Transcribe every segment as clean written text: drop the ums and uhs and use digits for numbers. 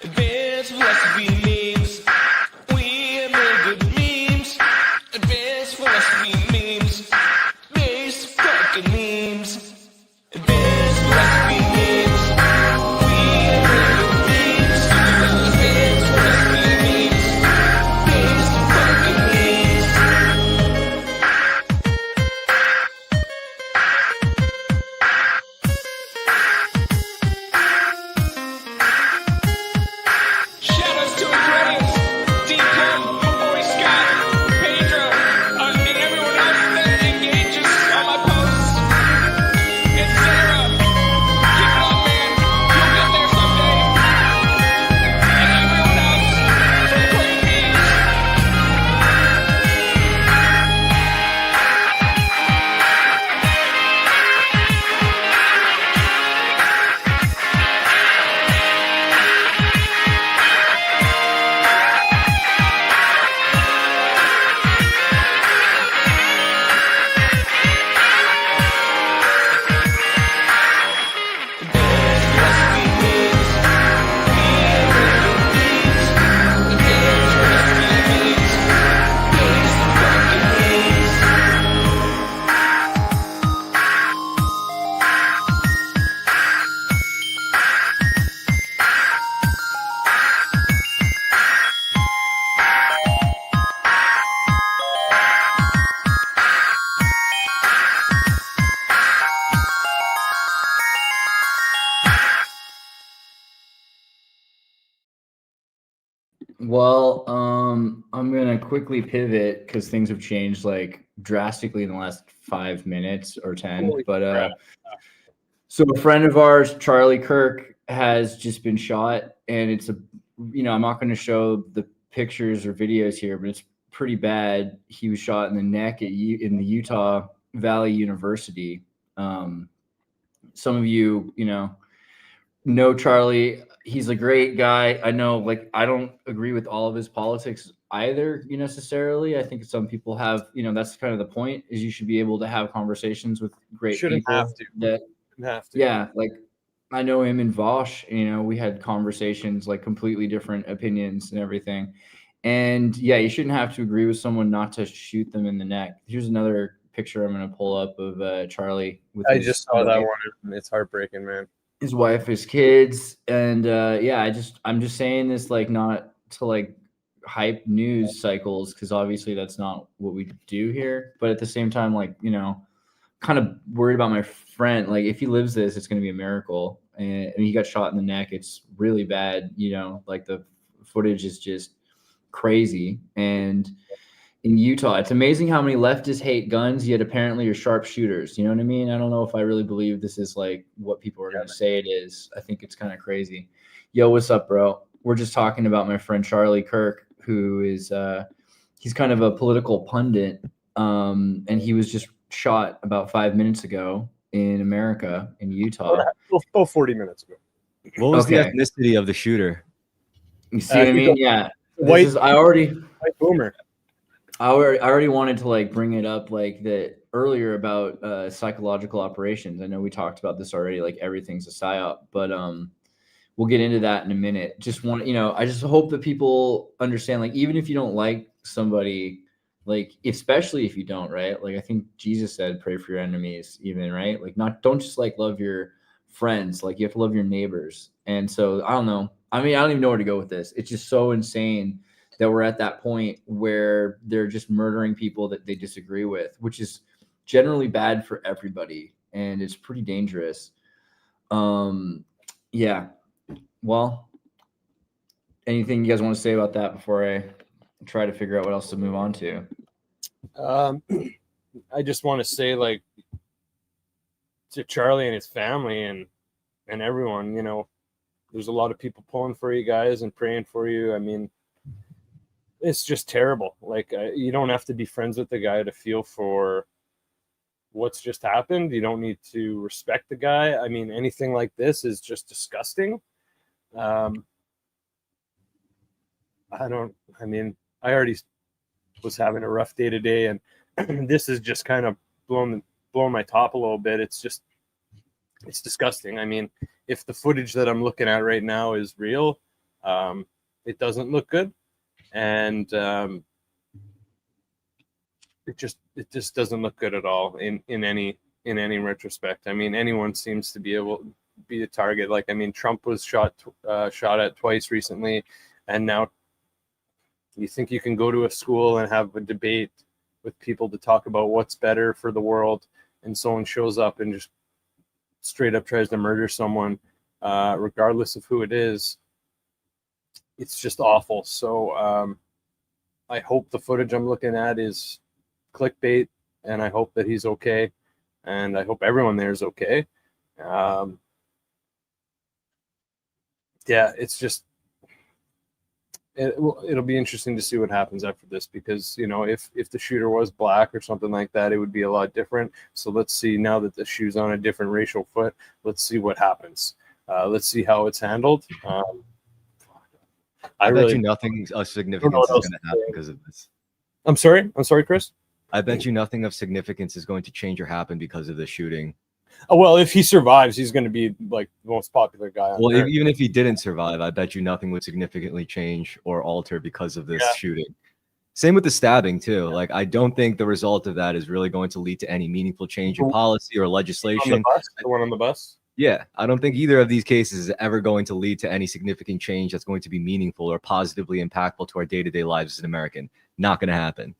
Advanced philosophy memes. We make good memes. Advanced philosophy memes. Base fucking memes. Advanced philosophy memes. We make good memes. Advanced philosophy memes. Base fucking memes. Shoutouts to Andreas, Deacon, my boy Scott, Pedro, and everyone else that engages on my posts. And Sarah, keep it up, man. You'll get there someday. And everyone else from Tragedies. Well, I'm gonna quickly pivot because things have changed like drastically in the last 5 minutes or 10. Holy But crap. so a friend of ours, Charlie Kirk, has just been shot, and it's I'm not going to show the pictures or videos here, but it's pretty bad. He was shot in the neck in the Utah Valley University. Some of you, know Charlie. He's a great guy. I know, like, I don't agree with all of his politics either, necessarily. I think some people have, that's kind of the point, is you should be able to have conversations with great Shouldn't people. have to. That, Have to. yeah, like I know him and Vosh, we had conversations, like completely different opinions and everything. And yeah, you shouldn't have to agree with someone not to shoot them in the neck. Here's another picture I'm going to pull up of Charlie with I his just saw wife, that one. It's heartbreaking, man. his wife, his kids. And I'm just saying this like not to like hype news cycles, because obviously that's not what we do here. But at the same time, like, kind of worried about my friend. Like, if he lives this, it's going to be a miracle. And he got shot in the neck. It's really bad. Like the footage is just crazy. And in Utah, it's amazing how many leftists hate guns, yet apparently are sharpshooters. You know what I mean? I don't know if I really believe this is like what people are going to say it is. I think it's kind of crazy. Yo, what's up, bro? We're just talking about my friend Charlie Kirk, who is he's kind of a political pundit, and he was just shot about 5 minutes ago in America, in Utah. About 40 minutes ago. What was Okay. the ethnicity of the shooter? You see what I mean? Yeah. White boomer. I already wanted to like bring it up like that earlier about psychological operations. I know we talked about this already, like everything's a psyop, but we'll get into that in a minute. Just want, I just hope that people understand, like, even if you don't like somebody, like, especially if you don't, right? Like, I think Jesus said, pray for your enemies, even, right? Like, don't just like love your friends, like you have to love your neighbors. And so I don't know. I mean, I don't even know where to go with this. It's just so insane that we're at that point where they're just murdering people that they disagree with, which is generally bad for everybody. And it's pretty dangerous. Yeah. Well, anything you guys want to say about that before I try to figure out what else to move on to? I just want to say, like, to Charlie and his family and everyone, there's a lot of people pulling for you guys and praying for you. I mean, it's just terrible. Like, you don't have to be friends with the guy to feel for what's just happened. You don't need to respect the guy. I mean, anything like this is just disgusting. I already was having a rough day today, and this is just kind of blown my top a little bit. It's disgusting. I mean, if the footage that I'm looking at right now is real, It doesn't look good, and it just doesn't look good at all in any retrospect. I mean, anyone seems to be able to be a target. Like, I mean, Trump was shot at twice recently, and now you think you can go to a school and have a debate with people to talk about what's better for the world, and someone shows up and just straight up tries to murder someone, regardless of who it is. It's just awful. So I hope the footage I'm looking at is clickbait, and I hope that he's okay, and I hope everyone there is okay. Yeah, it's just it'll be interesting to see what happens after this, because, you know, if the shooter was black or something like that, it would be a lot different. So let's see, now that the shoe's on a different racial foot, let's see what happens. Let's see how it's handled. I bet you nothing of significance is going to happen because of this. I'm sorry, Chris. I bet you nothing of significance is going to change or happen because of the shooting. Oh, well, if he survives, he's going to be like the most popular guy on Earth. Even if he didn't survive, I bet you nothing would significantly change or alter because of this shooting. Same with the stabbing too. Like, I don't think the result of that is really going to lead to any meaningful change in policy or legislation. The one on the bus? Yeah, I don't think either of these cases is ever going to lead to any significant change that's going to be meaningful or positively impactful to our day-to-day lives as an American. Not going to happen.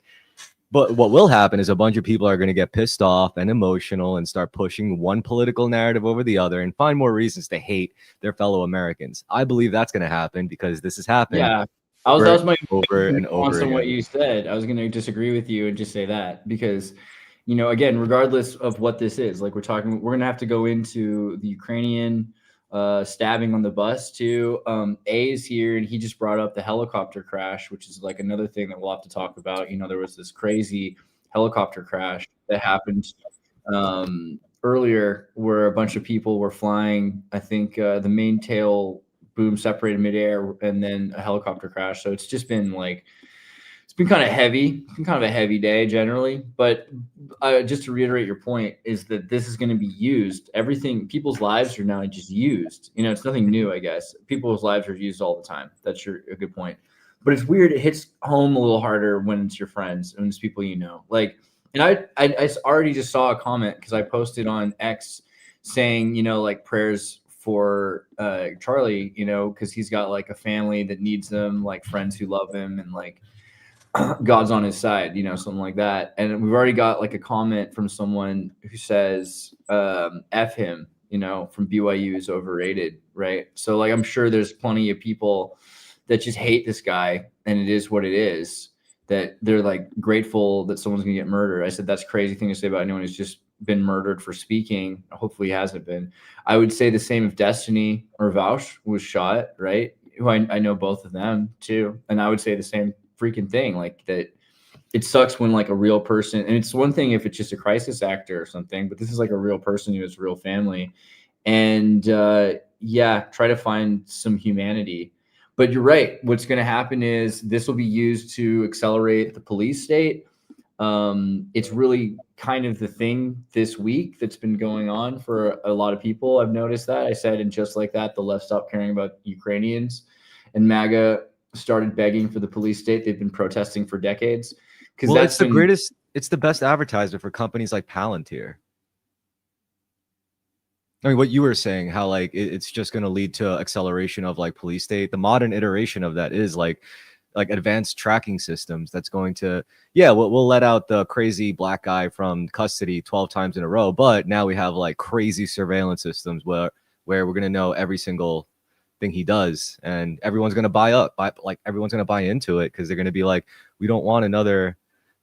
But what will happen is a bunch of people are going to get pissed off and emotional and start pushing one political narrative over the other and find more reasons to hate their fellow Americans. I believe that's going to happen because this has happened. Yeah, that was my over and over on what you said. I was going to disagree with you and just say that because, you know, again, regardless of what this is, like we're going to have to go into the Ukrainian stabbing on the bus too. A is here, and he just brought up the helicopter crash, which is like another thing that we'll have to talk about. You know, there was this crazy helicopter crash that happened earlier where a bunch of people were flying. I think the main tail boom separated midair, and then a helicopter crash. So it's just been like, it's been kind of heavy. It's been kind of a heavy day generally. But just to reiterate your point is that this is going to be used. Everything, people's lives are now just used. You know, it's nothing new, I guess. People's lives are used all the time. That's a good point. But it's weird. It hits home a little harder when it's your friends and it's people you know. Like, and I already just saw a comment because I posted on X saying, you know, like prayers for Charlie, you know, because he's got like a family that needs him, like friends who love him, and like God's on his side, you know, something like that. And we've already got like a comment from someone who says, F him, you know, from BYU is overrated, right? So like, I'm sure there's plenty of people that just hate this guy, and it is what it is, that they're like grateful that someone's gonna get murdered. I said, that's a crazy thing to say about anyone who's just been murdered for speaking. Hopefully he hasn't been. I would say the same if Destiny or Vaush was shot, right? Who I know both of them too. And I would say the same freaking thing, like that. It sucks when like a real person, and it's one thing if it's just a crisis actor or something, but this is like a real person who has a real family, and yeah, try to find some humanity. But you're right, what's going to happen is this will be used to accelerate the police state. It's really kind of the thing this week that's been going on for a lot of people. I've noticed that. I said, and just like that, the left stopped caring about Ukrainians, and MAGA started begging for the police state. They've been protesting for decades. Well, it's the greatest, it's the best advertiser for companies like Palantir. I mean, what you were saying, how like it's just going to lead to acceleration of like police state. The modern iteration of that is like advanced tracking systems. That's going to, yeah, we'll let out the crazy black guy from custody 12 times in a row, but now we have like crazy surveillance systems where we're going to know every single thing he does, and everyone's going to everyone's going to buy into it because they're going to be like, we don't want another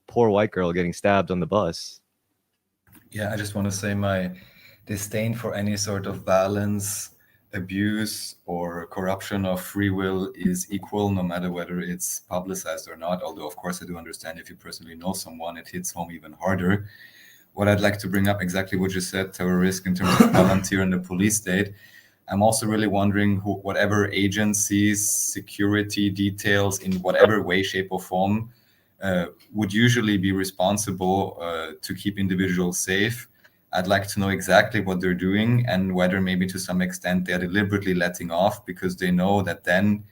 poor white girl getting stabbed on the bus. Yeah, I just want to say my disdain for any sort of violence, abuse, or corruption of free will is equal, no matter whether it's publicized or not. Although, of course, I do understand if you personally know someone, it hits home even harder. What I'd like to bring up, exactly what you said, terror risk in terms of Palantir and the police state. I'm also really wondering whatever agencies, security details in whatever way, shape, or form would usually be responsible to keep individuals safe. I'd like to know exactly what they're doing and whether maybe to some extent they're deliberately letting off because they know that then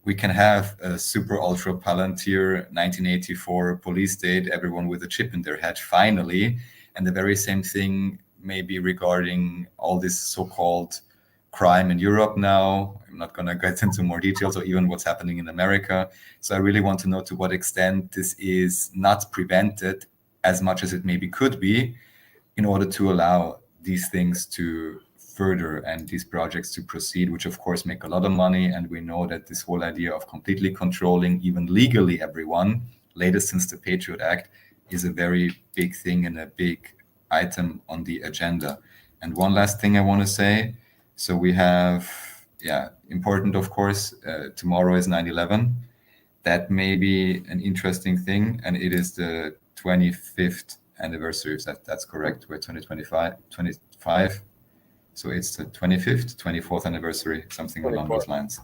we can have a super ultra palantir 1984 police state, everyone with a chip in their head finally. And the very same thing maybe regarding all this so-called crime in Europe now. I'm not going to get into more details, or even what's happening in America. So I really want to know to what extent this is not prevented as much as it maybe could be, in order to allow these things to further and these projects to proceed, which of course make a lot of money. And we know that this whole idea of completely controlling, even legally, everyone, latest since the Patriot Act, is a very big thing and a big item on the agenda. And one last thing I want to say. So we have, important, of course, tomorrow is 9/11. That may be an interesting thing. And it is the 25th anniversary, if that's correct. We're 25. So it's the 25th, 24th anniversary, something along those lines.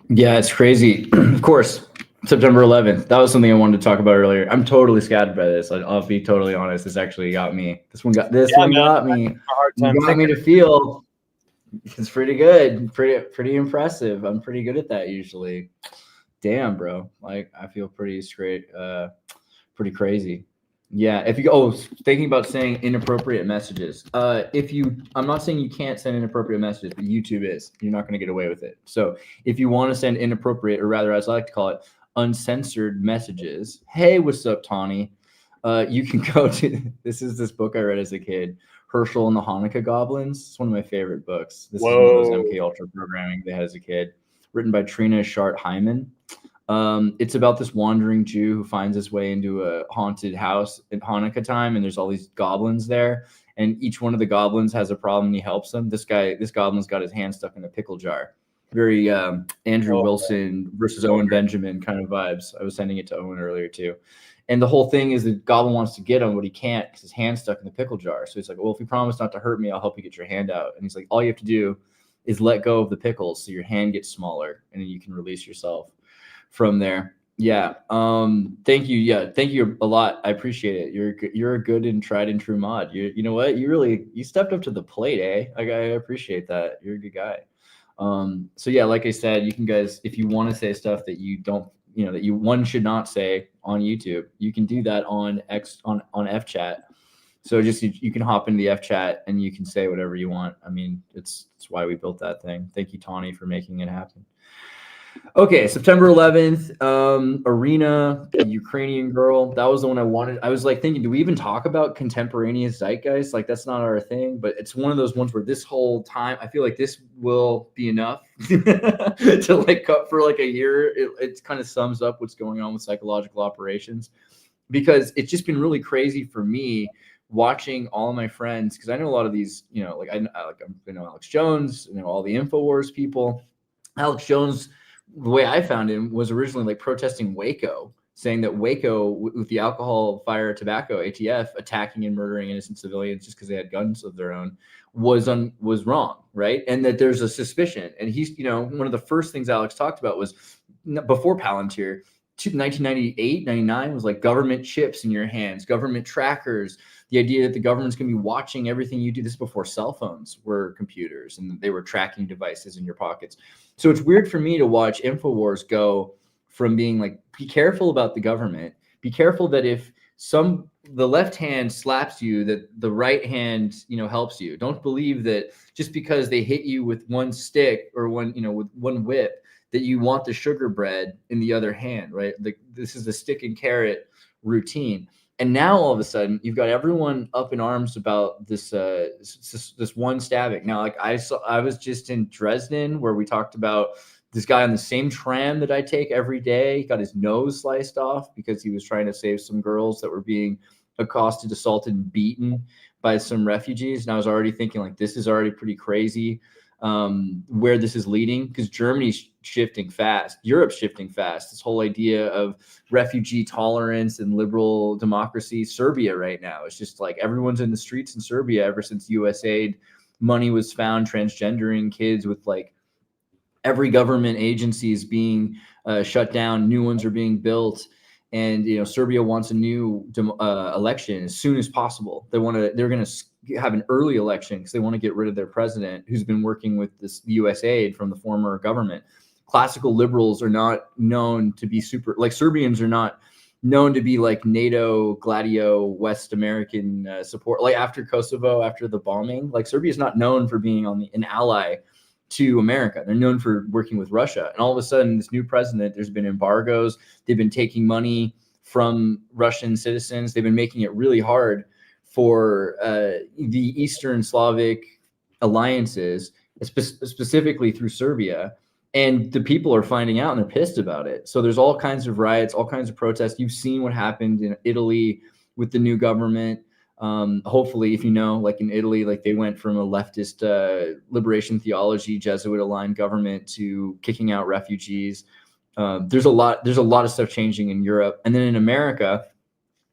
Yeah, it's crazy. Of course, September 11th. That was something I wanted to talk about earlier. I'm totally scattered by this. I'll be totally honest. This actually got me. This one got me. Got me to feel. It's pretty good. Pretty impressive. I'm pretty good at that usually. Damn, bro. Like I feel pretty straight. Pretty crazy. Yeah. If you thinking about saying inappropriate messages. I'm not saying you can't send inappropriate messages, but YouTube is. You're not going to get away with it. So if you want to send inappropriate, or rather, as I like to call it, uncensored messages. Hey, what's up, Tawny? You can go to this book I read as a kid, Herschel and the Hanukkah Goblins. It's one of my favorite books. This is one of those MK Ultra programming they had as a kid, written by Trina Shart Hyman. It's about this wandering Jew who finds his way into a haunted house at Hanukkah time, and there's all these goblins there, and each one of the goblins has a problem and he helps them. This goblin's got his hand stuck in a pickle jar. Very Andrew Wilson versus Owen Benjamin kind of vibes. I was sending it to Owen earlier too. And the whole thing is the goblin wants to get him, but he can't because his hand's stuck in the pickle jar. So he's like, well, if you promise not to hurt me, I'll help you get your hand out. And he's like, all you have to do is let go of the pickles so your hand gets smaller, and then you can release yourself from there. Yeah. Thank you. Yeah. Thank you a lot. I appreciate it. You're a good and tried and true mod. You know what? You stepped up to the plate, eh? Like, I appreciate that. You're a good guy. So yeah, like I said, you can guys, if you want to say stuff that you don't, that one should not say on YouTube, you can do that on F chat. So just, you can hop into the F chat and you can say whatever you want. I mean, it's why we built that thing. Thank you, Tawny, for making it happen. Okay, September 11th, Arena, the Ukrainian girl. That was the one I wanted. I was like thinking, do we even talk about contemporaneous zeitgeist? Like, that's not our thing, but it's one of those ones where this whole time, I feel like this will be enough to like cut for like a year. It kind of sums up what's going on with psychological operations, because it's just been really crazy for me watching all of my friends, because I know a lot of these, like I know Alex Jones, all the InfoWars people. Alex Jones, the way I found him, was originally like protesting Waco, saying that Waco, with the alcohol, fire, tobacco, ATF, attacking and murdering innocent civilians just because they had guns of their own, was wrong, right? And that there's a suspicion. And he's, one of the first things Alex talked about was, before Palantir, 1998, 99, was like government chips in your hands, government trackers, the idea that the government's going to be watching everything you do. This is before cell phones were computers and they were tracking devices in your pockets. So it's weird for me to watch InfoWars go from being like, be careful about the government, be careful that if the left hand slaps you, that the right hand, helps you. Don't believe that just because they hit you with one stick or with one whip, that you want the sugar bread in the other hand, right? This is the stick and carrot routine. And now all of a sudden you've got everyone up in arms about this one stabbing. Now, like I was just in Dresden, where we talked about this guy on the same tram that I take every day. He got his nose sliced off because he was trying to save some girls that were being accosted, assaulted, and beaten by some refugees. And I was already thinking, like, this is already pretty crazy where this is leading, because Germany's shifting fast, Europe's shifting fast. This whole idea of refugee tolerance and liberal democracy. Serbia right now, it's just like everyone's in the streets in Serbia ever since USAID money was found transgendering kids, with like every government agency is being shut down, new ones are being built. And Serbia wants a new election as soon as possible. They're going to have an early election because they want to get rid of their president who's been working with this US aid from the former government. Classical liberals are not known to be super, like Serbians are not known to be like NATO, Gladio, West American support. Like after Kosovo, after the bombing, like Serbia is not known for being an ally to America. They're known for working with Russia. And all of a sudden, this new president, there's been embargoes. They've been taking money from Russian citizens. They've been making it really hard for the Eastern Slavic alliances, specifically through Serbia. And the people are finding out and they're pissed about it. So there's all kinds of riots, all kinds of protests. You've seen what happened in Italy with the new government. Hopefully, if you know, like in Italy, like they went from a leftist liberation theology, Jesuit aligned government to kicking out refugees. There's a lot of stuff changing in Europe. And then in America,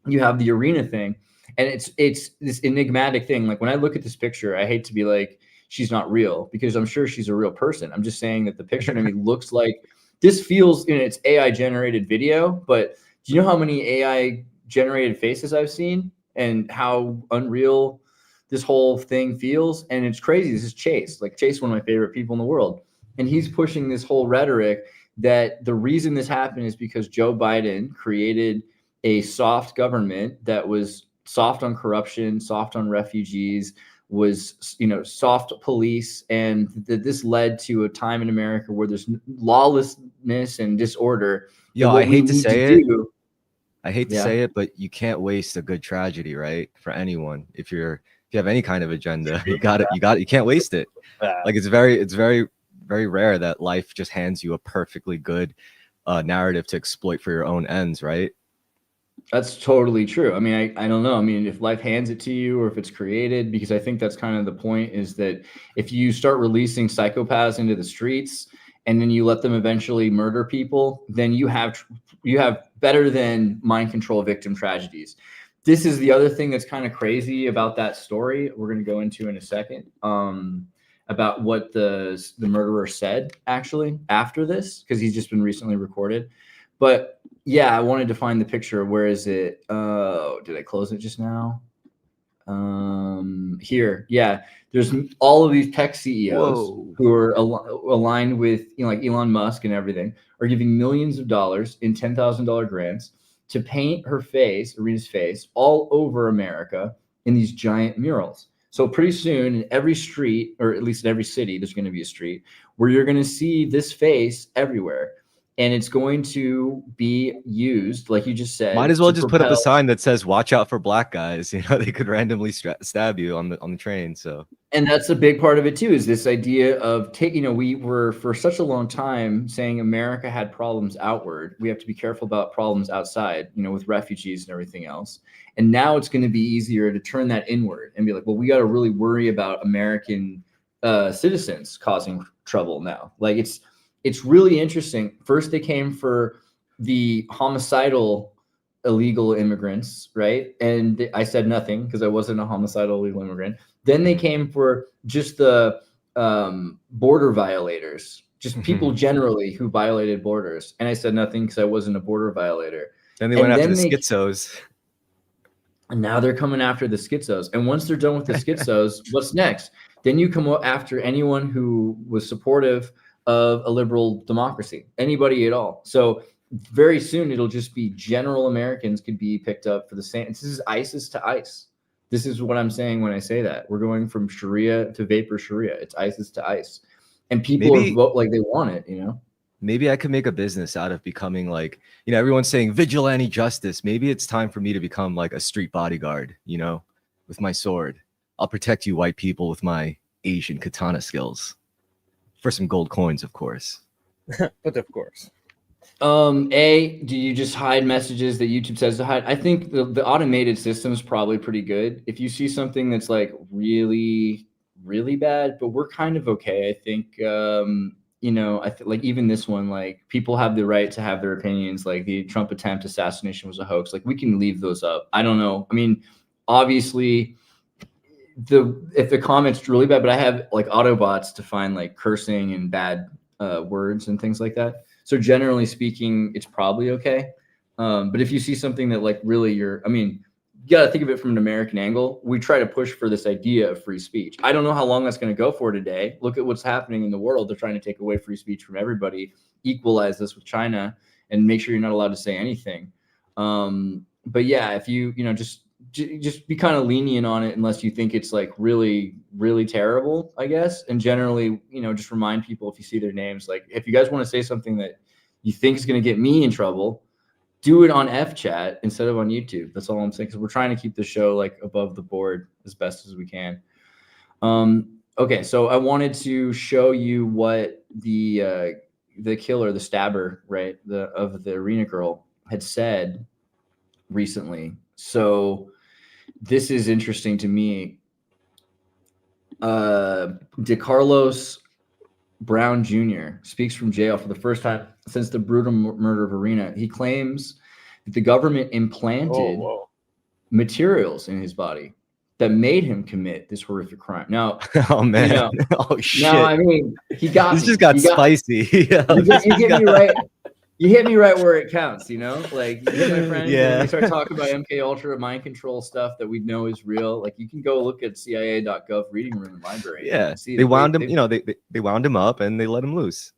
you have the arena thing. And it's this enigmatic thing. Like when I look at this picture, I hate to be like, she's not real, because I'm sure she's a real person. I'm just saying that the picture to me looks like this feels in its AI generated video. But do you know how many AI generated faces I've seen and how unreal this whole thing feels? And it's crazy. This is Chase, like Chase, one of my favorite people in the world. And he's pushing this whole rhetoric that the reason this happened is because Joe Biden created a soft government that was soft on corruption, soft on refugees, was, you know, soft police, and this led to a time in America where there's lawlessness and disorder. Yo, I hate to say it. I hate to Yeah. say it, but you can't waste a good tragedy, right? For anyone. If you have any kind of agenda, you can't waste it. Like it's very rare that life just hands you a perfectly good narrative to exploit for your own ends, right? That's totally true. I mean, I don't know. I mean, if life hands it to you or if it's created, because I think that's kind of the point, is that if you start releasing psychopaths into the streets and then you let them eventually murder people, then you have better than mind control victim tragedies. This is the other thing that's kind of crazy about that story we're going to go into in a second, about what the murderer said actually after this, because he's just been recently recorded. But yeah, I wanted to find the picture. Where is it? Oh, did I close it just now? Here. Yeah, there's all of these tech CEOs who are aligned with, you know, like Elon Musk and everything, are giving millions of dollars in $10,000 grants to paint her face, Arena's face, all over America in these giant murals. So pretty soon in every street, or at least in every city, there's going to be a street where you're going to see this face everywhere. And it's going to be used, like you just said. Might as well just put up a sign that says "Watch out for black guys." You know, they could randomly stab you on the train. So, and that's a big part of it too, is this idea of you know, we were for such a long time saying America had problems outward. We have to be careful about problems outside, you know, with refugees and everything else. And now it's going to be easier to turn that inward and be like, well, we got to really worry about American citizens causing trouble now. Like it's really interesting. First, they came for the homicidal illegal immigrants, right? And I said nothing because I wasn't a homicidal illegal immigrant. Then they came for just the border violators, just people generally who violated borders. And I said nothing because I wasn't a border violator. Then they went after the schizos. And now they're coming after the schizos. And once they're done with the schizos, what's next? Then you come after anyone who was supportive of a liberal democracy, anybody at all. So very soon it'll just be general Americans could be picked up for the same. This is ISIS to ICE. This is what I'm saying when I say that. We're going from Sharia to vapor Sharia. It's ISIS to ICE. And people vote like they want it, you know? Maybe I could make a business out of becoming like, you know, everyone's saying vigilante justice. Maybe it's time for me to become like a street bodyguard, you know, with my sword. I'll protect you white people with my Asian katana skills. For some gold coins, of course. But of course. Do you just hide messages that YouTube says to hide? I think the automated system is probably pretty good. If you see something that's like really, really bad, but we're kind of okay. I think, you know, like even this one, like people have the right to have their opinions. Like the Trump attempt assassination was a hoax. Like we can leave those up. I don't know. I mean, obviously, if the comment's really bad, but I have like Autobots to find like cursing and bad words and things like that. So generally speaking, it's probably okay. But if you see something that like really you got to think of it from an American angle. We try to push for this idea of free speech. I don't know how long that's going to go for today. Look at what's happening in the world. They're trying to take away free speech from everybody, equalize this with China, and make sure you're not allowed to say anything. But yeah, if you just be kind of lenient on it unless you think it's like really, really terrible, I guess. And generally, just remind people if you see their names, like if you guys want to say something that you think is going to get me in trouble, do it on F chat instead of on YouTube. That's all I'm saying, because we're trying to keep the show like above the board as best as we can. Okay, so I wanted to show you what the killer, the stabber, right, of the arena girl had said recently. So this is interesting to me. DeCarlos Brown Jr. speaks from jail for the first time since the brutal murder of Arena. He claims that the government implanted materials in his body that made him commit this horrific crime. Now, oh man, oh shit. Now, I mean, he got this me. Just got spicy. You hit me right. You hit me right where it counts, like you hit my friend. Yeah. We start talking about MK Ultra mind control stuff that we know is real. Like you can go look at CIA.gov reading room and library. Yeah, they wound him. They wound him up and they let him loose.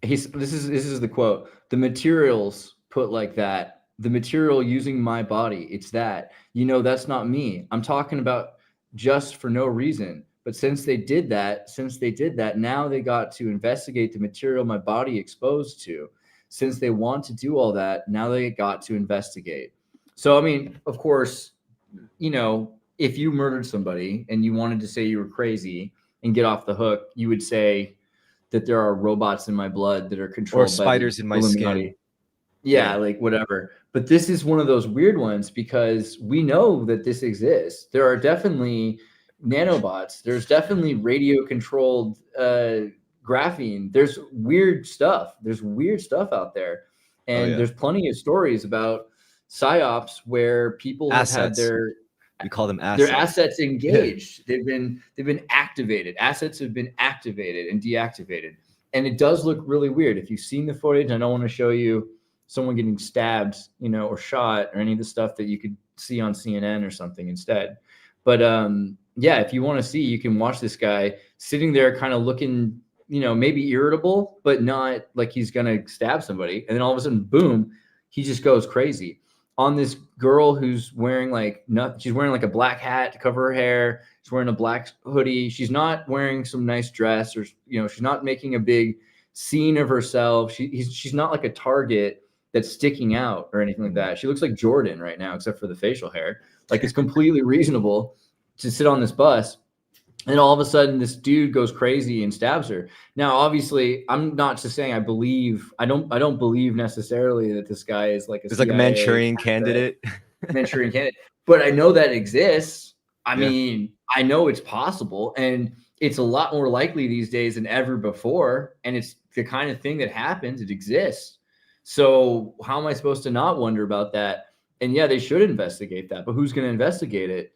This is the quote. The materials put like that. The material using my body. It's that. That's not me. I'm talking about just for no reason. But since they did that, now they got to investigate the material my body exposed to. Since they want to do all that, now they got to investigate. So, I mean, of course, if you murdered somebody and you wanted to say you were crazy and get off the hook, you would say that there are robots in my blood that are controlled by spiders in my skin. Yeah, like whatever. But this is one of those weird ones because we know that this exists. There are definitely nanobots. There's definitely radio controlled graphene. There's weird stuff. There's weird stuff out there. And there's plenty of stories about psyops where people have had we call them assets. Their assets engaged. Yeah. They've been activated. Assets have been activated and deactivated. And it does look really weird. If you've seen the footage, I don't want to show you someone getting stabbed, or shot or any of the stuff that you could see on CNN or something instead. But yeah, if you want to see, you can watch this guy sitting there kind of looking, maybe irritable, but not like he's going to stab somebody. And then all of a sudden, boom, he just goes crazy on this girl who's wearing she's wearing like a black hat to cover her hair. She's wearing a black hoodie. She's not wearing some nice dress or, she's not making a big scene of herself. She's not like a target that's sticking out or anything like that. She looks like Jordan right now, except for the facial hair. Like it's completely reasonable to sit on this bus. And all of a sudden this dude goes crazy and stabs her. Now, obviously, I'm not just saying I don't believe necessarily that this guy is like it's like a Manchurian candidate. Manchurian candidate. But I know that exists. I mean, I know it's possible. And it's a lot more likely these days than ever before. And it's the kind of thing that happens. It exists. So how am I supposed to not wonder about that? And yeah, they should investigate that. But who's going to investigate it?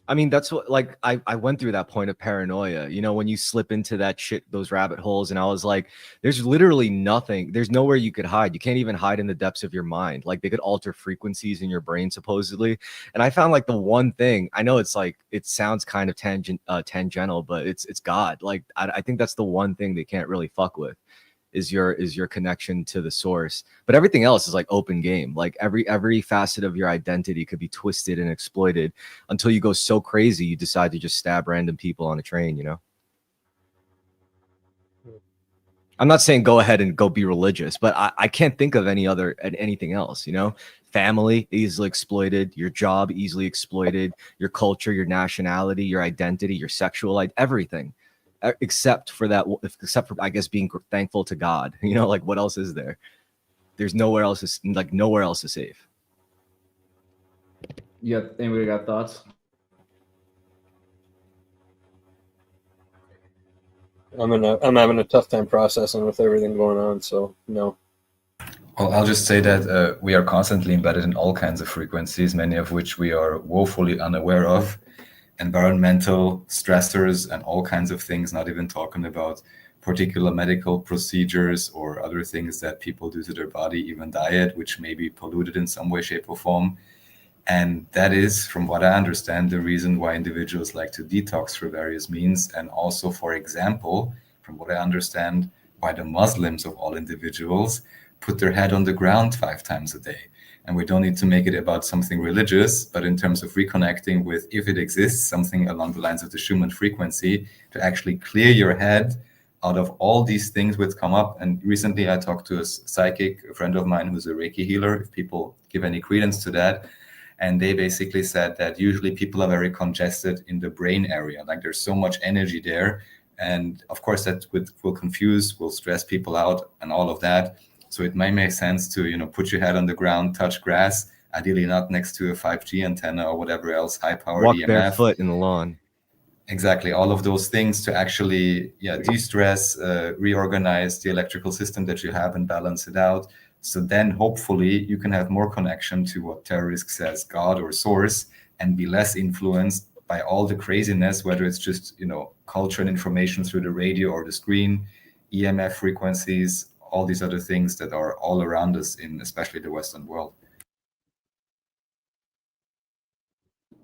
I mean, that's what, like, I went through that point of paranoia, when you slip into that shit, those rabbit holes. And I was like, there's literally nothing. There's nowhere you could hide. You can't even hide in the depths of your mind. Like they could alter frequencies in your brain, supposedly. And I found like the one thing, I know it's like, it sounds kind of tangential, but it's God. Like, I think that's the one thing they can't really fuck with. Is your connection to the source, but everything else is like open game. Like every facet of your identity could be twisted and exploited until you go so crazy you decide to just stab random people on a train. I'm not saying go ahead and go be religious, but I can't think of anything else. Family easily exploited, your job easily exploited, your culture, your nationality, your identity, your sexual everything. Except for I guess being thankful to God, like what else is there? There's nowhere else is safe. Anybody got thoughts? I'm having a tough time processing with everything going on. So no. Well, I'll just say that we are constantly embedded in all kinds of frequencies, many of which we are woefully unaware of. Environmental stressors and all kinds of things, not even talking about particular medical procedures or other things that people do to their body, even diet, which may be polluted in some way, shape, or form. And that is, from what I understand, the reason why individuals like to detox through various means. And also, for example, from what I understand, why the Muslims of all individuals put their head on the ground 5 times a day. And we don't need to make it about something religious, but in terms of reconnecting with, if it exists, something along the lines of the Schumann frequency, to actually clear your head out of all these things which come up. And recently I talked to a psychic, a friend of mine who's a Reiki healer, if people give any credence to that. And they basically said that usually people are very congested in the brain area. Like there's so much energy there. And of course that will confuse, will stress people out and all of that. So it might make sense to, you know, put your head on the ground, touch grass, ideally not next to a 5G antenna or whatever else, high powered Walk EMF. barefoot in the lawn. Exactly. All of those things to actually, de-stress, reorganize the electrical system that you have and balance it out. So then hopefully you can have more connection to what terrorists says, God or source, and be less influenced by all the craziness, whether it's just, you know, culture and information through the radio or the screen, EMF frequencies, all these other things that are all around us in especially the Western world.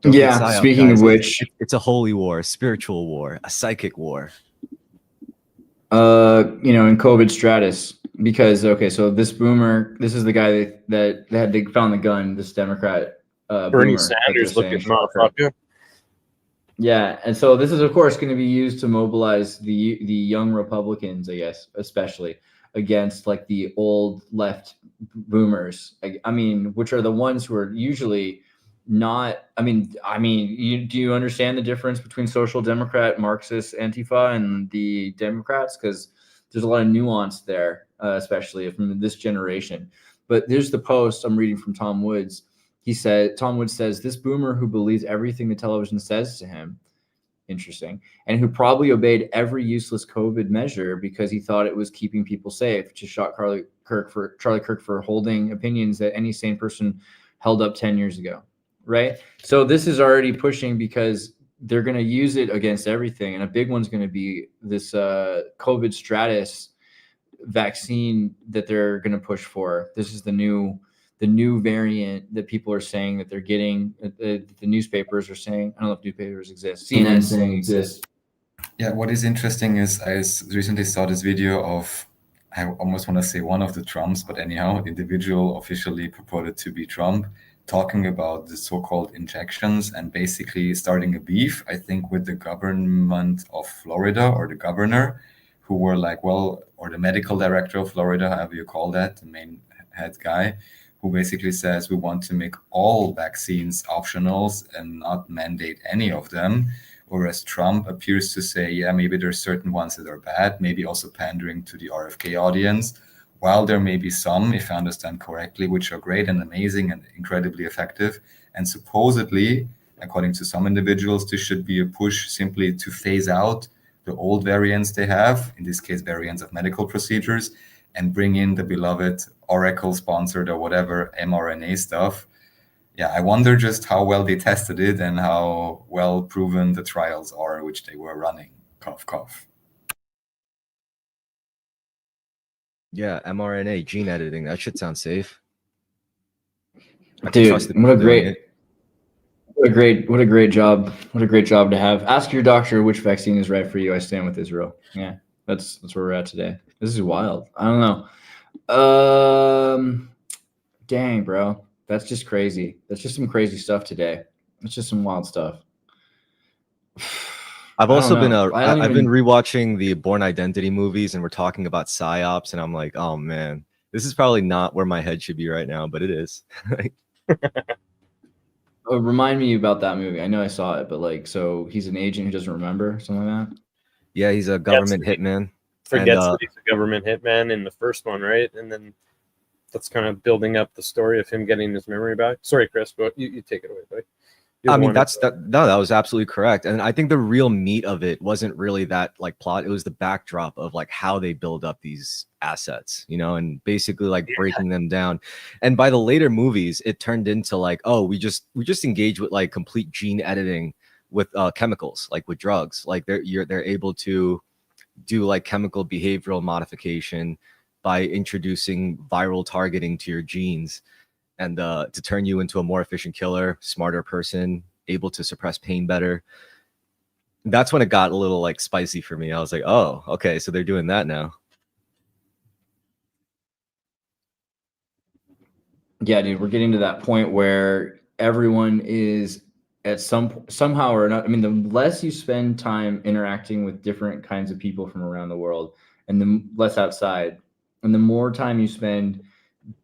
Don't get Yeah, psyop, speaking guys. of which, It's a holy war, a spiritual war, a psychic war. you know, in COVID stratus, because okay, so this boomer, this is the guy they found the gun, this Democrat Bernie boomer, Sanders like they're looking saying. motherfucker. Yeah, and so this is of course going to be used to mobilize the young Republicans, I guess, especially against like the old left boomers. I mean, which are the ones who are usually not. I mean, do you understand the difference between social democrat, Marxist, Antifa, and the Democrats? Because there's a lot of nuance there, especially from this generation. But there's the post I'm reading from Tom Woods. Tom Woods says, this boomer who believes everything the television says to him, interesting, and who probably obeyed every useless COVID measure because he thought it was keeping people safe, just shot Charlie Kirk for holding opinions that any sane person held up 10 years ago, right? So this is already pushing because they're going to use it against everything. And a big one's going to be this COVID stratus vaccine that they're going to push for. This is the new variant that people are saying that they're getting. The newspapers are saying, I don't know if newspapers exist. CNN saying exists. Yeah, what is interesting is I recently saw this video of, I almost want to say one of the Trumps, but anyhow, individual officially purported to be Trump, talking about the so-called injections and basically starting a beef, I think, with the government of Florida or the governor, who were like, well, or the medical director of Florida, however you call that, the main head guy, who basically says we want to make all vaccines optionals and not mandate any of them. Whereas Trump appears to say, yeah, maybe there's certain ones that are bad, maybe also pandering to the RFK audience, while there may be some, if I understand correctly, which are great and amazing and incredibly effective. And supposedly, according to some individuals, this should be a push simply to phase out the old variants they have, in this case, variants of medical procedures, and bring in the beloved Oracle sponsored or whatever mRNA stuff. Yeah, I wonder just how well they tested it and how well proven the trials are which they were running. Cough, cough. Yeah, mRNA, gene editing. That should sound safe. Dude, what a great job. What a great job to have. Ask your doctor which vaccine is right for you. I stand with Israel. Yeah, that's where we're at today. This is wild. I don't know. Dang, bro. That's just crazy. That's just some crazy stuff today. It's just some wild stuff. I've also been I've been rewatching the Born Identity movies, and we're talking about psyops, and I'm like, oh man, this is probably not where my head should be right now, but it is. Remind me about that movie. I know I saw it, but like, so he's an agent who doesn't remember, something like that. Yeah, he's a government hitman. Forgets that he's a government hitman in the first one, right? And then that's kind of building up the story of him getting his memory back. Sorry, Chris, but you take it away, buddy. I mean, that was absolutely correct. And I think the real meat of it wasn't really that like plot. It was the backdrop of like how they build up these assets, you know, and basically like breaking them down. And by the later movies, it turned into like, oh, we just engage with like complete gene editing with chemicals, like with drugs. Like they're able to do like chemical behavioral modification by introducing viral targeting to your genes. and to turn you into a more efficient killer, smarter person, able to suppress pain better. That's when it got a little like spicy for me. I was like, oh, okay, so they're doing that now. Yeah, dude, we're getting to that point where everyone is at somehow or not. I mean, the less you spend time interacting with different kinds of people from around the world, and the less outside, and the more time you spend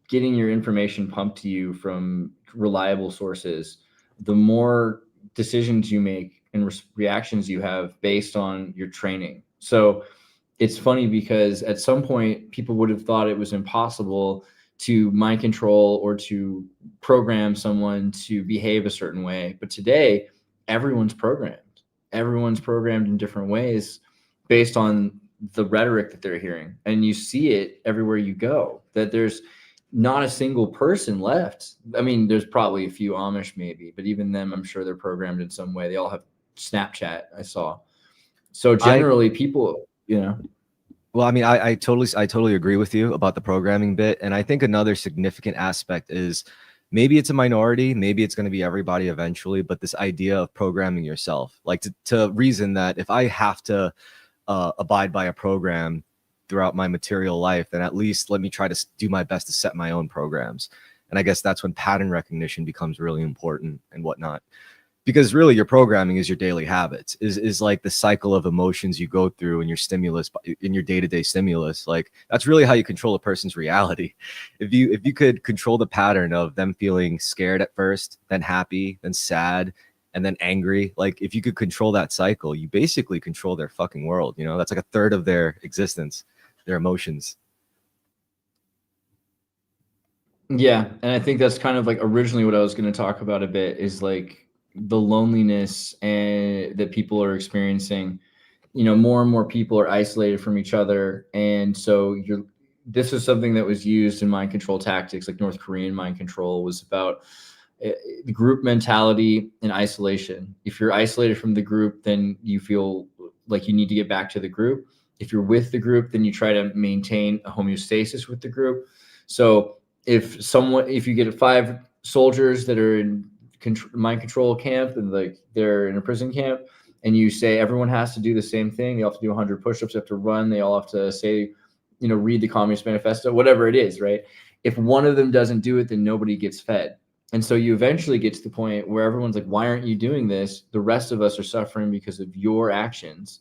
getting your information pumped to you from reliable sources, the more decisions you make and reactions you have based on your training. So it's funny because at some point people would have thought it was impossible to mind control or to program someone to behave a certain way. But today, everyone's programmed. Everyone's programmed in different ways based on the rhetoric that they're hearing. And you see it everywhere you go, that there's not a single person left. I mean, there's probably a few Amish maybe, but even them, I'm sure they're programmed in some way. They all have Snapchat, I saw. So generally people, you know. Well, I mean, I totally agree with you about the programming bit. And I think another significant aspect is maybe it's a minority, maybe it's going to be everybody eventually, but this idea of programming yourself, like to reason that if I have to abide by a program throughout my material life, then at least let me try to do my best to set my own programs. And I guess that's when pattern recognition becomes really important and whatnot. Because really your programming is your daily habits, is like the cycle of emotions you go through in your stimulus, in your day-to-day stimulus. Like that's really how you control a person's reality. If you could control the pattern of them feeling scared at first, then happy, then sad, and then angry, like if you could control that cycle, you basically control their fucking world. You know, that's like a third of their existence, their emotions. Yeah, and I think that's kind of like originally what I was going to talk about a bit is like the loneliness and that people are experiencing. You know, more and more people are isolated from each other, and so this is something that was used in mind control tactics, like North Korean mind control was about the group mentality and isolation. If you're isolated from the group, then you feel like you need to get back to the group. If you're with the group, then you try to maintain a homeostasis with the group. So if you get 5 soldiers that are in mind control camp and like they're in a prison camp, and you say everyone has to do the same thing, they all have to do 100 push-ups, they have to run, they all have to say, you know, read the Communist Manifesto, whatever it is, right? If one of them doesn't do it, then nobody gets fed. And so you eventually get to the point where everyone's like, why aren't you doing this? The rest of us are suffering because of your actions.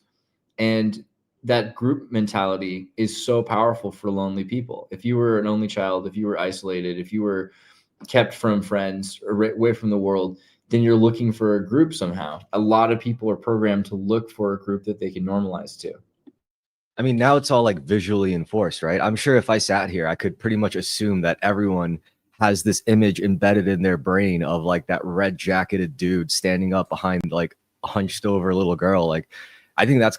And that group mentality is so powerful for lonely people. If you were an only child, if you were isolated, if you were kept from friends or away from the world, then you're looking for a group somehow. A lot of people are programmed to look for a group that they can normalize to. I mean, now it's all like visually enforced, right? I'm sure if I sat here, I could pretty much assume that everyone has this image embedded in their brain of like that red jacketed dude standing up behind like a hunched over little girl. Like, I think that's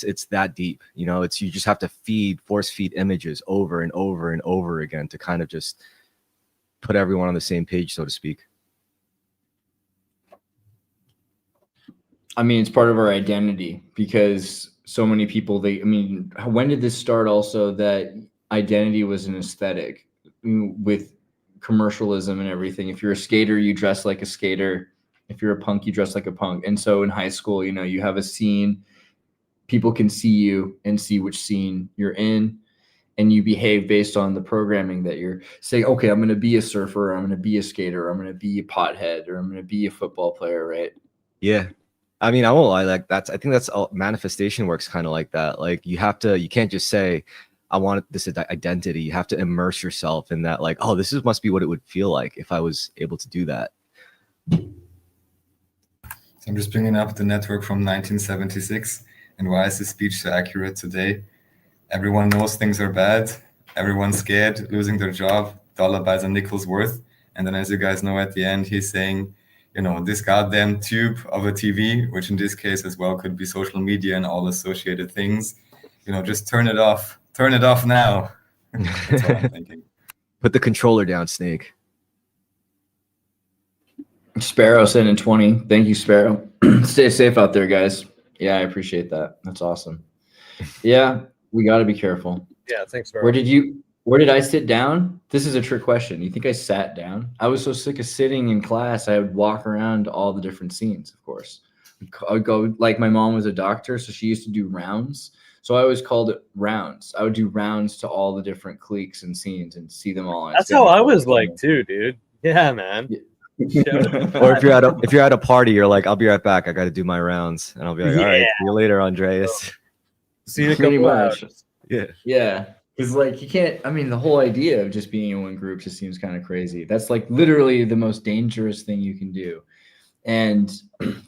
it's that deep, you know. It's you just have to force feed images over and over and over again to kind of just put everyone on the same page, so to speak. I mean, it's part of our identity because so many people, when did this start also that identity was an aesthetic with commercialism and everything? If you're a skater, you dress like a skater. If you're a punk, you dress like a punk. And so in high school, you know, you have a scene, people can see you and see which scene you're in, and you behave based on the programming that you're saying, okay, I'm going to be a surfer, I'm going to be a skater, I'm going to be a pothead, or I'm going to be a football player, right? Yeah. I mean, I won't lie, like I think that's all manifestation works kind of like that. Like you can't just say, I want this identity. You have to immerse yourself in that, like, oh, must be what it would feel like if I was able to do that. So I'm just bringing up the network from 1976. And why is this speech so accurate today? Everyone knows things are bad. Everyone's scared, losing their job. Dollar buys a nickel's worth. And then, as you guys know, at the end, he's saying, you know, this goddamn tube of a TV, which in this case as well could be social media and all associated things, you know, just turn it off. Turn it off now. That's what I'm thinking. Put the controller down, Snake. Sparrow sent in 20. Thank you, Sparrow. Stay safe out there, guys. Yeah, I appreciate that. That's awesome. Yeah, we got to be careful. Yeah, thanks, Sparrow. Where did you Where did I sit down? This is a trick question. You think I sat down? I was so sick of sitting in class, I would walk around to all the different scenes, of course. I'd go, like my mom was a doctor, so she used to do rounds. So I always called it rounds. I would do rounds to all the different cliques and scenes and see them all. That's how I was like too, dude. Yeah, man. Or if you're at a party, you're like, I'll be right back. I got to do my rounds, and I'll be like, all right, see you later, Andreas. See you in a Pretty couple much. hours. Yeah. Yeah. Because like you can't, I mean, the whole idea of just being in one group just seems kind of crazy. That's like literally the most dangerous thing you can do. And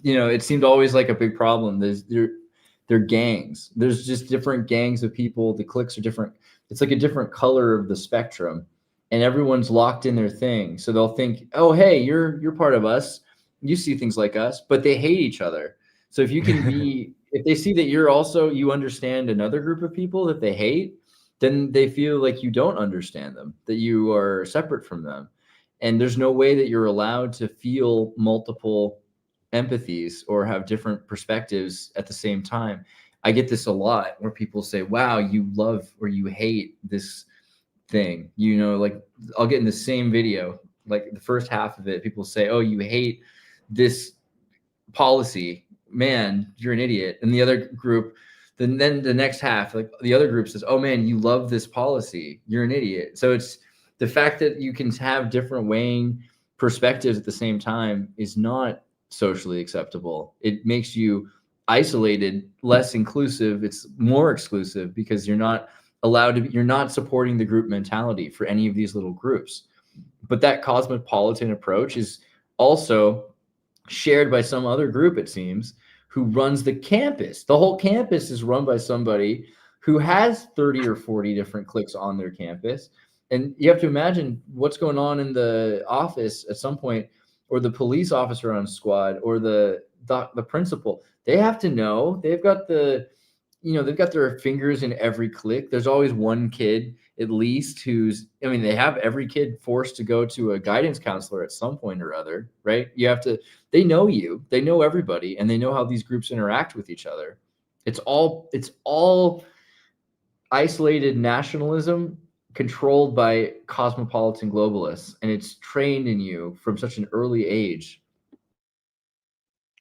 you know, it seemed always like a big problem. They're gangs. There's just different gangs of people. The cliques are different. It's like a different color of the spectrum, and everyone's locked in their thing. So they'll think, oh, hey, you're part of us. You see things like us, but they hate each other. So if you can be, if they see that you understand another group of people that they hate, then they feel like you don't understand them, that you are separate from them. And there's no way that you're allowed to feel multiple empathies or have different perspectives at the same time. I get this a lot where people say, wow, you love or you hate this thing. You know, like I'll get in the same video, like the first half of it, people say, oh, you hate this policy. Man, you're an idiot. And the other group, then the next half, like the other group says, oh man, you love this policy. You're an idiot. So it's the fact that you can have different weighing perspectives at the same time is not socially acceptable. It makes you isolated, less inclusive. It's more exclusive because you're not allowed to, you're not supporting the group mentality for any of these little groups. But that cosmopolitan approach is also shared by some other group, it seems, who runs the campus. The whole campus is run by somebody who has 30 or 40 different cliques on their campus. And you have to imagine what's going on in the office at some point, or the police officer on squad, or the principal. They have to know. They've got the, you know, they've got their fingers in every clique. There's always one kid at least who's, I mean, they have every kid forced to go to a guidance counselor at some point or other, right? You have to, they know you, they know everybody, and they know how these groups interact with each other. It's all isolated nationalism controlled by cosmopolitan globalists, and it's trained in you from such an early age.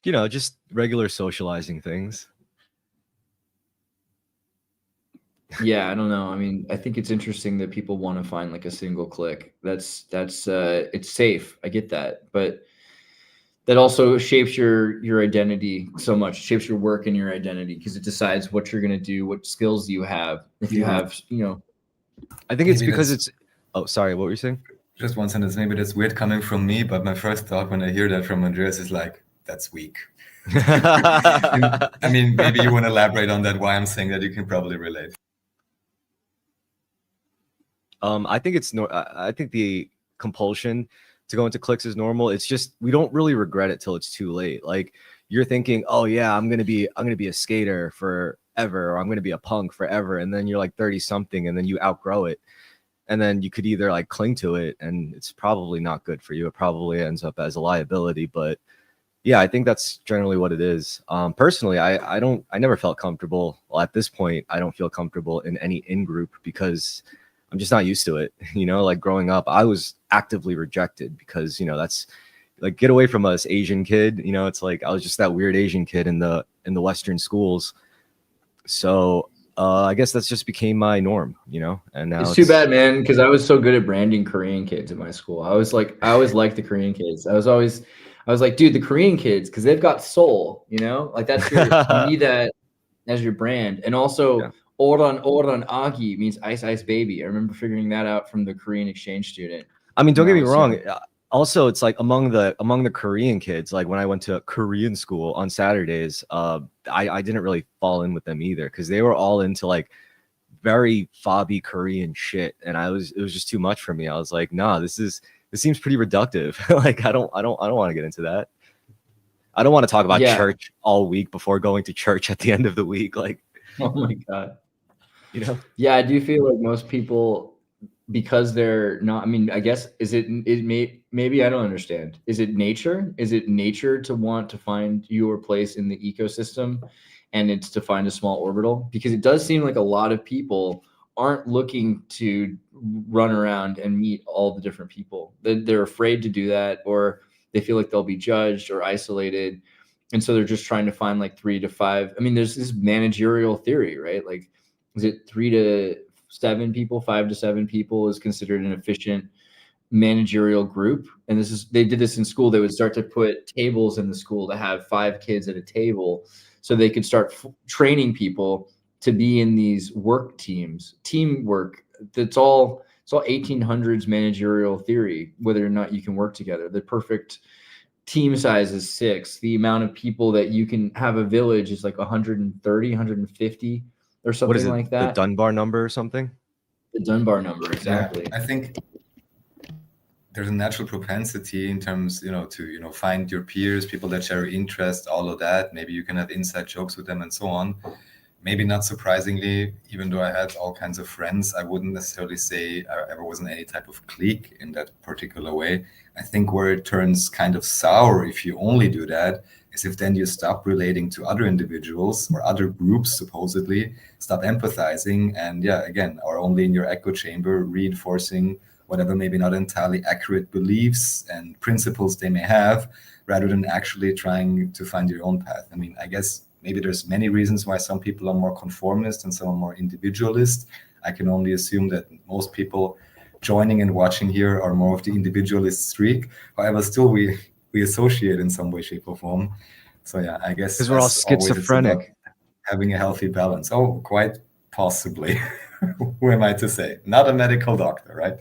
You know, just regular socializing things. Yeah, I don't know. I mean, I think it's interesting that people want to find like a single clique. That's it's safe. I get that, but that also shapes your identity so much. It shapes your work and your identity because it decides what you're going to do, what skills you have. If you have, you know, I think it's Maybe because that's- it's. Oh, sorry. What were you saying? Just one sentence. Maybe that's weird coming from me, but my first thought when I hear that from Andreas is like, that's weak. I mean, maybe you want to elaborate on that, why I'm saying that. You can probably relate. I think it's no. I think the compulsion to go into cliques is normal. It's just we don't really regret it till it's too late. Like you're thinking, oh yeah, I'm gonna be a skater forever, or I'm gonna be a punk forever, and then you're like 30 something, and then you outgrow it, and then you could either like cling to it, and it's probably not good for you. It probably ends up as a liability, but yeah, I think that's generally what it is. Personally, I never felt comfortable. Well, at this point, I don't feel comfortable in any in-group because I'm just not used to it. You know, like growing up, I was actively rejected because, you know, that's like, get away from us, Asian kid. You know, it's like I was just that weird Asian kid in the Western schools. So I guess that's just became my norm, you know. And now it's too bad, man, because I was so good at branding Korean kids at my school. I always liked the Korean kids. I was like, dude, the Korean kids, because they've got soul, you know, like that's your, you need that as your brand. And also, yeah. Oran Agi means ice ice baby. I remember figuring that out from the Korean exchange student. I mean, don't get me wrong. Also, it's like among the Korean kids, like when I went to Korean school on Saturdays, I didn't really fall in with them either because they were all into like very fobby Korean shit, and it was just too much for me. I was like, nah, this seems pretty reductive. Like I don't want to get into that. I don't want to talk about church all week before going to church at the end of the week. Like, oh my god, you know? Yeah, I do feel like most people, because they're not, I mean, I guess, maybe I don't understand. Is it nature? Is it nature to want to find your place in the ecosystem, and it's to find a small orbital? Because it does seem like a lot of people aren't looking to run around and meet all the different people. They're afraid to do that, or they feel like they'll be judged or isolated. And so they're just trying to find like 3 to 5. I mean, there's this managerial theory, right? Like, is it 3 to 7 people, 5 to 7 people is considered an efficient managerial group? And they did this in school. They would start to put tables in the school to have 5 kids at a table, so they could start training people to be in these work teams, teamwork. It's all 1800s managerial theory, whether or not you can work together. The perfect team size is 6. The amount of people that you can have a village is like 130, 150 or something What is it, like that. the Dunbar number or something? The Dunbar number, exactly. Yeah, I think there's a natural propensity in terms, to, find your peers, people that share your interest, all of that. Maybe you can have inside jokes with them and so on. Maybe not surprisingly, even though I had all kinds of friends, I wouldn't necessarily say I ever was in any type of clique in that particular way. I think where it turns kind of sour if you only do that is if then you stop relating to other individuals or other groups, supposedly, stop empathizing, and again, are only in your echo chamber reinforcing whatever maybe not entirely accurate beliefs and principles they may have, rather than actually trying to find your own path. I mean, I guess maybe there's many reasons why some people are more conformist and some are more individualist. I can only assume that most people joining and watching here are more of the individualist streak. However, still we associate in some way, shape, or form. So I guess because we're all schizophrenic. Having a healthy balance. Oh, quite possibly. Who am I to say? Not a medical doctor, right?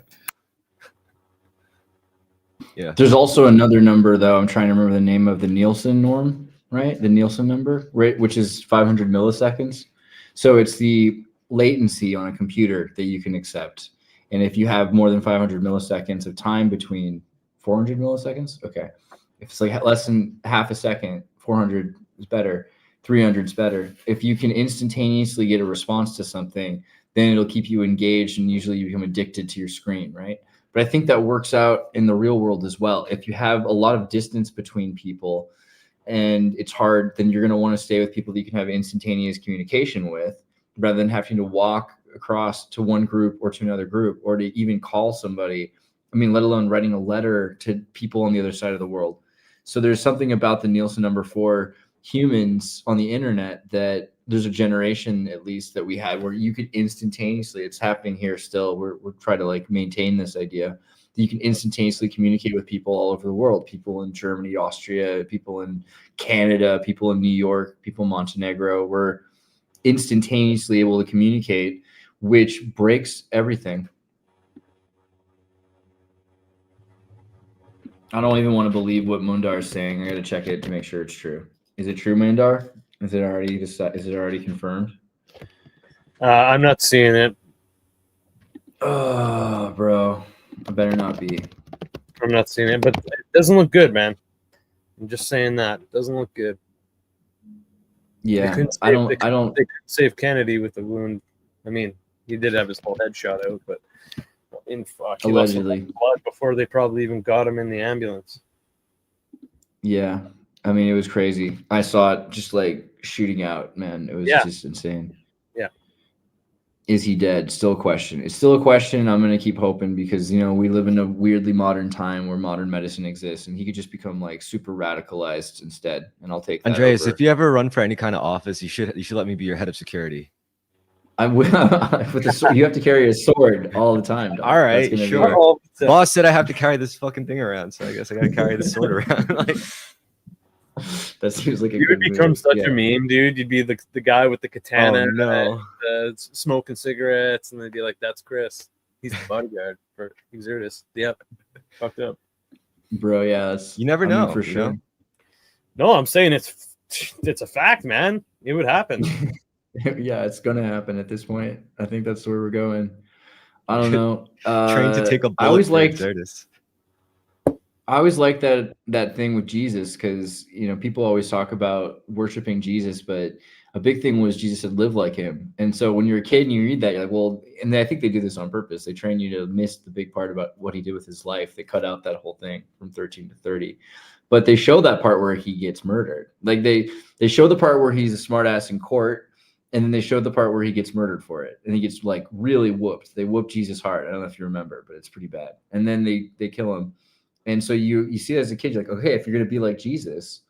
Yeah. There's also another number, though. I'm trying to remember the name of the Nielsen norm, right? The Nielsen number, right? Which is 500 milliseconds. So it's the latency on a computer that you can accept. And if you have more than 500 milliseconds of time between 400 milliseconds, okay. If it's like less than half a second, 400 is better. 300 is better. If you can instantaneously get a response to something, then it'll keep you engaged, and usually you become addicted to your screen, right? But I think that works out in the real world as well. If you have a lot of distance between people and it's hard, then you're going to want to stay with people that you can have instantaneous communication with, rather than having to walk across to one group or to another group, or to even call somebody. I mean, let alone writing a letter to people on the other side of the world. So there's something about the Nielsen number for humans on the internet that there's a generation, at least, that we had where you could instantaneously, it's happening here still, we're trying to like maintain this idea that you can instantaneously communicate with people all over the world, people in Germany, Austria, people in Canada, people in New York, people in Montenegro. We're instantaneously able to communicate, which breaks everything. I don't even want to believe what Mundar is saying. I got to check it to make sure it's true. Is it true, Mundar? Is it already confirmed? I'm not seeing it. Oh, bro, I better not be. I'm not seeing it, but it doesn't look good, man. I'm just saying that it doesn't look good. Yeah, They couldn't save Kennedy with the wound. I mean, he did have his whole head shot out, but he lost some blood before they probably even got him in the ambulance. Yeah, I mean, it was crazy. I saw it just like shooting out, man. It was just insane. Yeah. Is he dead? Still a question. It's still a question. I'm going to keep hoping, because, we live in a weirdly modern time where modern medicine exists, and he could just become like super radicalized instead. And I'll take that. Andreas, over. if you ever run for any kind of office, you should let me be your head of security. With the sword, you have to carry a sword all the time. Dog. All right, sure. Be... Boss said I have to carry this fucking thing around, so I guess I got to carry the sword around. Like, that seems like you would become such a meme, dude. You'd be the guy with the katana, smoking cigarettes, and they'd be like, "That's Chris. He's the bodyguard for Xirtus." Yep, fucked up, bro. Yeah, you never know for sure. No, I'm saying it's a fact, man. It would happen. Yeah, it's gonna happen at this point. I think that's where we're going. I don't know. Trained to take a bullet. I always liked that thing with Jesus, because people always talk about worshiping Jesus, but a big thing was Jesus said live like him. And so when you're a kid and you read that, you're like, well, and I think they do this on purpose. They train you to miss the big part about what he did with his life. They cut out that whole thing from 13 to 30. But they show that part where he gets murdered. Like they show the part where he's a smartass in court, And then they showed the part where he gets murdered for it, and he gets like really whooped. They whoop Jesus hard. I don't know if you remember, but it's pretty bad. And then they kill him. And so you see it as a kid, you're like, okay, if you're gonna be like Jesus,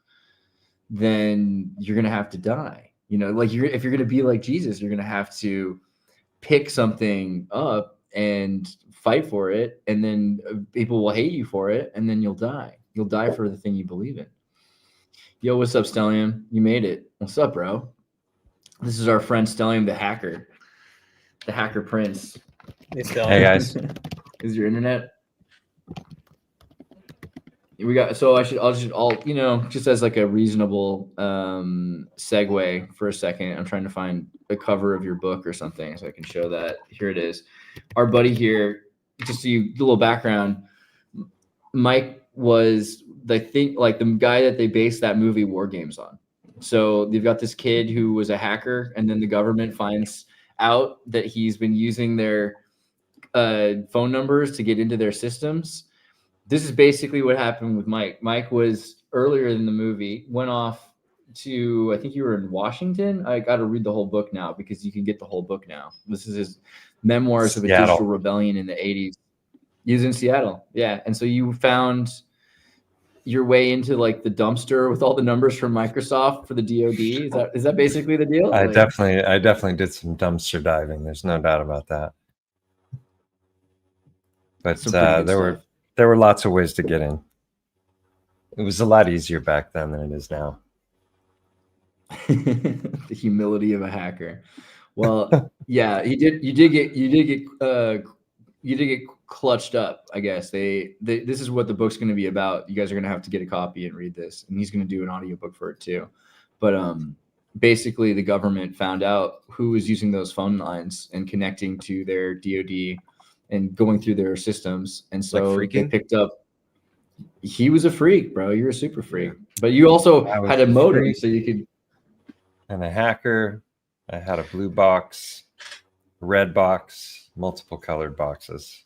then you're gonna have to die. You know, like if you're gonna be like Jesus, you're gonna have to pick something up and fight for it, and then people will hate you for it, and then you'll die. You'll die for the thing you believe in. Yo, what's up, Stellium? You made it. What's up, bro? This is our friend Stellium, the hacker prince. Hey guys. Is your internet? We got, so I'll you know, just as like a reasonable segue for a second, I'm trying to find a cover of your book or something so I can show that. Here it is. Our buddy here, just so you a little background, Mike was the guy that they based that movie War Games on. So you've got this kid who was a hacker, and then the government finds out that he's been using their phone numbers to get into their systems. This is basically what happened with Mike. Mike was earlier in the movie, went off to, I think you were in Washington. I got to read the whole book now because you can get the whole book now. This is his memoirs of a digital rebellion in the 80s. He was in Seattle. Yeah. And so you found your way into like the dumpster with all the numbers from Microsoft for the DoD. Is that basically the deal? I definitely did some dumpster diving. There's no doubt about that. But there were lots of ways to get in. It was a lot easier back then than it is now. The humility of a hacker. Well, yeah, you did get clutched up, I guess. This is what the book's going to be about. You guys are going to have to get a copy and read this, and he's going to do an audiobook for it too. But basically the government found out who was using those phone lines and connecting to their DoD and going through their systems. And so they picked up, he was a freak, bro. You're a super freak, but you also had a modem, so you could. And a hacker. I had a blue box, red box, multiple colored boxes.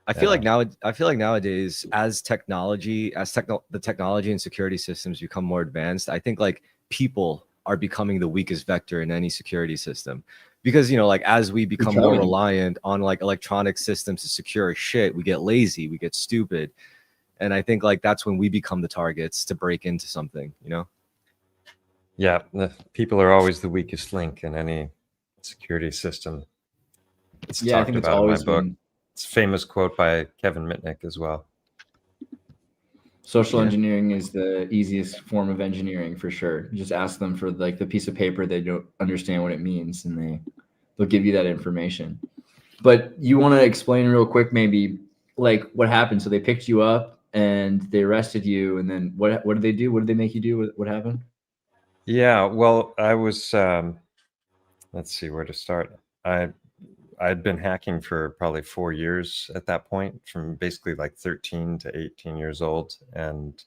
I feel like nowadays, as the technology and security systems become more advanced, I think like people are becoming the weakest vector in any security system, because like as we become more reliant on like electronic systems to secure shit, we get lazy, we get stupid, and I think like that's when we become the targets to break into something. Yeah, the people are always the weakest link in any security system. It's talked about in my book. It's a famous quote by Kevin Mitnick as well. Social engineering is the easiest form of engineering for sure. You just ask them for like the piece of paper, they don't understand what it means, and they'll give you that information. But you want to explain real quick, maybe like what happened? So they picked you up and they arrested you, and then what did they do? What did they make you do? What happened? Yeah, well, I was, let's see where to start. I'd been hacking for probably 4 years at that point, from basically like 13 to 18 years old, and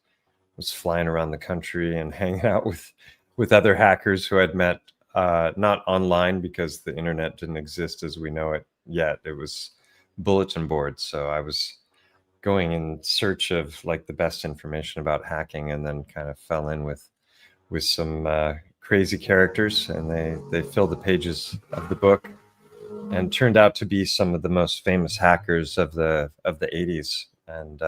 was flying around the country and hanging out with other hackers who I'd met, not online because the internet didn't exist as we know it yet. It was bulletin boards. So I was going in search of like the best information about hacking, and then kind of fell in with some crazy characters, and they filled the pages of the book and turned out to be some of the most famous hackers of the 80s. And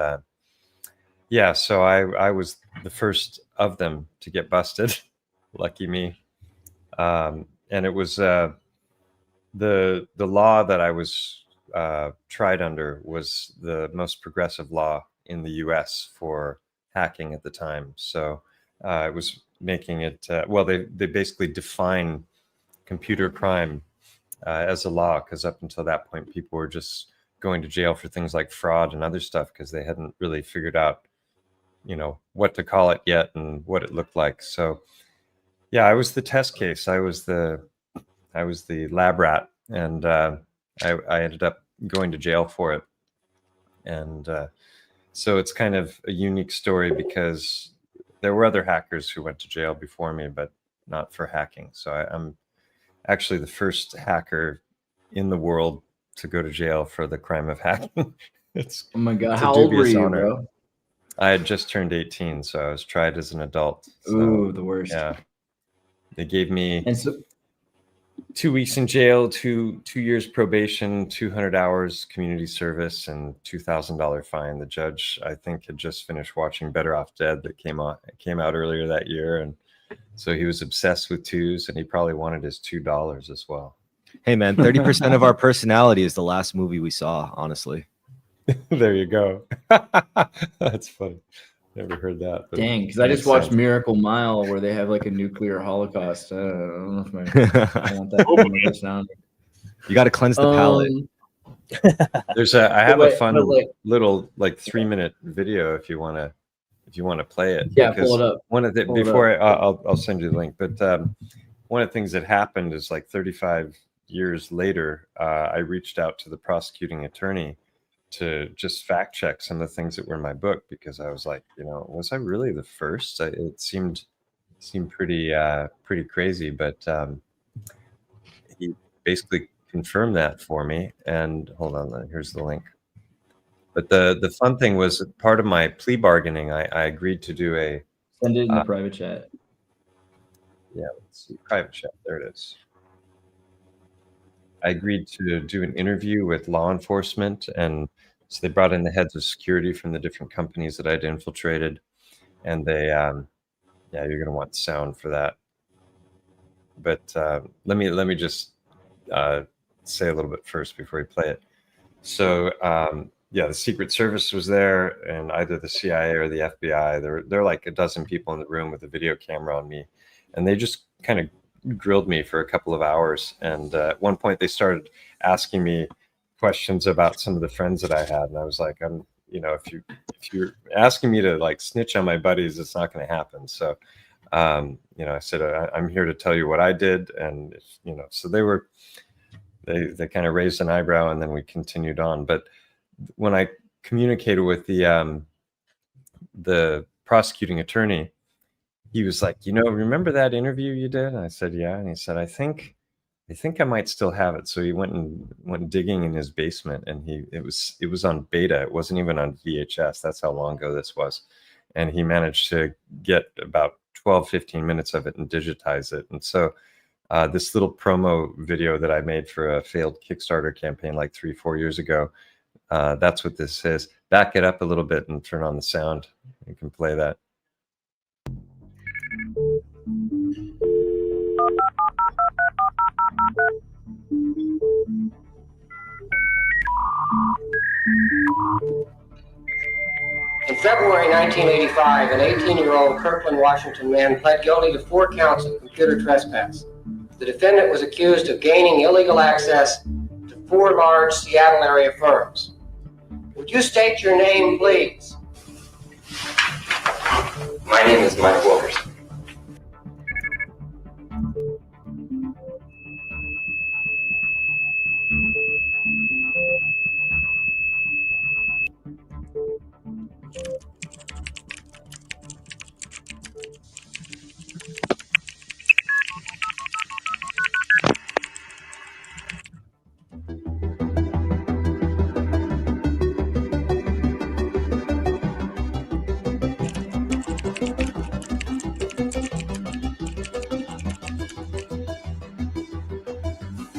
so I was the first of them to get busted. Lucky me. And it was the law that I was tried under was the most progressive law in the US for hacking at the time. So it was making it they basically define computer crime as a law, because up until that point people were just going to jail for things like fraud and other stuff because they hadn't really figured out what to call it yet and what it looked like. So yeah, I was the test case. I was the lab rat, and I ended up going to jail for it. And so it's kind of a unique story because there were other hackers who went to jail before me, but not for hacking. So I'm actually the first hacker in the world to go to jail for the crime of hacking. Oh my God. How old were you, bro? I had just turned 18, so I was tried as an adult. So, ooh, the worst. Yeah. They gave me... And so... 2 weeks in jail, 2 years probation, 200 hours community service, and $2,000 fine. The judge, I think, had just finished watching Better Off Dead that came out earlier that year, and so he was obsessed with twos, and he probably wanted his $2 as well. Hey man, 30% of our personality is the last movie we saw, honestly. There you go. That's funny. Never heard that. But Dang, because I just watched Miracle Mile where they have like a nuclear holocaust. I don't know if I want that in my personality. You got to cleanse the palate. I have a fun like, little like 3-minute video if you want to play it. Yeah, pull it up. I'll send you the link. But one of the things that happened is like 35 years later, I reached out to the prosecuting attorney to just fact check some of the things that were in my book, because I was like, was I really the first? It seemed pretty crazy, but he basically confirmed that for me. And hold on, here's the link. But the fun thing was, part of my plea bargaining, I agreed to do a send it in the private chat. Yeah, let's see, private chat. There it is. I agreed to do an interview with law enforcement, and so they brought in the heads of security from the different companies that I'd infiltrated, and they, yeah, you're gonna want sound for that. But let me just say a little bit first before we play it. So yeah, the Secret Service was there, and either the CIA or the FBI. There are like a dozen people in the room with a video camera on me, and they just kind of grilled me for a couple of hours. And at one point, they started asking me questions about some of the friends that I had, and I was like, if you're asking me to like snitch on my buddies, it's not going to happen. So I said, I'm here to tell you what I did, and so they kind of raised an eyebrow, and then we continued on. But when I communicated with the prosecuting attorney, he was like, remember that interview you did? And I said, yeah. And he said, I think I might still have it. So he went digging in his basement, and it was on beta. It wasn't even on VHS. That's how long ago this was. And he managed to get about 12-15 minutes of it and digitize it. And so this little promo video that I made for a failed Kickstarter campaign like 3-4 years ago, that's what this is. Back it up a little bit and turn on the sound. You can play that. In February 1985, an 18-year-old Kirkland, Washington man pled guilty to 4 counts of computer trespass. The defendant was accused of gaining illegal access to 4 large Seattle area firms. Would you state your name, please? My name is Mike Wilkerson.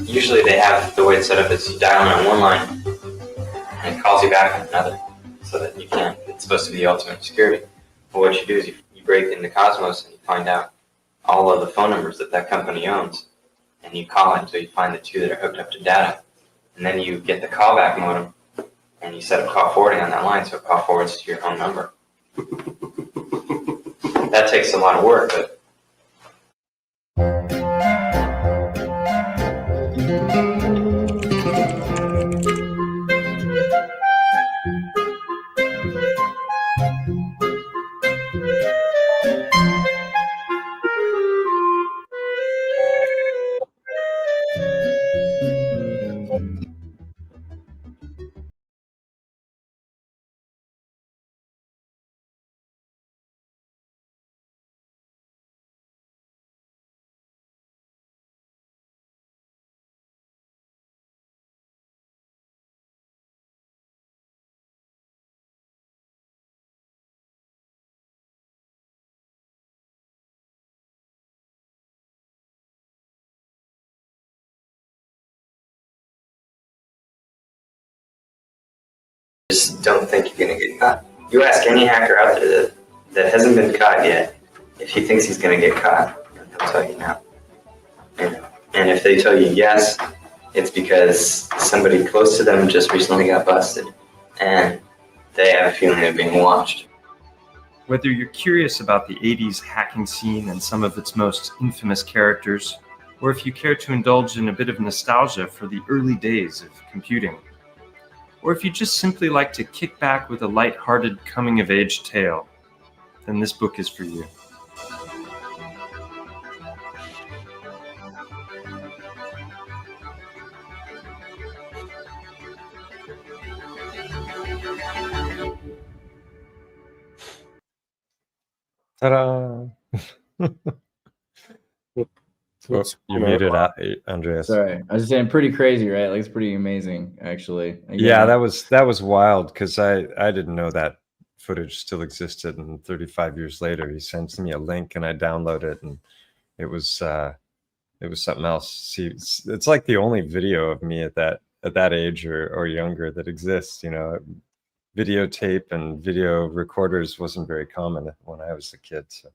Usually they have the way it's set up is you dial in on one line and it calls you back on another, so that you can't. It's supposed to be the ultimate security. But what you do is you break into Cosmos and you find out all of the phone numbers that company owns, and you call it until you find the 2 that are hooked up to data, and then you get the callback modem and you set up call forwarding on that line, so it call forwards to your own number. That takes a lot of work, but going to get caught. You ask any hacker out there that hasn't been caught yet, if he thinks he's going to get caught, he'll tell you no. And if they tell you yes, it's because somebody close to them just recently got busted, and they have a feeling they're being watched. Whether you're curious about the 80s hacking scene and some of its most infamous characters, or if you care to indulge in a bit of nostalgia for the early days of computing, or if you just simply like to kick back with a light-hearted coming-of-age tale, then this book is for you. Ta-da! What's You made it out, Andreas. Sorry, I was just saying, pretty crazy, right? Like, it's pretty amazing, actually. Yeah, that was wild, because I didn't know that footage still existed, and 35 years later he sends me a link and I download it, and it was something else. See, it's like the only video of me at that age or younger that exists. You know, videotape and video recorders wasn't very common when I was a kid. So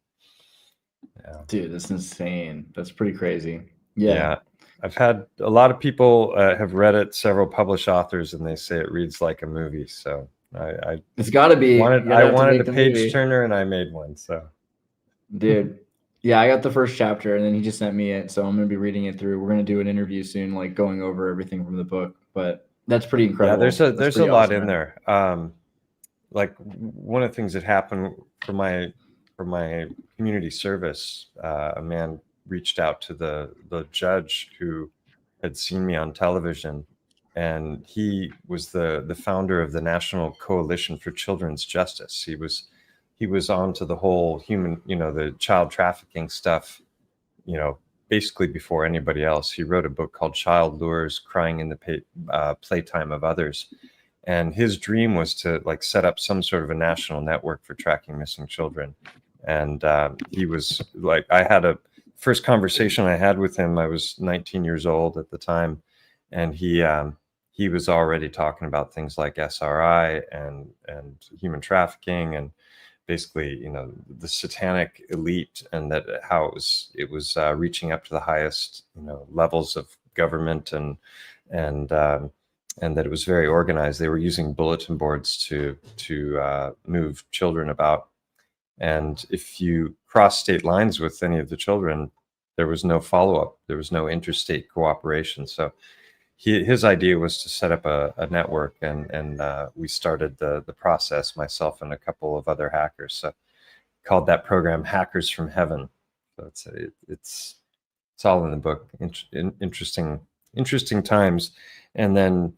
yeah. Dude, that's insane. That's pretty crazy. Yeah. I've had a lot of people have read it, several published authors, and they say it reads like a movie. So I It's got to be. I wanted a page turner, and I made one. So, dude, yeah, I got the first chapter, and then he just sent me it. So I'm gonna be reading it through. We're gonna do an interview soon, like going over everything from the book. But that's pretty incredible. Yeah, there's a lot awesome, in there. Like one of the things that happened for my community service, a man reached out to the judge who had seen me on television, and he was the founder of the National Coalition for Children's Justice. He was on to the whole human, the child trafficking stuff, basically before anybody else. He wrote a book called Child Lures, Crying in the Playtime of Others. And his dream was to set up some sort of a national network for tracking missing children. And he was I had a first conversation I had with him. I was 19 years old at the time. And he was already talking about things like SRI and human trafficking, and basically, the satanic elite, and that how it was reaching up to the highest, levels of government, and that it was very organized. They were using bulletin boards to move children about. And if you cross state lines with any of the children, there was no follow-up. There was no interstate cooperation. So his idea was to set up a network, and we started the process, myself and a couple of other hackers. So called that program Hackers from Heaven. So it's all in the book. Interesting times. And then,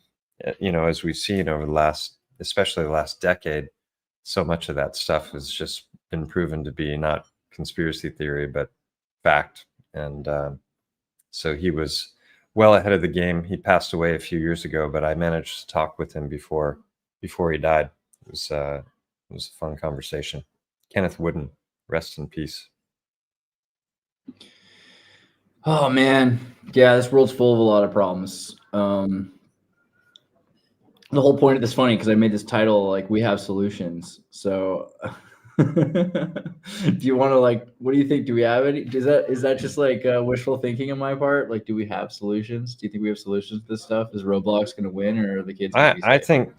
as we've seen over especially the last decade, so much of that stuff has just been proven to be not conspiracy theory, but fact. And so he was well ahead of the game. He passed away a few years ago, but I managed to talk with him before he died. It was a fun conversation. Kenneth Wooden, rest in peace. Oh man, yeah, this world's full of a lot of problems. The whole point of this, funny because I made this title we have solutions. So do you want to what do you think? Do we have any? Is that just wishful thinking on my part? Do we have solutions? Do you think we have solutions to this stuff? Is Roblox going to win, or are the kids? I think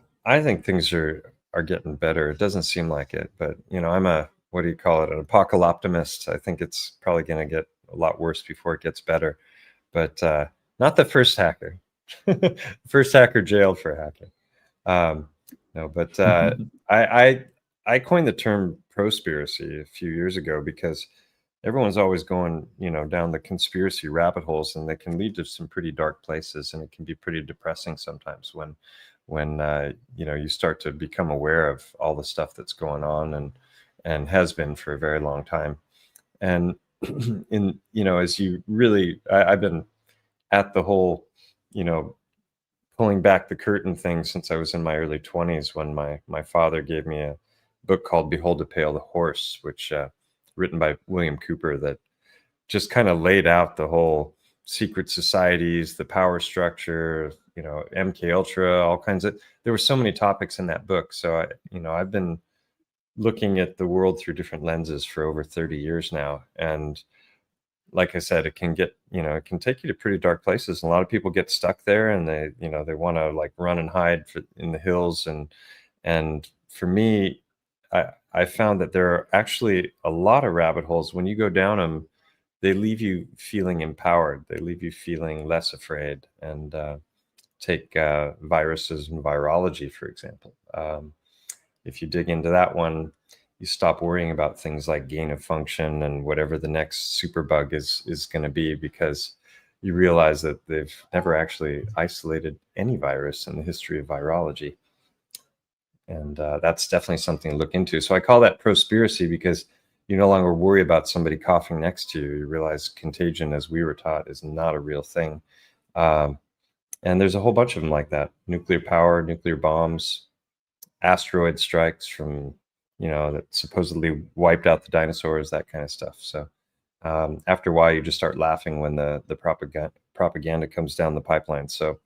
things are getting better. It doesn't seem like it, but I'm an apocalyptimist. I think it's probably going to get a lot worse before it gets better. But not the first hacker. First hacker jailed for hacking. No, but I coined the term Prospiracy a few years ago because everyone's always going, down the conspiracy rabbit holes, and they can lead to some pretty dark places, and it can be pretty depressing sometimes when you start to become aware of all the stuff that's going on and has been for a very long time. And as you really, I've been at the whole, pulling back the curtain thing since I was in my early 20s, when my father gave me a book called Behold the Pale Horse, which written by William Cooper, that just kind of laid out the whole secret societies, the power structure, MK Ultra, all kinds of. There were so many topics in that book. So I've been looking at the world through different lenses for over 30 years now, and like I said, it can get, it can take you to pretty dark places. And a lot of people get stuck there, and they want to like run and hide in the hills. And for me, I found that there are actually a lot of rabbit holes. When you go down them, they leave you feeling empowered. They leave you feeling less afraid. And take viruses and virology, for example. If you dig into that one, you stop worrying about things like gain of function and whatever the next superbug is going to be, because you realize that they've never actually isolated any virus in the history of virology. And that's definitely something to look into. So I call that Prospiracy, because you no longer worry about somebody coughing next to you. You realize contagion, as we were taught, is not a real thing. And there's a whole bunch of them like that. Nuclear power, nuclear bombs, asteroid strikes from, that supposedly wiped out the dinosaurs, that kind of stuff. So after a while, you just start laughing when the propaganda comes down the pipeline. So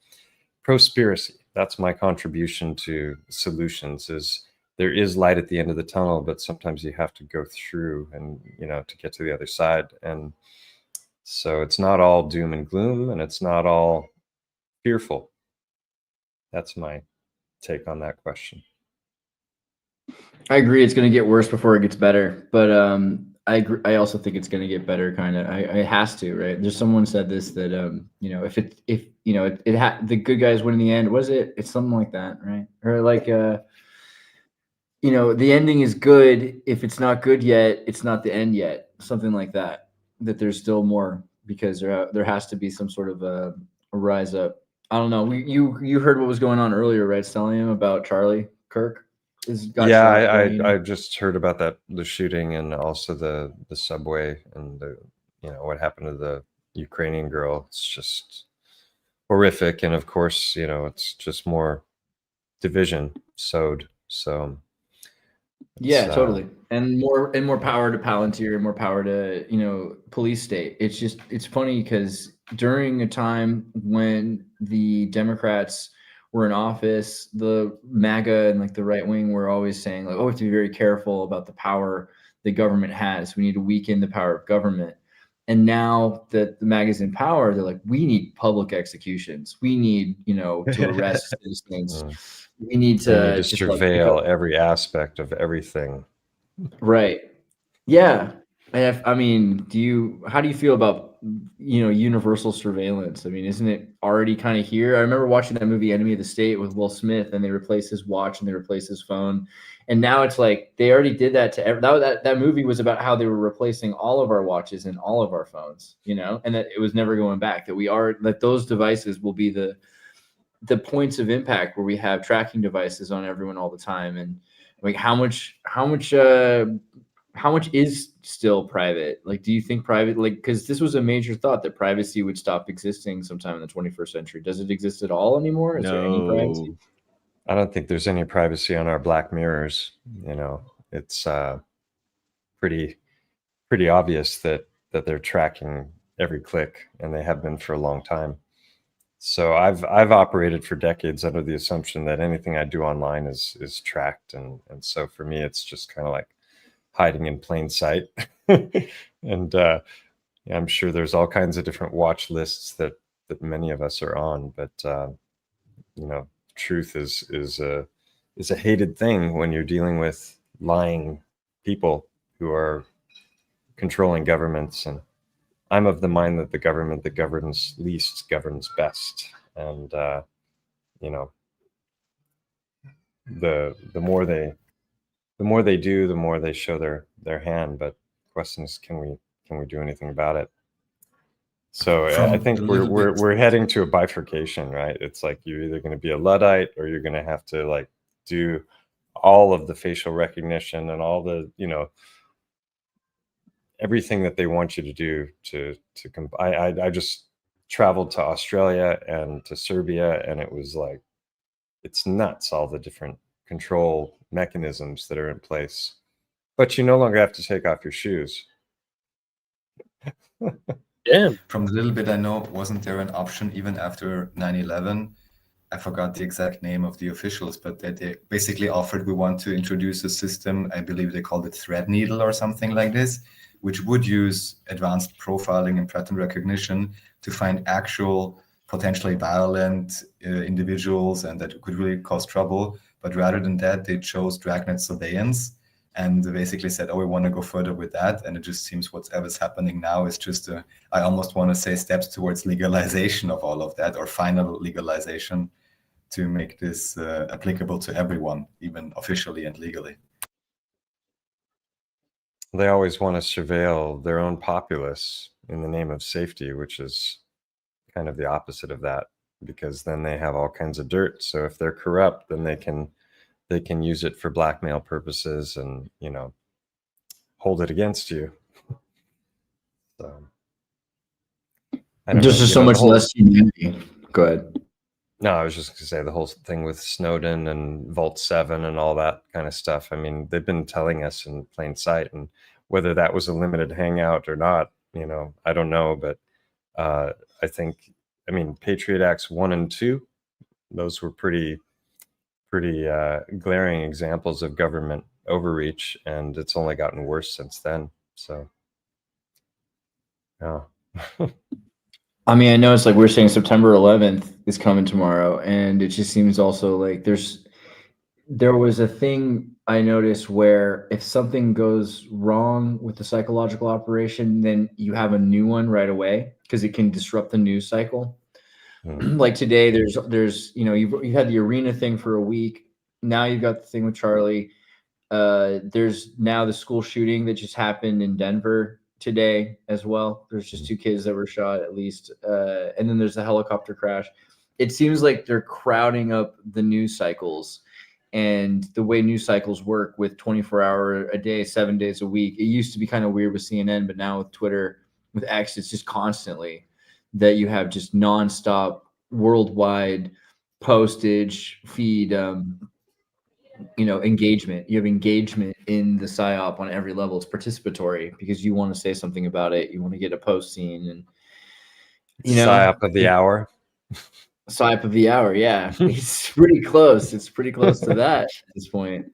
Prospiracy, that's my contribution to solutions, is there is light at the end of the tunnel, but sometimes you have to go through and, to get to the other side. And so it's not all doom and gloom, and it's not all fearful. That's my take on that question. I agree. It's going to get worse before it gets better, but I agree. I also think it's going to get better. Kind of, it has to, right? There's someone said this, that if the good guys win in the end, was it? It's something like that, right? Or like the ending is good. If it's not good yet, it's not the end yet. Something like that. That there's still more, because there has to be some sort of a rise up. I don't know. You heard what was going on earlier, right? Telling him about Charlie Kirk. I just heard about that, the shooting, and also the subway, and what happened to the Ukrainian girl. It's just horrific, and of course, it's just more division sowed. So yeah, totally, and more power to Palantir, and more power to police state. It's funny, because during a time when the Democrats were in office, the MAGA and like the right wing were always saying like, oh, we have to be very careful about the power the government has. We need to weaken the power of government. And now that the MAGA's in power, they're like, we need public executions. We need, to arrest citizens. We need to just surveil every aspect of everything. Right. Yeah. I mean, how do you feel about, universal surveillance? I mean, isn't it already kind of here? I remember watching that movie Enemy of the State with Will Smith, and they replaced his watch and they replaced his phone. And now it's like they already did that to that movie was about how they were replacing all of our watches and all of our phones, and that it was never going back, that those devices will be the points of impact where we have tracking devices on everyone all the time. And like how much is still private? Like, do you think private, because this was a major thought that privacy would stop existing sometime in the 21st century. Does it exist at all anymore? Is there any privacy? I don't think there's any privacy on our black mirrors. It's pretty obvious that they're tracking every click, and they have been for a long time. So I've operated for decades under the assumption that anything I do online is tracked, and so for me, it's just kind of like hiding in plain sight. And I'm sure there's all kinds of different watch lists that many of us are on, but truth is a hated thing when you're dealing with lying people who are controlling governments. And I'm of the mind that the government that governs least governs best. And the more they do, the more they show their hand. But the question is, can we do anything about it? So I think we're heading to a bifurcation, right? It's like you're either going to be a Luddite, or you're going to have to like do all of the facial recognition and all the everything that they want you to do to I just traveled to Australia and to Serbia, and it was like, it's nuts, all the different control mechanisms that are in place. But you no longer have to take off your shoes. Yeah. From the little bit I know, wasn't there an option even after 9/11? I forgot the exact name of the officials, but they basically offered, we want to introduce a system, I believe they called it Threadneedle or something like this, which would use advanced profiling and pattern recognition to find actual potentially violent individuals and that could really cause trouble. But rather than that, they chose dragnet surveillance and basically said, oh, we want to go further with that. And it just seems whatever's happening now is just, I almost want to say, steps towards legalization of all of that, or final legalization, to make this applicable to everyone, even officially and legally. They always want to surveil their own populace in the name of safety, which is kind of the opposite of that, because then they have all kinds of dirt. So if they're corrupt, then they can use it for blackmail purposes and, you know, hold it against you. So I don't There's know, just you so know, the much whole- less humanity. Go ahead. No, I was just going to say the whole thing with Snowden and Vault 7 and all that kind of stuff. I mean, they've been telling us in plain sight, and whether that was a limited hangout or not, you know, I don't know. But I think, I mean, Patriot Acts 1 and 2, those were pretty glaring examples of government overreach, and it's only gotten worse since then. So, yeah. I mean, I know it's like we're saying September 11th is coming tomorrow, and it just seems also like there was a thing I noticed where if something goes wrong with the psychological operation, then you have a new one right away because it can disrupt the news cycle. Like today, there's you know you've had the arena thing for a week. Now you've got the thing with Charlie. There's now the school shooting that just happened in Denver today as well. There's just 2 kids that were shot at least. And then there's the helicopter crash. It seems like they're crowding up the news cycles and the way news cycles work with 24-hour a day, 7 days a week. It used to be kind of weird with CNN, but now with Twitter, with X, it's just constantly that you have just nonstop worldwide postage feed, engagement. You have engagement in the psyop on every level. It's participatory because you want to say something about it. You want to get a post seen, and PSYOP of the hour. psyop of the hour. Yeah, it's pretty close. It's pretty close to that at this point.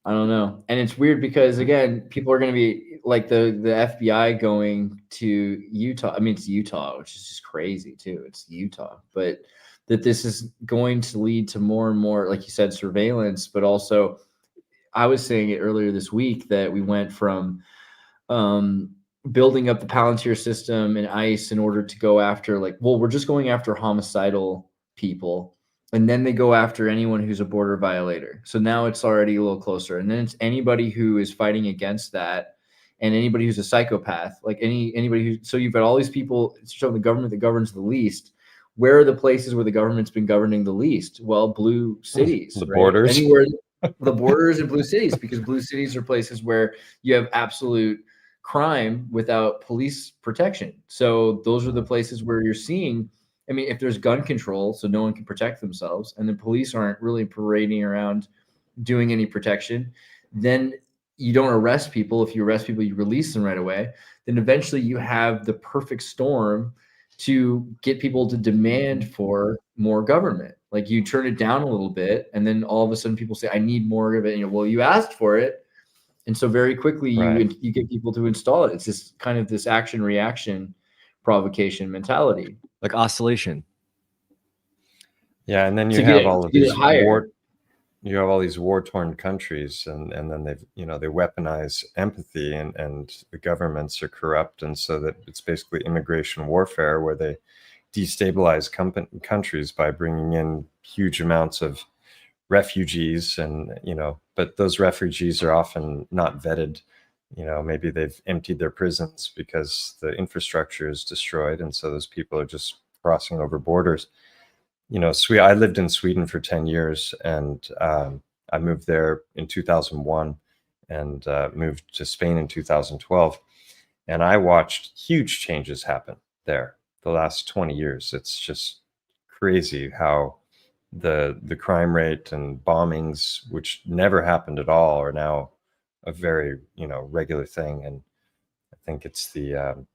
I don't know, and it's weird because again, people are going to be like the FBI going to Utah. I mean, it's Utah, which is just crazy too. It's Utah, but that this is going to lead to more and more, like you said, surveillance, but also I was saying it earlier this week that we went from building up the Palantir system and ICE in order to go after we're just going after homicidal people. And then they go after anyone who's a border violator. So now it's already a little closer. And then it's anybody who is fighting against that and anybody who's a psychopath, like anybody who, so you've got all these people showing the government that governs the least. Where are the places where the government's been governing the least? Well, blue cities, The right? borders. Anywhere, the borders and blue cities, because blue cities are places where you have absolute crime without police protection. So those are the places where you're seeing, I mean, if there's gun control, so no one can protect themselves, and the police aren't really parading around doing any protection, then you don't arrest people. If you arrest people, you release them right away. Then eventually you have the perfect storm to get people to demand for more government. Like you turn it down a little bit, and then all of a sudden people say, I need more of it. And well, you asked for it. And so very quickly you get people to install it. It's just kind of this action reaction provocation mentality. Like oscillation. Yeah, and then you To have get- all to of get these higher. you have all these war-torn countries, and then they weaponize empathy, and the governments are corrupt, and so that it's basically immigration warfare where they destabilize countries by bringing in huge amounts of refugees, and but those refugees are often not vetted. Maybe they've emptied their prisons because the infrastructure is destroyed, and so those people are just crossing over borders. I lived in Sweden for 10 years, and I moved there in 2001 and moved to Spain in 2012. And I watched huge changes happen there the last 20 years. It's just crazy how the crime rate and bombings, which never happened at all, are now a very regular thing. And I think it's the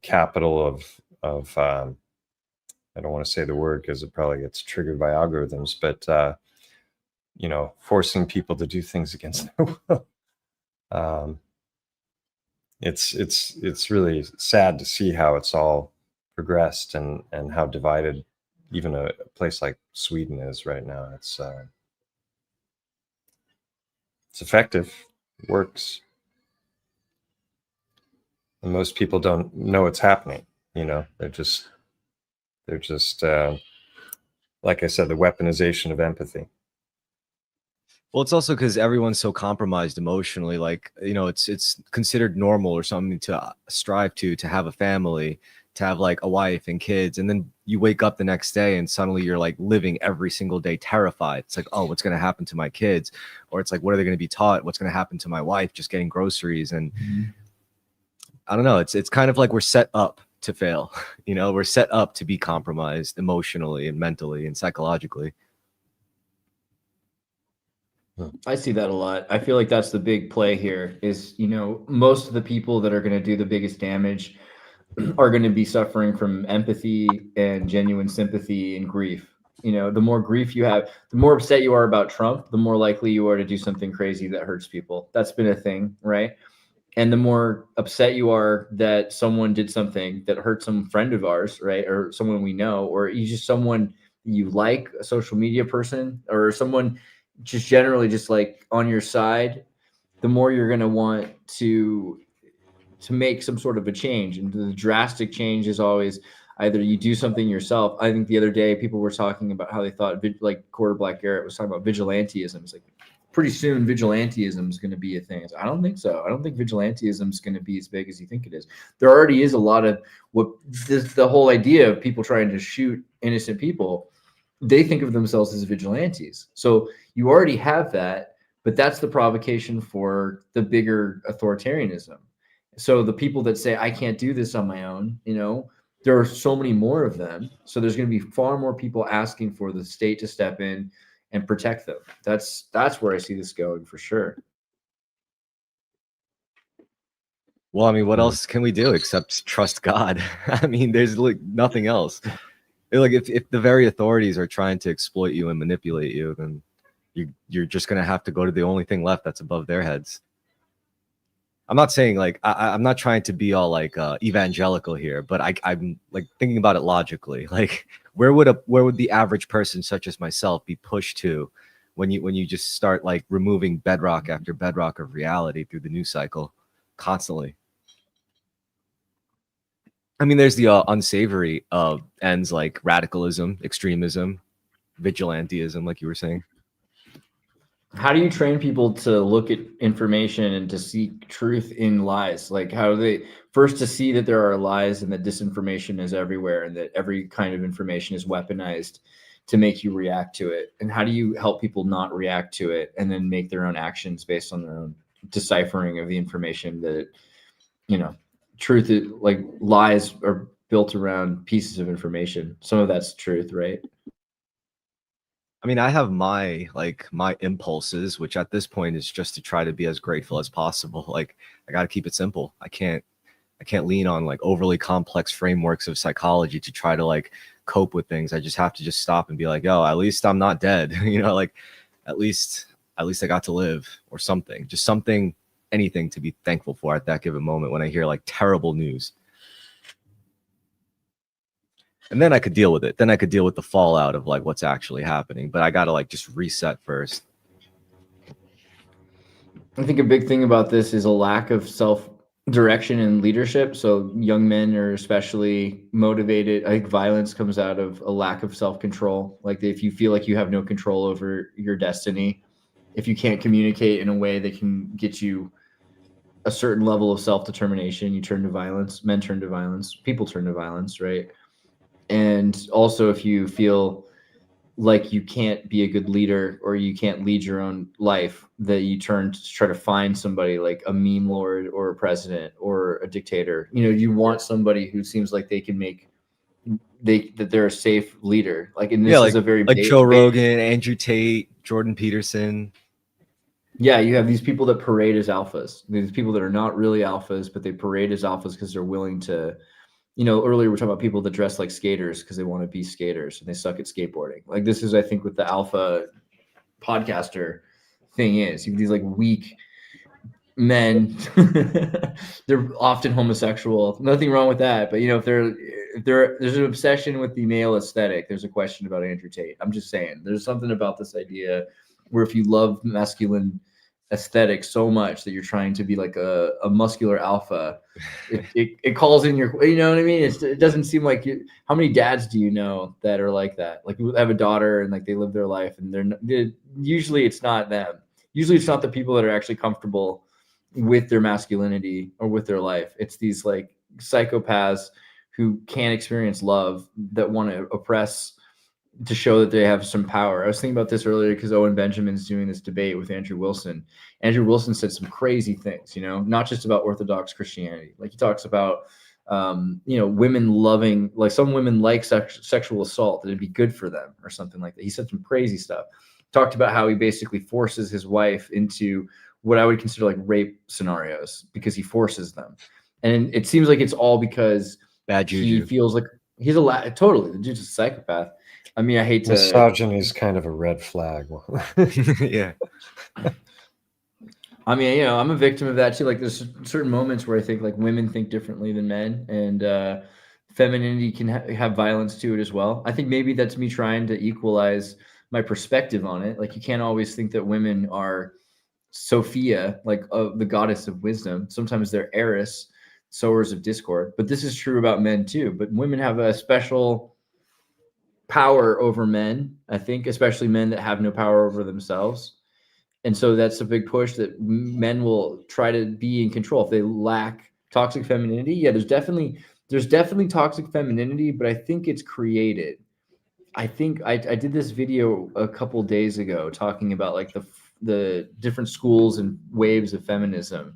capital of I don't want to say the word because it probably gets triggered by algorithms, but forcing people to do things against their will. It's really sad to see how it's all progressed and how divided even a place like Sweden is right now. It's effective, it works, and most people don't know it's happening. They're just like I said, the weaponization of empathy. Well, it's also because everyone's so compromised emotionally. Like, it's considered normal or something to strive to have a family, to have like a wife and kids. And then you wake up the next day and suddenly you're like living every single day terrified. It's like, oh, what's going to happen to my kids? Or it's like, what are they going to be taught? What's going to happen to my wife just getting groceries? And I don't know. It's kind of like we're set up to fail. We're set up to be compromised emotionally and mentally and psychologically. I see that a lot. I feel like that's the big play here is, most of the people that are going to do the biggest damage are going to be suffering from empathy and genuine sympathy and grief. The more grief you have, the more upset you are about Trump, the more likely you are to do something crazy that hurts people. That's been a thing, right? And the more upset you are that someone did something that hurt some friend of ours, right? Or someone we know, or you just someone you like, a social media person, or someone just generally just like on your side, the more you're going to want to make some sort of a change. And the drastic change is always either you do something yourself. I think the other day people were talking about how they thought, like Quarter Black Garrett was talking about vigilantism. It's like pretty soon vigilantism is going to be a thing. I don't think so. I don't think vigilantism is going to be as big as you think it is. There already is a lot of the whole idea of people trying to shoot innocent people. They think of themselves as vigilantes. So you already have that, but that's the provocation for the bigger authoritarianism. So the people that say, I can't do this on my own, there are so many more of them. So there's going to be far more people asking for the state to step in and protect them. That's where I see this going for sure. Well, I mean, what else can we do except trust God? I mean, there's like nothing else. Like if the very authorities are trying to exploit you and manipulate you, then you're just gonna have to go to the only thing left that's above their heads. I'm not saying like I'm not trying to be all like evangelical here, but I'm like thinking about it logically. Like where would the average person such as myself be pushed to when you just start like removing bedrock after bedrock of reality through the news cycle constantly? I mean, there's the unsavory ends like radicalism, extremism, vigilantism, like you were saying. How do you train people to look at information and to seek truth in lies? Like how do they first to see that there are lies and that disinformation is everywhere and that every kind of information is weaponized to make you react to it? And how do you help people not react to it and then make their own actions based on their own deciphering of the information that, truth is like lies are built around pieces of information. Some of that's truth, right? I mean, I have my impulses, which at this point is just to try to be as grateful as possible. Like I got to keep it simple. I can't lean on like overly complex frameworks of psychology to try to like cope with things. I just have to just stop and be like, oh, at least I'm not dead. Like at least I got to live or something, just something, anything to be thankful for at that given moment when I hear like terrible news. And then I could deal with it. Then I could deal with the fallout of like what's actually happening. But I got to like just reset first. I think a big thing about this is a lack of self-direction and leadership. So young men are especially motivated. I think violence comes out of a lack of self-control. Like if you feel like you have no control over your destiny, if you can't communicate in a way that can get you a certain level of self-determination, you turn to violence. Men turn to violence. People turn to violence, right? And also if you feel like you can't be a good leader or you can't lead your own life, that you turn to try to find somebody like a meme lord or a president or a dictator. You want somebody who seems like they can that they're a safe leader. Like, and this is a very like Joe Rogan, Andrew Tate, Jordan Peterson. Yeah, you have these people that parade as alphas. These people that are not really alphas, but they parade as alphas because they're willing to, earlier we're talking about people that dress like skaters because they want to be skaters and they suck at skateboarding. Like this is, I think, what the alpha podcaster thing is. You have these like weak men. They're often homosexual. Nothing wrong with that, but if there's an obsession with the male aesthetic, there's a question about Andrew Tate. I'm just saying, there's something about this idea where if you love masculine aesthetic so much that you're trying to be like a muscular alpha, it calls in your, you know what I mean? It doesn't seem like how many dads do you know that are like that? Like you have a daughter and like they live their life and usually it's not them. Usually it's not the people that are actually comfortable with their masculinity or with their life. It's these like psychopaths who can't experience love that want to oppress to show that they have some power. I was thinking about this earlier because Owen Benjamin's doing this debate with Andrew Wilson. Andrew Wilson said some crazy things, not just about Orthodox Christianity. Like he talks about, women loving, like some women like sexual assault, that it'd be good for them or something like that. He said some crazy stuff. Talked about how he basically forces his wife into what I would consider like rape scenarios because he forces them. And it seems like it's all because Bad juju. he feels like he's totally, the dude's a psychopath. I mean, I hate to. Misogyny is kind of a red flag. Yeah. I mean, I'm a victim of that too. Like there's certain moments where I think like women think differently than men, and femininity can have violence to it as well. I think maybe that's me trying to equalize my perspective on it. Like you can't always think that women are Sophia, like the goddess of wisdom. Sometimes they're Eris, sowers of discord. But this is true about men too. But women have a special power over men, I think, especially men that have no power over themselves. And so that's a big push that men will try to be in control if they lack toxic femininity. Yeah, there's definitely toxic femininity, but I think it's created. I think I did this video a couple days ago talking about like the different schools and waves of feminism.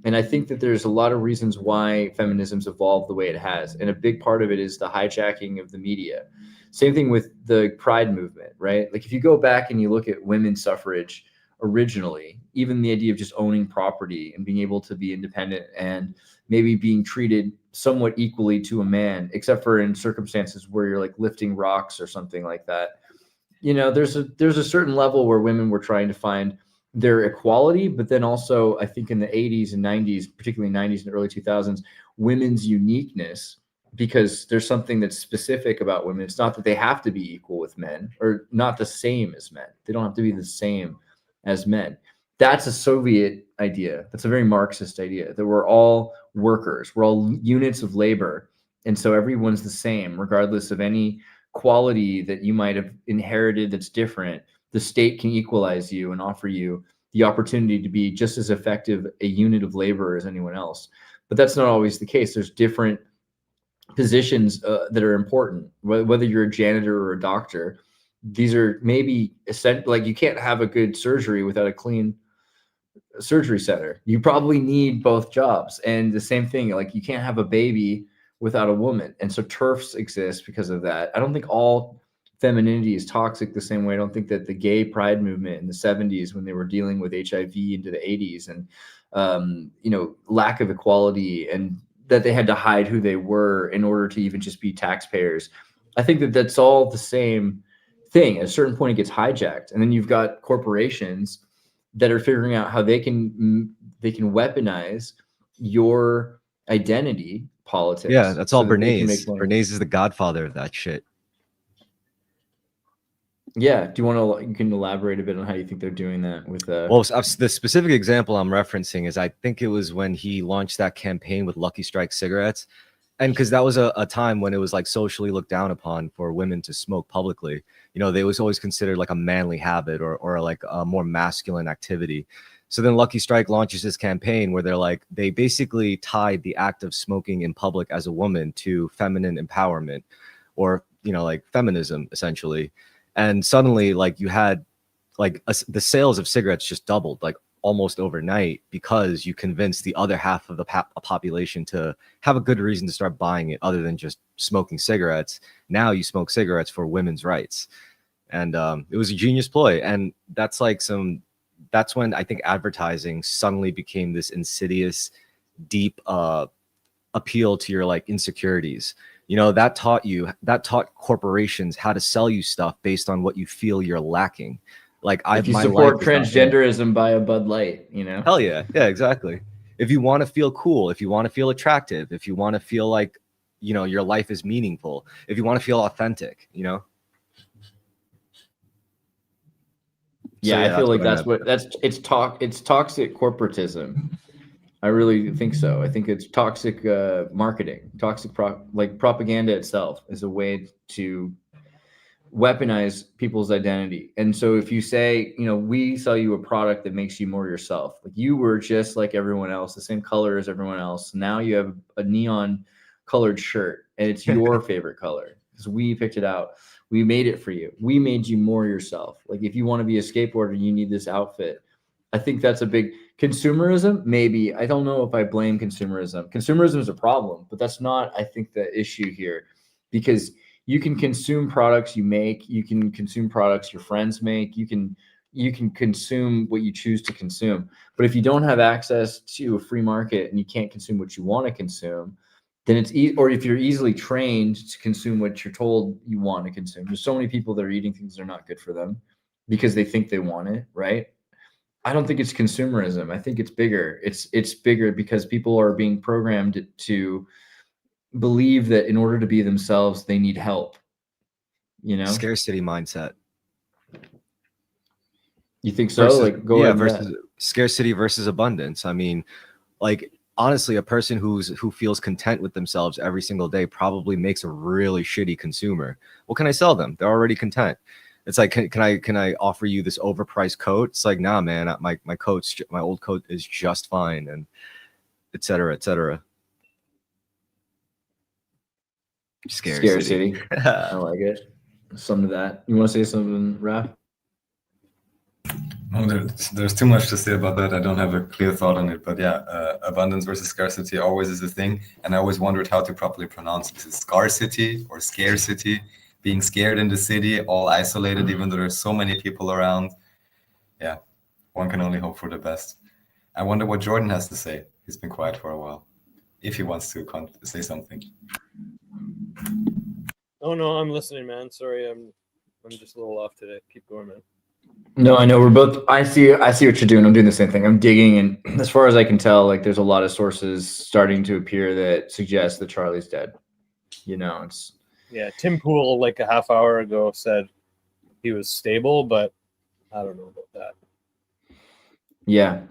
And I think that there's a lot of reasons why feminism's evolved the way it has. And a big part of it is the hijacking of the media. Same thing with the Pride movement, right? Like if you go back and you look at women's suffrage originally, even the idea of just owning property and being able to be independent and maybe being treated somewhat equally to a man, except for in circumstances where you're like lifting rocks or something like that. There's a certain level where women were trying to find their equality, but then also I think in the 80s and 90s, particularly 90s and early 2000s, women's uniqueness, because there's something that's specific about women. It's not that they have to be equal with men or not the same as men. They don't have to be the same as men. That's a Soviet idea. That's a very Marxist idea that we're all workers. We're all units of labor. And so everyone's the same, regardless of any quality that you might have inherited that's different. The state can equalize you and offer you the opportunity to be just as effective a unit of labor as anyone else. But that's not always the case. There's different positions that are important, whether you're a janitor or a doctor. These are maybe essential. Like you can't have a good surgery without a clean surgery center. You probably need both jobs. And the same thing, like you can't have a baby without a woman. And so TERFs exist because of that. I don't think all femininity is toxic the same way. I don't think that the gay pride movement in the 70s, when they were dealing with HIV into the 80s and lack of equality, and that they had to hide who they were in order to even just be taxpayers. I think that that's all the same thing. At a certain point, it gets hijacked, and then you've got corporations that are figuring out how they can weaponize your identity politics. Yeah, that's all Bernays. Bernays is the godfather of that shit. Yeah. Do you want to? You can elaborate a bit on how you think they're doing that with Well, the specific example I'm referencing is I think it was when he launched that campaign with Lucky Strike cigarettes, and because that was a time when it was like socially looked down upon for women to smoke publicly. They was always considered like a manly habit or like a more masculine activity. So then Lucky Strike launches this campaign where they basically tied the act of smoking in public as a woman to feminine empowerment, or like feminism essentially. And suddenly, like you had the sales of cigarettes just doubled like almost overnight, because you convinced the other half of the population to have a good reason to start buying it other than just smoking cigarettes. Now you smoke cigarettes for women's rights. And it was a genius ploy. And that's like some that's when I think advertising suddenly became this insidious, deep appeal to your like insecurities. You know, that taught corporations how to sell you stuff based on what you feel you're lacking. Like If you my support life is not in it. transgenderism, buy a Bud Light, you know? Hell yeah. Yeah, exactly. If you want to feel cool, if you want to feel attractive, if you want to feel like, you know, your life is meaningful, if you want to feel authentic, you know? Yeah, So, I feel like I that's meant. what it's toxic corporatism. I really think so. I think it's toxic marketing, like propaganda itself is a way to weaponize people's identity. And so if you say, you know, we sell you a product that makes you more yourself, like you were just like everyone else, the same color as everyone else. Now you have a neon colored shirt and it's your favorite color because we picked it out. We made it for you. We made you more yourself. Like if you want to be a skateboarder, you need this outfit. I think that's a big consumerism. Maybe. I don't know if I blame consumerism. Consumerism is a problem, but that's not, I think, the issue here, because you can consume products you make, you can consume products your friends make, you can consume what you choose to consume. But if you don't have access to a free market and you can't consume what you want to consume, then it's or if you're easily trained to consume what you're told you want to consume. There's so many people that are eating things that are not good for them because they think they want it, right? I don't think it's consumerism. I think it's bigger. It's bigger because people are being programmed to believe that in order to be themselves, they need help. You know, Scarcity mindset. You think so? Versus, like, go yeah, ahead. versus scarcity versus abundance. I mean, like honestly, a person who feels content with themselves every single day probably makes a really shitty consumer. What can I sell them? They're already content. It's like, can I offer you this overpriced coat? It's like, nah, man, my old coat is just fine, and et cetera, et cetera. Scarcity. I like it. Some of that. You want to say something, Raph? No, there's too much to say about that. I don't have a clear thought on it, but yeah, abundance versus scarcity always is a thing, and I always wondered how to properly pronounce it. Is it scarcity or scarcity? Being scared in the city, all isolated, even though there's so many people around. Yeah, one can only hope for the best. I wonder what Jordan has to say. He's been quiet for a while. If he wants to say something. Oh no, I'm listening, man. Sorry, I'm just a little off today. Keep going, man. No, I know we're both. I see what you're doing. I'm doing the same thing. I'm digging, and as far as I can tell, like there's a lot of sources starting to appear that suggest that Charlie's dead. You know, it's. Yeah, Tim Pool, like a half hour ago, said he was stable, but I don't know about that. Yeah.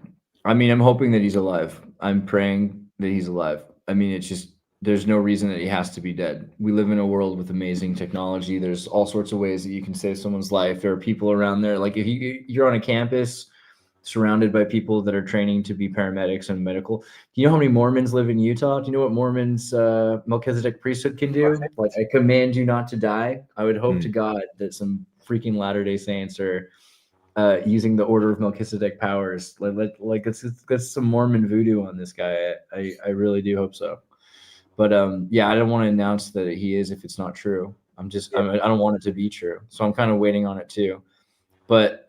I mean, I'm hoping that he's alive. I'm praying that he's alive. I mean, it's just, there's no reason that he has to be dead. We live in a world with amazing technology. There's all sorts of ways that you can save someone's life. There are people around there. Like if you're on a campus surrounded by people that are training to be paramedics and medical. Do you know how many Mormons live in Utah? Do you know what Mormons Melchizedek priesthood can do? Like, I command you not to die. I would hope to God that some freaking Latter-day Saints are using the Order of Melchizedek powers. Like it's some Mormon voodoo on this guy. I really do hope so. But yeah, I don't want to announce that he is if it's not true. I don't want it to be true. So I'm kind of waiting on it too. But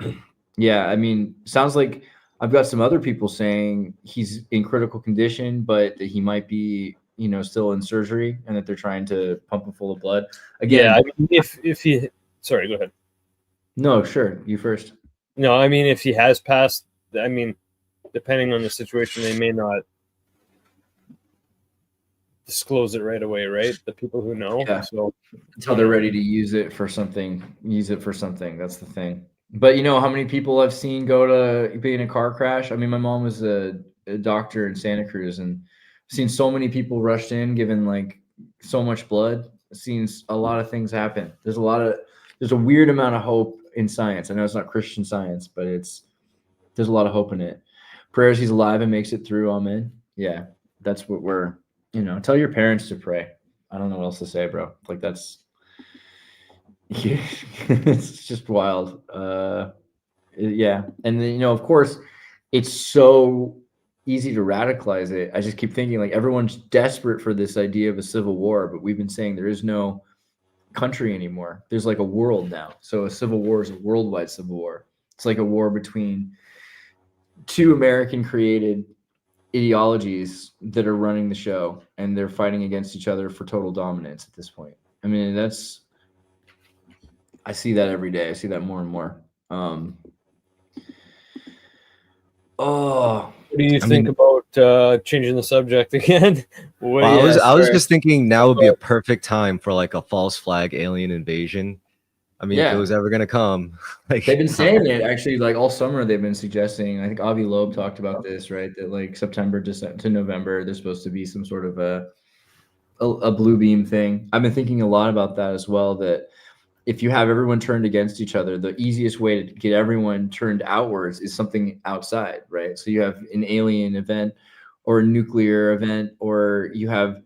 yeah, I mean, sounds like I've got some other people saying he's in critical condition, but that he might be, you know, still in surgery and that they're trying to pump him full of blood. Again, yeah, I mean, if he, sorry, go ahead. No, sure, you first. No, I mean, if he has passed, I mean, depending on the situation, they may not disclose it right away, right? The people who know. Yeah. So Until they're ready to use it for something. That's the thing. But you know how many people I've seen go to be in a car crash? I mean, my mom was a doctor in Santa Cruz, and I've seen so many people rushed in, given like so much blood. I've seen a lot of things happen. There's a weird amount of hope in science. I know it's not Christian science, but there's a lot of hope in it. Prayers he's alive and makes it through. Amen. Yeah, that's what we're, you know, tell your parents to pray. I don't know what else to say, bro. Like that's, it's just wild. Yeah. And then, you know, of course, it's so easy to radicalize it. I just keep thinking like everyone's desperate for this idea of a civil war, but we've been saying there is no country anymore. There's like a world now. So a civil war is a worldwide civil war. It's like a war between two American created ideologies that are running the show, and they're fighting against each other for total dominance at this point. I mean, I see that every day. I see that more and more. What do you I think mean- about changing the subject again? What Well, do you- I was just thinking now would be a perfect time for like a false flag alien invasion. I mean, if Yeah. it was ever gonna come, like They've been saying it actually, like all summer. They've been suggesting. I think Avi Loeb talked about this, right? That like September to November, there's supposed to be some sort of a blue beam thing. I've been thinking a lot about that as well. That if you have everyone turned against each other, the easiest way to get everyone turned outwards is something outside, right? So you have an alien event or a nuclear event, or you have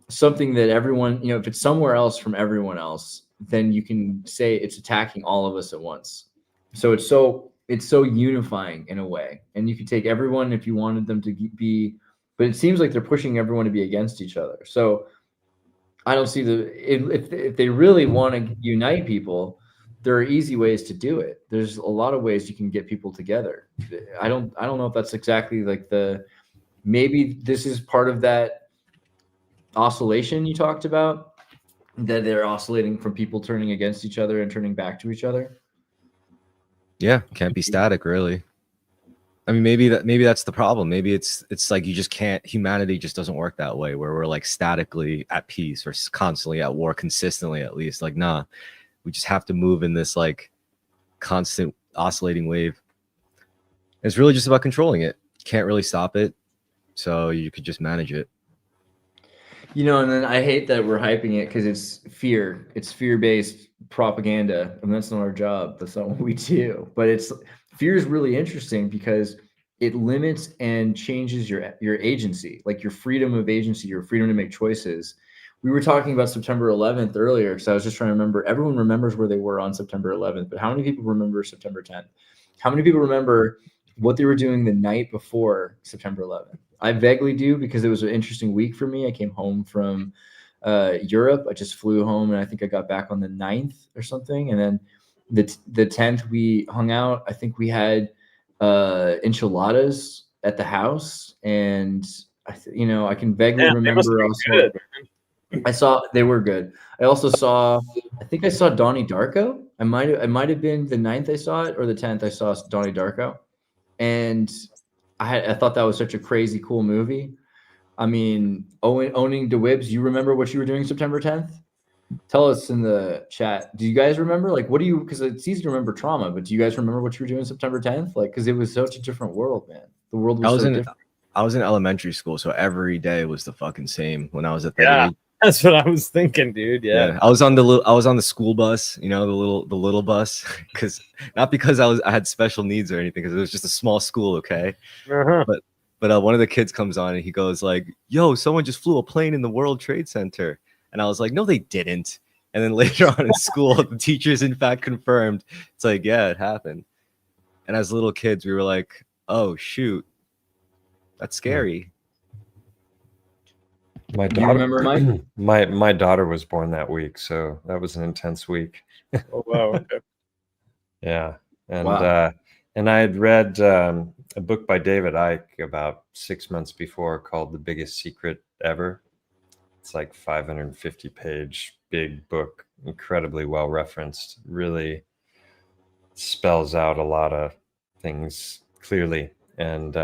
something that everyone, you know, if it's somewhere else from everyone else, then you can say it's attacking all of us at once. So it's so unifying in a way, and you could take everyone if you wanted them to be, but it seems like they're pushing everyone to be against each other. So I don't see if they really want to unite people, there are easy ways to do it. There's a lot of ways you can get people together. I don't know if that's exactly like maybe this is part of that oscillation you talked about, that they're oscillating from people turning against each other and turning back to each other. yeah, can't be static really. I mean, maybe that's the problem. Maybe it's like you just can't. Humanity just doesn't work that way, where we're like statically at peace or constantly at war, consistently at least. Like, nah, we just have to move in this like constant oscillating wave. It's really just about controlling it. You can't really stop it, so you could just manage it. You know, and then I hate that we're hyping it because it's fear. It's fear-based propaganda, and that's not our job. That's not what we do. But fear is really interesting because it limits and changes your agency, like your freedom of agency, your freedom to make choices. We were talking about September 11th earlier, because I was just trying to remember. Everyone remembers where they were on September 11th, but how many people remember September 10th? How many people remember what they were doing the night before September 11th? I vaguely do, because it was an interesting week for me. I came home from Europe. I just flew home, and I think I got back on the 9th or something. And then the 10th we hung out. I think we had enchiladas at the house, and I can vaguely remember also. They were good. I also saw, I think I saw Donnie Darko. I might have been the 9th I saw it, or the 10th I saw Donnie Darko, and I thought that was such a crazy cool movie. I mean, owning DeWibs, you remember what you were doing September 10th? Tell us in the chat. Do you guys remember? Like, what do you? Because it's easy to remember trauma, but do you guys remember what you were doing September 10th? Like, because it was such a different world, man. The world was so different. I was in elementary school, so every day was the fucking same when I was at that Yeah, age. that's what I was thinking, dude. Yeah. I was on the school bus, you know, the little bus, because not because I had special needs or anything, because it was just a small school, okay. Uh-huh. But one of the kids comes on and he goes like, "Yo, someone just flew a plane in the World Trade Center," and I was like, "No, they didn't." And then later on in school, the teachers in fact confirmed. It's like, yeah, it happened. And as little kids, we were like, "Oh shoot, that's scary." My Do you daughter, remember, Mike? my daughter was born that week, so that was an intense week. Oh wow. Okay. Yeah, and Wow. and I had read a book by David Icke about 6 months before called "The Biggest Secret Ever." It's like 550-page big book, incredibly well referenced. Really spells out a lot of things clearly, and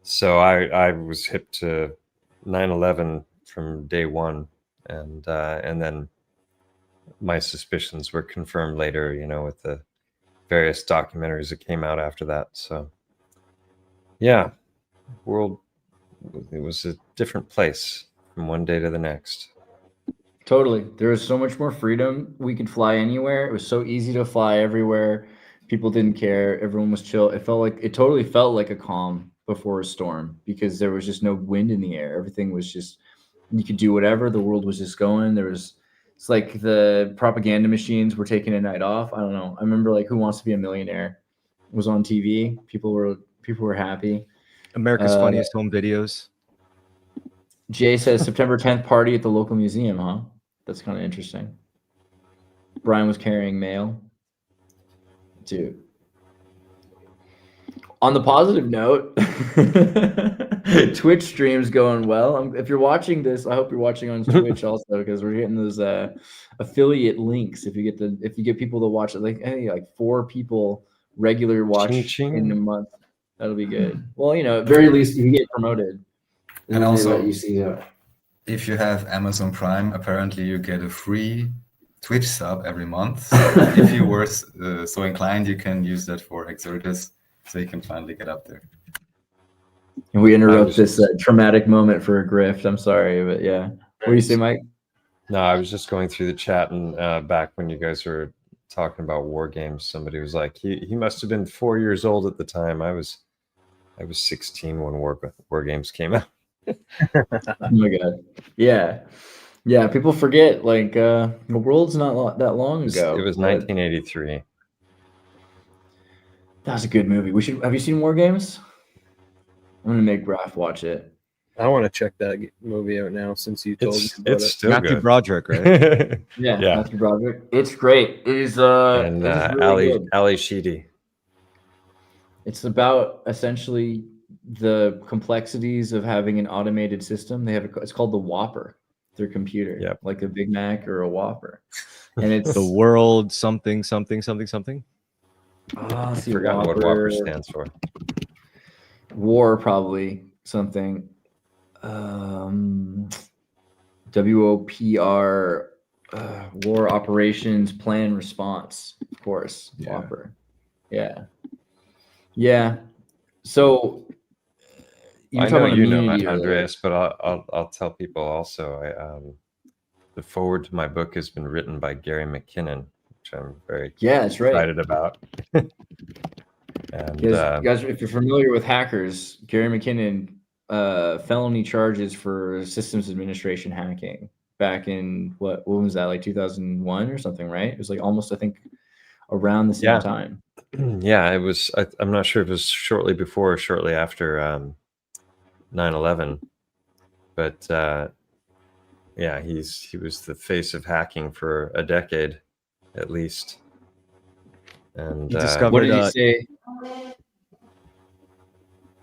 so I was hip to 9/11 from day one, and then my suspicions were confirmed later, you know, with the various documentaries that came out after that. So yeah, world, it was a different place from one day to the next. Totally. There was so much more freedom. We could fly anywhere. It was so easy to fly everywhere. People didn't care. Everyone was chill. It totally felt like a calm before a storm, because there was just no wind in the air. Everything was just, you could do whatever. The world was just going. It's like the propaganda machines were taking a night off. I don't know. I remember like Who Wants to Be a Millionaire was on TV. People were happy. America's Funniest Home Videos. Jay says September 10th party at the local museum, huh? That's kind of interesting. Brian was carrying mail. Dude. On the positive note, Twitch streams going well. If you're watching this, I hope you're watching on Twitch also, because we're getting those affiliate links. If you get people to watch it, like 4 people regular watch Ching, ching. in a month, that'll be good. Well, at very least you get promoted. And they also, let you see if you have Amazon Prime, apparently you get a free Twitch sub every month. So if you were so inclined, you can use that for Xirtus, so you can finally get up there. And we interrupt this traumatic moment for a grift. I'm sorry, but yeah. What do you say, Mike? No, I was just going through the chat, and back when you guys were talking about war games, somebody was like, he must have been 4 years old at the time. I was 16 when war games came out. Oh my god. Yeah, people forget, the world's not that long ago. It was 1983. That was a good movie. Have you seen War Games? I'm gonna make Raph watch it. I want to check that movie out now since you told me about It's it. still Matthew good. Broderick, right? Yeah, Yeah. Matthew Broderick. It's great. It is And it is really good. Ali Sheedy. It's about essentially the complexities of having an automated system. It's called the Whopper, their computer. Yep. Like a Big Mac or a Whopper. And it's The world something something something something. I I forgot what Whopper stands for. War, probably something. WOPR, War Operations Plan Response, of course. Yeah. Whopper. Yeah. So I know you know it, Andreas, but I'll tell people also. The foreword to my book has been written by Gary McKinnon, which I'm very that's right. excited about. And You guys, if you're familiar with hackers, Gary McKinnon, felony charges for systems administration hacking back in when was that, like 2001 or something, right? It was like almost, I think, around the same time. Yeah, it was. I'm not sure if it was shortly before or shortly after 9/11, but yeah, he was the face of hacking for a decade, at least. And He discovered. What did he say?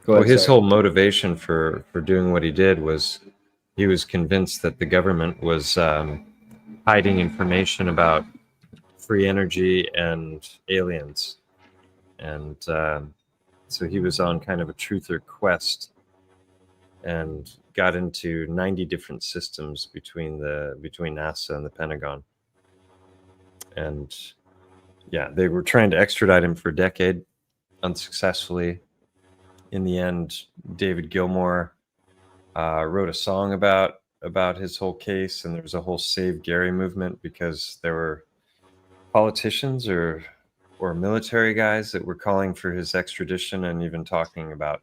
Go ahead, his sorry. whole motivation for doing what he did was he was convinced that the government was hiding information about free energy and aliens, and so he was on kind of a truther quest and got into 90 different systems between NASA and the Pentagon. And yeah, they were trying to extradite him for a decade, unsuccessfully. In the end, David Gilmour wrote a song about his whole case, and there was a whole Save Gary movement because there were politicians or military guys that were calling for his extradition and even talking about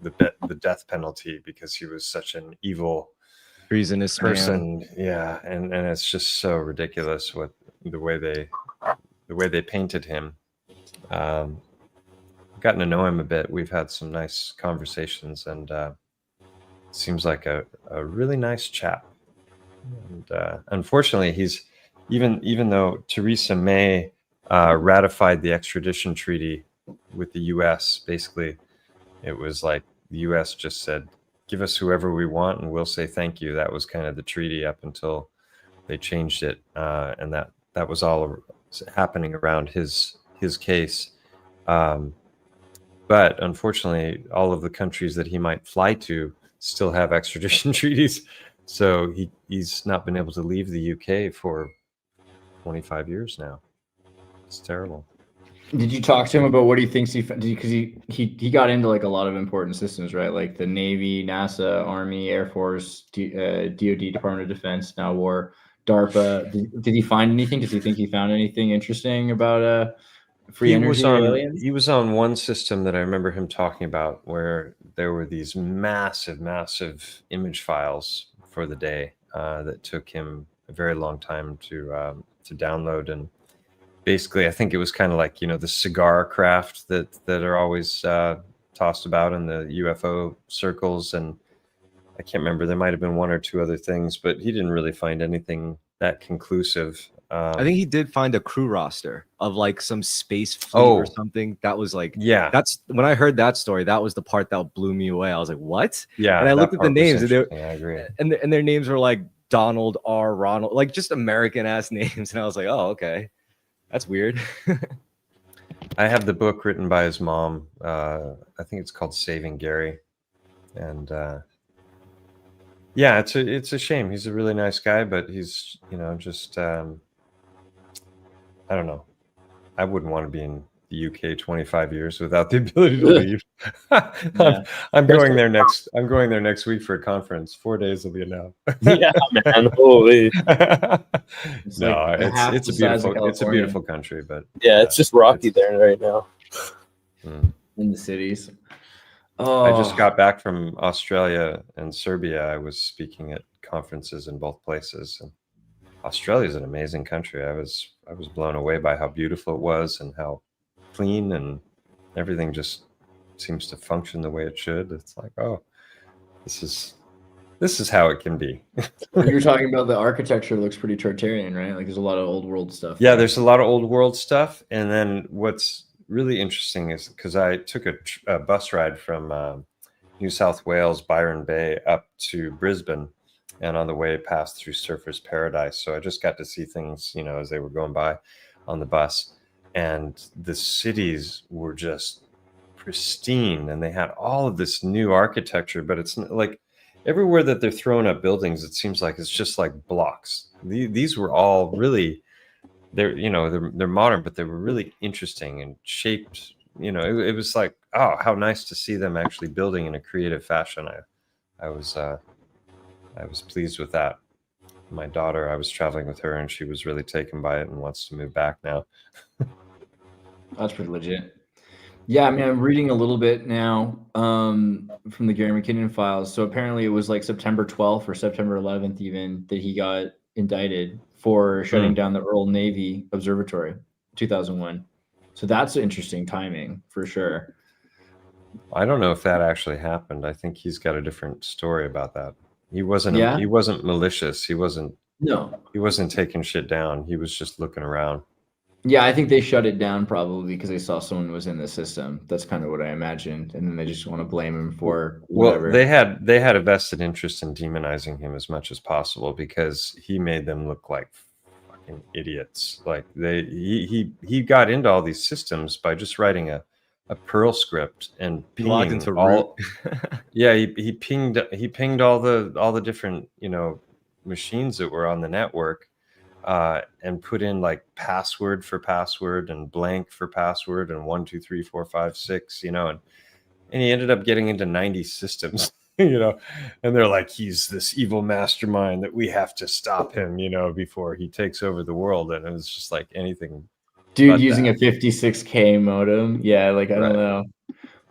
the death penalty because he was such an evil treasonous person. man. Yeah, and it's just so ridiculous what the way they painted him. Gotten to know him a bit. We've had some nice conversations, and seems like a really nice chap. And unfortunately, he's even though Theresa May ratified the extradition treaty with the U.S., basically, it was like the U.S. just said, "Give us whoever we want, and we'll say thank you." That was kind of the treaty up until they changed it, and that was all happening around his case. But unfortunately, all of the countries that he might fly to still have extradition treaties. So he's not been able to leave the UK for 25 years now. It's terrible. Did you talk to him about what he thinks because he got into like a lot of important systems, right? Like the Navy, NASA, Army, Air Force, DoD, Department of Defense, now War, DARPA. Did he find anything? Does he think he found anything interesting about free energy aliens? He was on one system that I remember him talking about where there were these massive image files for the day that took him a very long time to download. And basically, I think it was kind of like, the cigar craft that are always tossed about in the UFO circles. And I can't remember, there might have been one or two other things, but he didn't really find anything that conclusive. I think he did find a crew roster of like some space fleet or something. That was like, yeah, that's when I heard that story. That was the part that blew me away. I was like, what? yeah. And I that looked at the part was names, and interesting, I agree. their names were like Donald R. Ronald, like just American ass names. And I was like, oh, okay, that's weird. I have the book written by his mom. I think it's called Saving Gary, and yeah, it's a shame. He's a really nice guy, but he's just I don't know. I wouldn't want to be in the UK 25 years without the ability to leave. I'm going there next. I'm going there next week for a conference. 4 days will be enough. Yeah, man. Holy. It's No, like it's a beautiful country, but Yeah, it's just rocky there right now. in the cities. I just got back from Australia and Serbia. I was speaking at conferences in both places, and Australia is an amazing country. I was blown away by how beautiful it was and how clean, and everything just seems to function the way it should. It's like, oh, this is how it can be. You were talking about the architecture looks pretty Tartarian, right? Like there's a lot of old world stuff. Yeah, there's a lot of old world stuff. And then what's really interesting is because I took a bus ride from New South Wales, Byron Bay, up to Brisbane, and on the way passed through Surfers Paradise. So I just got to see things, as they were going by on the bus. And the cities were just pristine, and they had all of this new architecture, but it's like everywhere that they're throwing up buildings, it seems like it's just like blocks. These were all really, they're modern, but they were really interesting and shaped. It was like, oh, how nice to see them actually building in a creative fashion. I was pleased with that. My daughter, I was traveling with her, and she was really taken by it and wants to move back now. That's pretty legit. Yeah, I mean, I'm reading a little bit now from the Gary McKinnon files. So apparently it was like September 12th or September 11th even that he got indicted for shutting down the Royal Navy Observatory, 2001. So that's interesting timing for sure. I don't know if that actually happened. I think he's got a different story about that. He wasn't Yeah? he wasn't malicious. He wasn't No. taking shit down. He was just looking around. Yeah, I think they shut it down probably because they saw someone was in the system. That's kind of what I imagined. And then they just want to blame him for whatever. Well, they had a vested interest in demonizing him as much as possible because he made them look like fucking idiots. Like he got into all these systems by just writing a Perl script and Logged into all. Yeah, he pinged all the different machines that were on the network. And put in like password for password and blank for password and 1, 2, 3, 4, 5, 6, and he ended up getting into 90 systems, and they're like, he's this evil mastermind that we have to stop him, before he takes over the world. And it was just like anything. Dude using a 56K modem. Yeah, like I don't know.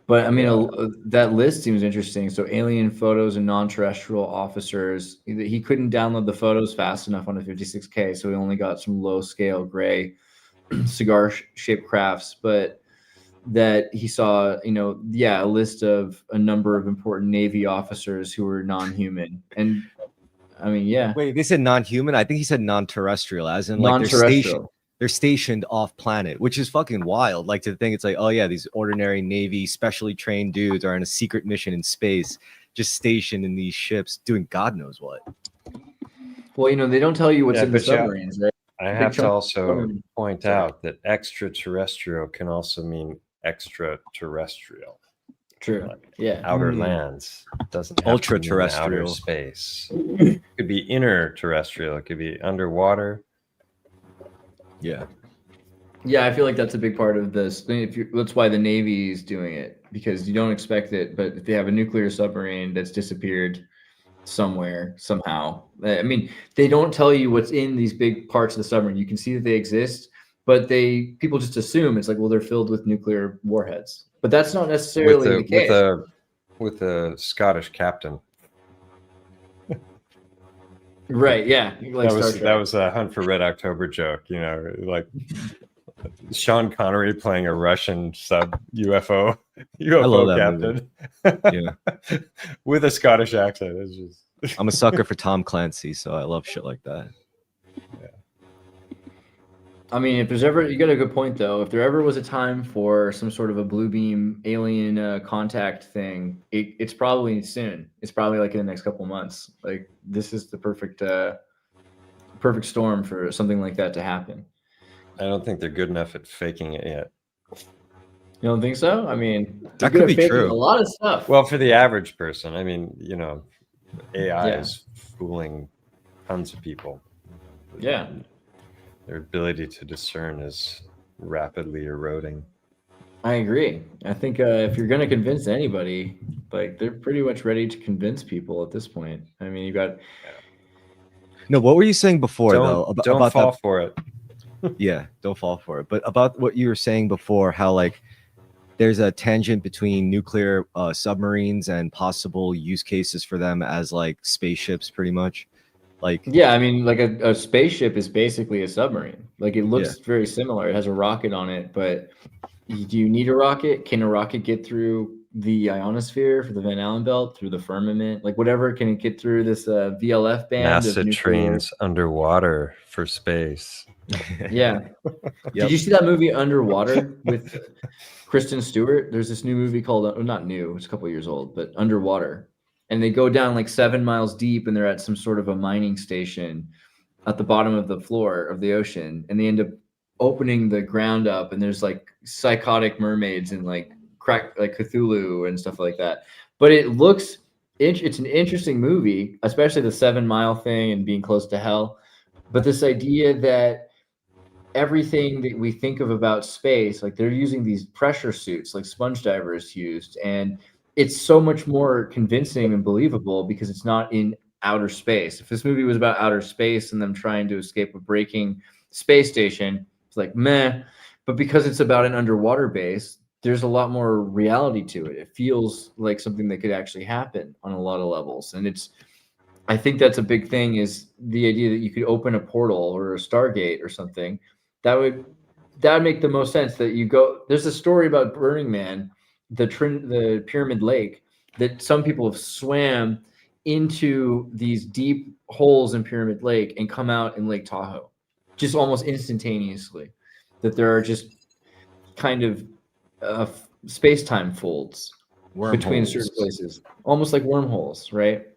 But I mean, that list seems interesting. So alien photos and non-terrestrial officers, he couldn't download the photos fast enough on a 56K. So he only got some low scale gray cigar shaped crafts, but that he saw, a list of a number of important Navy officers who were non-human. And I mean, yeah. Wait, they said non-human? I think he said non-terrestrial, as in like they're stationed off planet, which is fucking wild. Like to think it's like, oh yeah, these ordinary Navy specially trained dudes are on a secret mission in space, just stationed in these ships doing God knows what. Well, they don't tell you what's in the submarines, right? I have to also point out that extraterrestrial can also mean extraterrestrial. True. Like outer lands. Doesn't have ultra to mean outer terrestrial space. It could be inner terrestrial. It could be underwater. Yeah. Yeah, I feel like that's a big part of this. That's why the Navy is doing it, because you don't expect it. But if they have a nuclear submarine that's disappeared somewhere, somehow, I mean, they don't tell you what's in these big parts of the submarine. You can see that they exist, but people just assume it's like, well, they're filled with nuclear warheads. But that's not necessarily the case. With a Scottish captain. Right, yeah. Like that was a Hunt for Red October joke, like Sean Connery playing a Russian sub UFO captain. Yeah. With a Scottish accent. It's just I'm a sucker for Tom Clancy, so I love shit like that. Yeah. I mean, if there's ever, you got a good point though. If there ever was a time for some sort of a blue beam alien contact thing, it's probably soon. It's probably like in the next couple of months. Like this is the perfect storm for something like that to happen. I don't think they're good enough at faking it yet. You don't think so? I mean, That they're could good at be faking true. a lot of stuff. Well, for the average person, I mean, you know, AI Yeah. is fooling tons of people. Yeah. Their ability to discern is rapidly eroding. I agree. I think if you're going to convince anybody, like they're pretty much ready to convince people at this point. I mean, you got No, what were you saying before though Don't about fall that? for it. Yeah, don't fall for it. But about what you were saying before, how like there's a tangent between nuclear submarines and possible use cases for them as like spaceships, pretty much. Like, yeah, I mean, like a spaceship is basically a submarine. Like it looks very similar. It has a rocket on it, but do you need a rocket? Can a rocket get through the ionosphere, for the Van Allen belt, through the firmament? Like whatever, can it get through this VLF band of NASA nuclear? trains underwater for space. Yeah. Did you see that movie Underwater with Kristen Stewart? There's this new movie called, not new, it's a couple years old, but Underwater. And they go down like 7 miles deep and they're at some sort of a mining station at the bottom of the floor of the ocean. And they end up opening the ground up and there's like psychotic mermaids and like Cthulhu and stuff like that. But it looks, it's an interesting movie, especially the 7 mile thing and being close to hell. But this idea that everything that we think of about space, like they're using these pressure suits like sponge divers used, and it's so much more convincing and believable because it's not in outer space. If this movie was about outer space and them trying to escape a breaking space station, it's like meh. But because it's about an underwater base, there's a lot more reality to it. It feels like something that could actually happen on a lot of levels. And I think that's a big thing, is the idea that you could open a portal or a Stargate or something. That would make the most sense. That you go, there's a story about Burning Man, the Pyramid Lake, that some people have swam into these deep holes in Pyramid Lake and come out in Lake Tahoe just almost instantaneously. That there are just kind of space-time folds between certain places, almost like wormholes, right?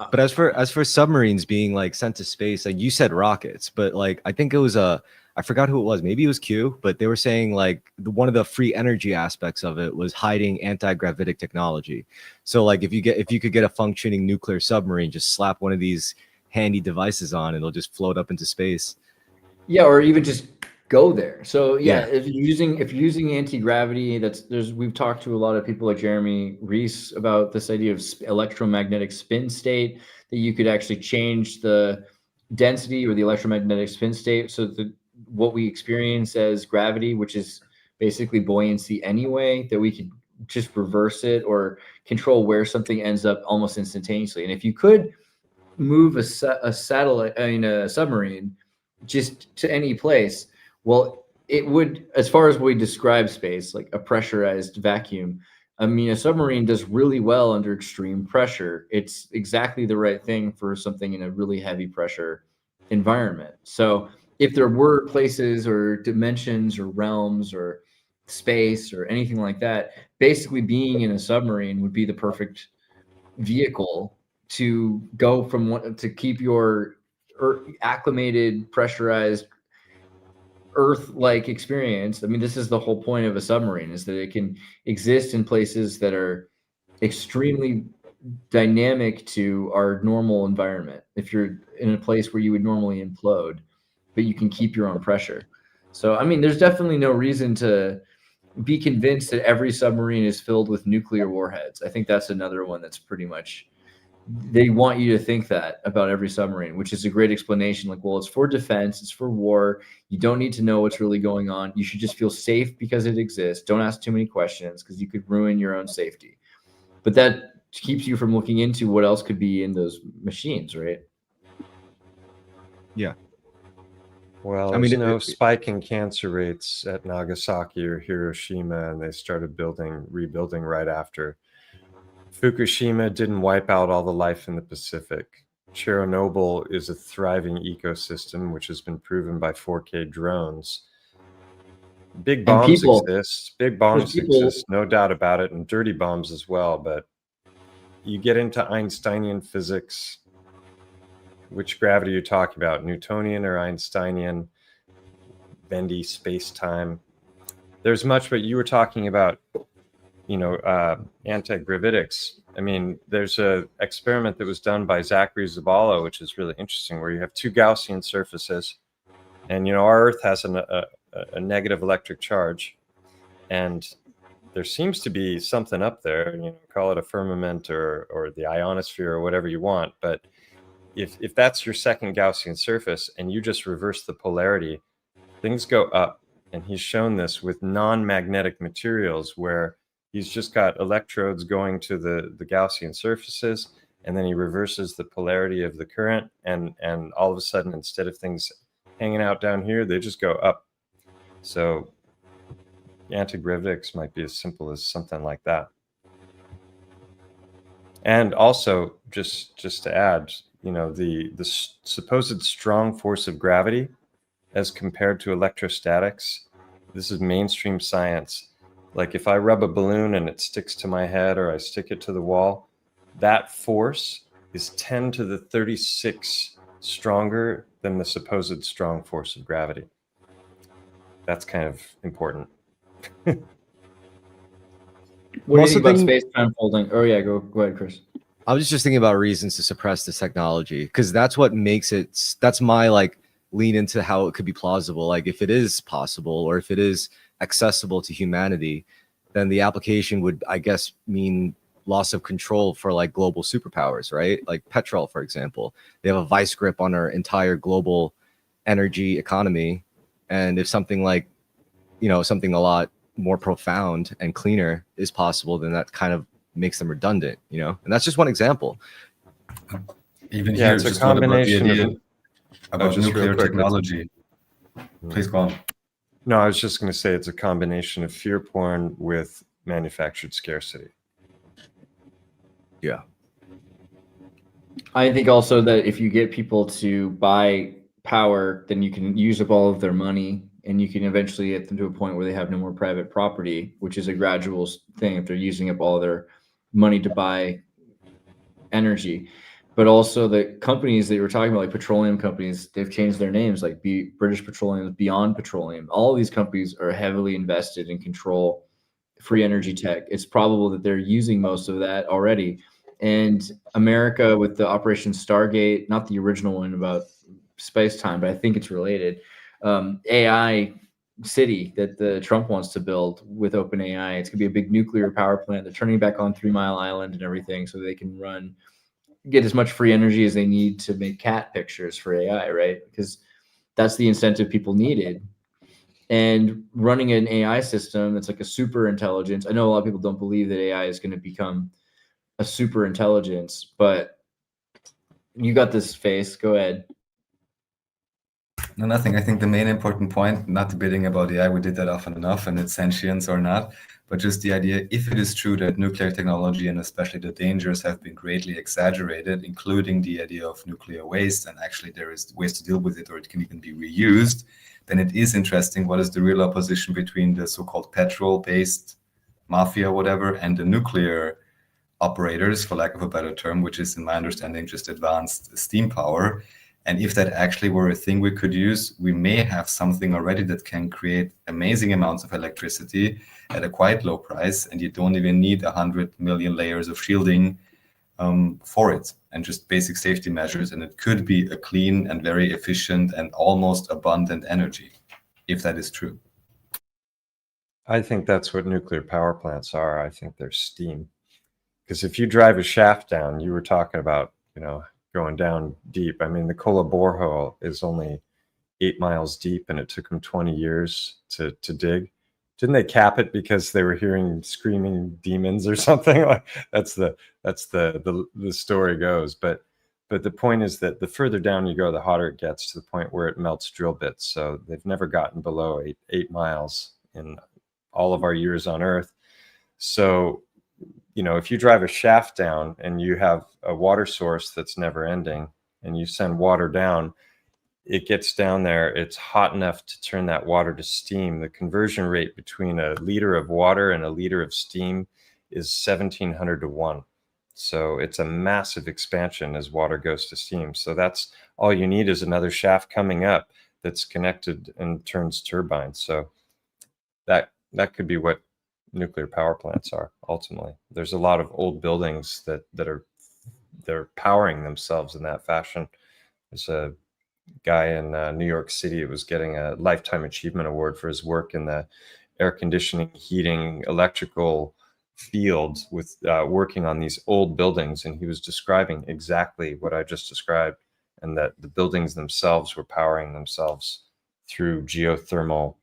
but as for submarines being like sent to space, like you said rockets, but like I think it was I forgot who it was. Maybe it was Q, but they were saying like one of the free energy aspects of it was hiding anti-gravitic technology. So like if you could get a functioning nuclear submarine, just slap one of these handy devices on and it'll just float up into space. Yeah, or even just go there. So yeah, Yeah. if you're using anti-gravity, we've talked to a lot of people like Jeremy Reese about this idea of electromagnetic spin state, that you could actually change the density or the electromagnetic spin state so that what we experience as gravity, which is basically buoyancy anyway, that we could just reverse it or control where something ends up almost instantaneously. And if you could move a satellite, a submarine, just to any place, well, it would, as far as we describe space, like a pressurized vacuum. I mean, a submarine does really well under extreme pressure. It's exactly the right thing for something in a really heavy pressure environment. So if there were places or dimensions or realms or space or anything like that, basically being in a submarine would be the perfect vehicle to go from one, to keep your acclimated, pressurized Earth-like experience. I mean, this is the whole point of a submarine, is that it can exist in places that are extremely dynamic to our normal environment. If you're in a place where you would normally implode, but you can keep your own pressure. So, I mean, there's definitely no reason to be convinced that every submarine is filled with nuclear warheads. I think that's another one that's pretty much, they want you to think that about every submarine, which is a great explanation. Like, well, it's for defense, it's for war. You don't need to know what's really going on. You should just feel safe because it exists. Don't ask too many questions because you could ruin your own safety. But that keeps you from looking into what else could be in those machines, right? Yeah. Well, I mean, there's no spike in cancer rates at Nagasaki or Hiroshima, and they started rebuilding right after. Fukushima didn't wipe out all the life in the Pacific. Chernobyl is a thriving ecosystem, which has been proven by 4K drones. Big bombs exist. Big bombs exist, no doubt about it, and dirty bombs as well. But you get into Einsteinian physics. Which gravity are you talking about? Newtonian or Einsteinian? Bendy space-time. There's much, but you were talking about, anti-gravitics. I mean, there's a experiment that was done by Zachary Zabala, which is really interesting, where you have two Gaussian surfaces, and our Earth has a negative electric charge, and there seems to be something up there. Call it a firmament or the ionosphere or whatever you want. But if that's your second Gaussian surface and you just reverse the polarity, things go up. And he's shown this with non-magnetic materials, where he's just got electrodes going to the Gaussian surfaces, and then he reverses the polarity of the current, and all of a sudden, instead of things hanging out down here, they just go up. So anti-gravitics might be as simple as something like that. And also, just to add, the supposed strong force of gravity as compared to electrostatics, this is mainstream science. Like if I rub a balloon and it sticks to my head, or I stick it to the wall, that force is 10 to the 36 stronger than the supposed strong force of gravity. That's kind of important. What do you think about space-time folding? Oh yeah, go ahead, Chris. I was just thinking about reasons to suppress this technology, because that's what makes it. That's my lean into how it could be plausible. Like if it is possible, or if it is accessible to humanity, then the application would, I guess, mean loss of control for global superpowers, right? Like petrol, for example, they have a vice grip on our entire global energy economy. And if something something a lot more profound and cleaner is possible, then that kind of makes them redundant, and that's just one example. Even yeah, here, it's a just what about the combination idea about nuclear technology. Please go on. No, I was just going to say it's a combination of fear porn with manufactured scarcity. Yeah. I think also that if you get people to buy power, then you can use up all of their money, and you can eventually get them to a point where they have no more private property, which is a gradual thing if they're using up all of their money to buy energy. But also the companies that you were talking about, like petroleum companies, they've changed their names, like British Petroleum, Beyond Petroleum. All of these companies are heavily invested in control free energy tech. It's probable that they're using most of that already. And America, with the Operation Stargate, not the original one about space time, but I think it's related, AI city that the Trump wants to build with OpenAI. It's gonna be a big nuclear power plant. They're turning back on 3 Mile Island and everything, so they can get as much free energy as they need to make cat pictures for AI, right? Because that's the incentive people needed. And running an AI system that's like a super intelligence. I know a lot of people don't believe that AI is going to become a super intelligence, but you got this face. Go ahead. No, nothing. I think the main important point, not debating about AI, we did that often enough, and its sentience or not, but just the idea, if it is true that nuclear technology and especially the dangers have been greatly exaggerated, including the idea of nuclear waste, and actually there is ways to deal with it, or it can even be reused, then it is interesting what is the real opposition between the so-called petrol-based mafia, whatever, and the nuclear operators, for lack of a better term, which is, in my understanding, just advanced steam power. And if that actually were a thing we could use, we may have something already that can create amazing amounts of electricity at a quite low price, and you don't even need 100 million layers of shielding for it, and just basic safety measures. And it could be a clean and very efficient and almost abundant energy, if that is true. I think that's what nuclear power plants are. I think they're steam. Because if you drive a shaft down, you were talking about, going down deep. I mean, the Kola borehole is only 8 miles deep, and it took them 20 years to dig. Didn't they cap it because they were hearing screaming demons or something? Like that's the story goes. But the point is that the further down you go, the hotter it gets, to the point where it melts drill bits. So they've never gotten below 8 miles in all of our years on Earth. So if you drive a shaft down and you have a water source that's never ending, and you send water down, it gets down there, it's hot enough to turn that water to steam. The conversion rate between a liter of water and a liter of steam is 1700 to 1. So it's a massive expansion as water goes to steam. So that's all you need, is another shaft coming up that's connected and turns turbines. So that could be what nuclear power plants are ultimately. There's a lot of old buildings they're powering themselves in that fashion. There's a guy in New York City who was getting a Lifetime Achievement Award for his work in the air conditioning, heating, electrical field with working on these old buildings, and he was describing exactly what I just described, and that the buildings themselves were powering themselves through geothermal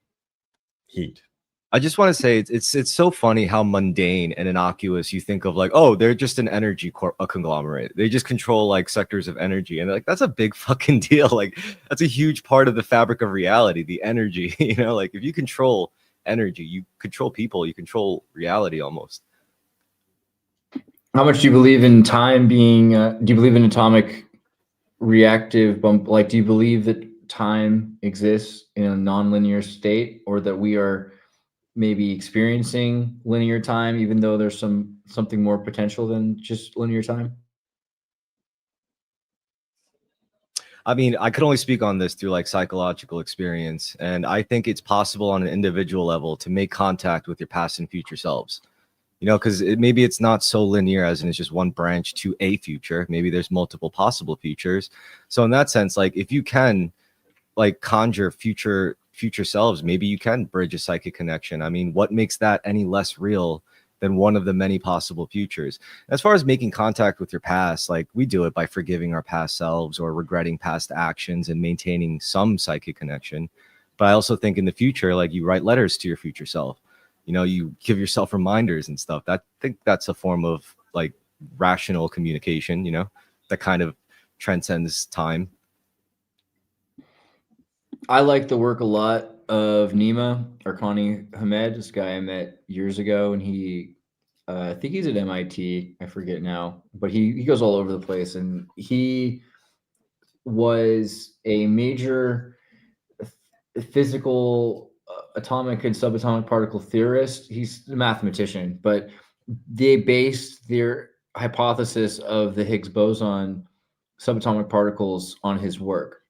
heat. I just want to say it's so funny how mundane and innocuous you think of, like, oh, they're just an energy a conglomerate. They just control like sectors of energy, and like that's a big fucking deal. Like that's a huge part of the fabric of reality, the energy. You know, like if you control energy, you control people, you control reality almost. How much do you believe in time being? Do you believe in atomic reactive bump? Like, do you believe that time exists in a non-linear state, or that we are maybe experiencing linear time, even though there's something more potential than just linear time? I mean, I could only speak on this through like psychological experience, and I think it's possible on an individual level to make contact with your past and future selves. You know, because maybe it's not so linear as in it's just one branch to a future. Maybe there's multiple possible futures. So in that sense, like if you can like conjure future selves, maybe you can bridge a psychic connection. I mean, what makes that any less real than one of the many possible futures? As far as making contact with your past, like we do it by forgiving our past selves or regretting past actions and maintaining some psychic connection. But I also think in the future, like you write letters to your future self. You know, you give yourself reminders and stuff. I think that's a form of like rational communication, you know, that kind of transcends time. I like the work a lot of Nima Arkhani Hamed, this guy I met years ago, and he, I think he's at MIT. I forget now, but he goes all over the place, and he was a major physical atomic and subatomic particle theorist. He's a mathematician, but they based their hypothesis of the Higgs boson subatomic particles on his work.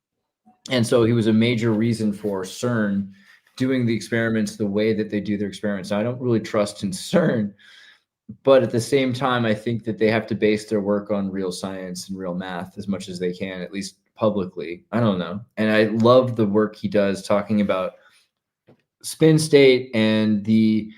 And so he was a major reason for CERN doing the experiments the way that they do their experiments. Now, I don't really trust in CERN, but at the same time, I think that they have to base their work on real science and real math as much as they can, at least publicly. I don't know. And I love the work he does talking about spin state and the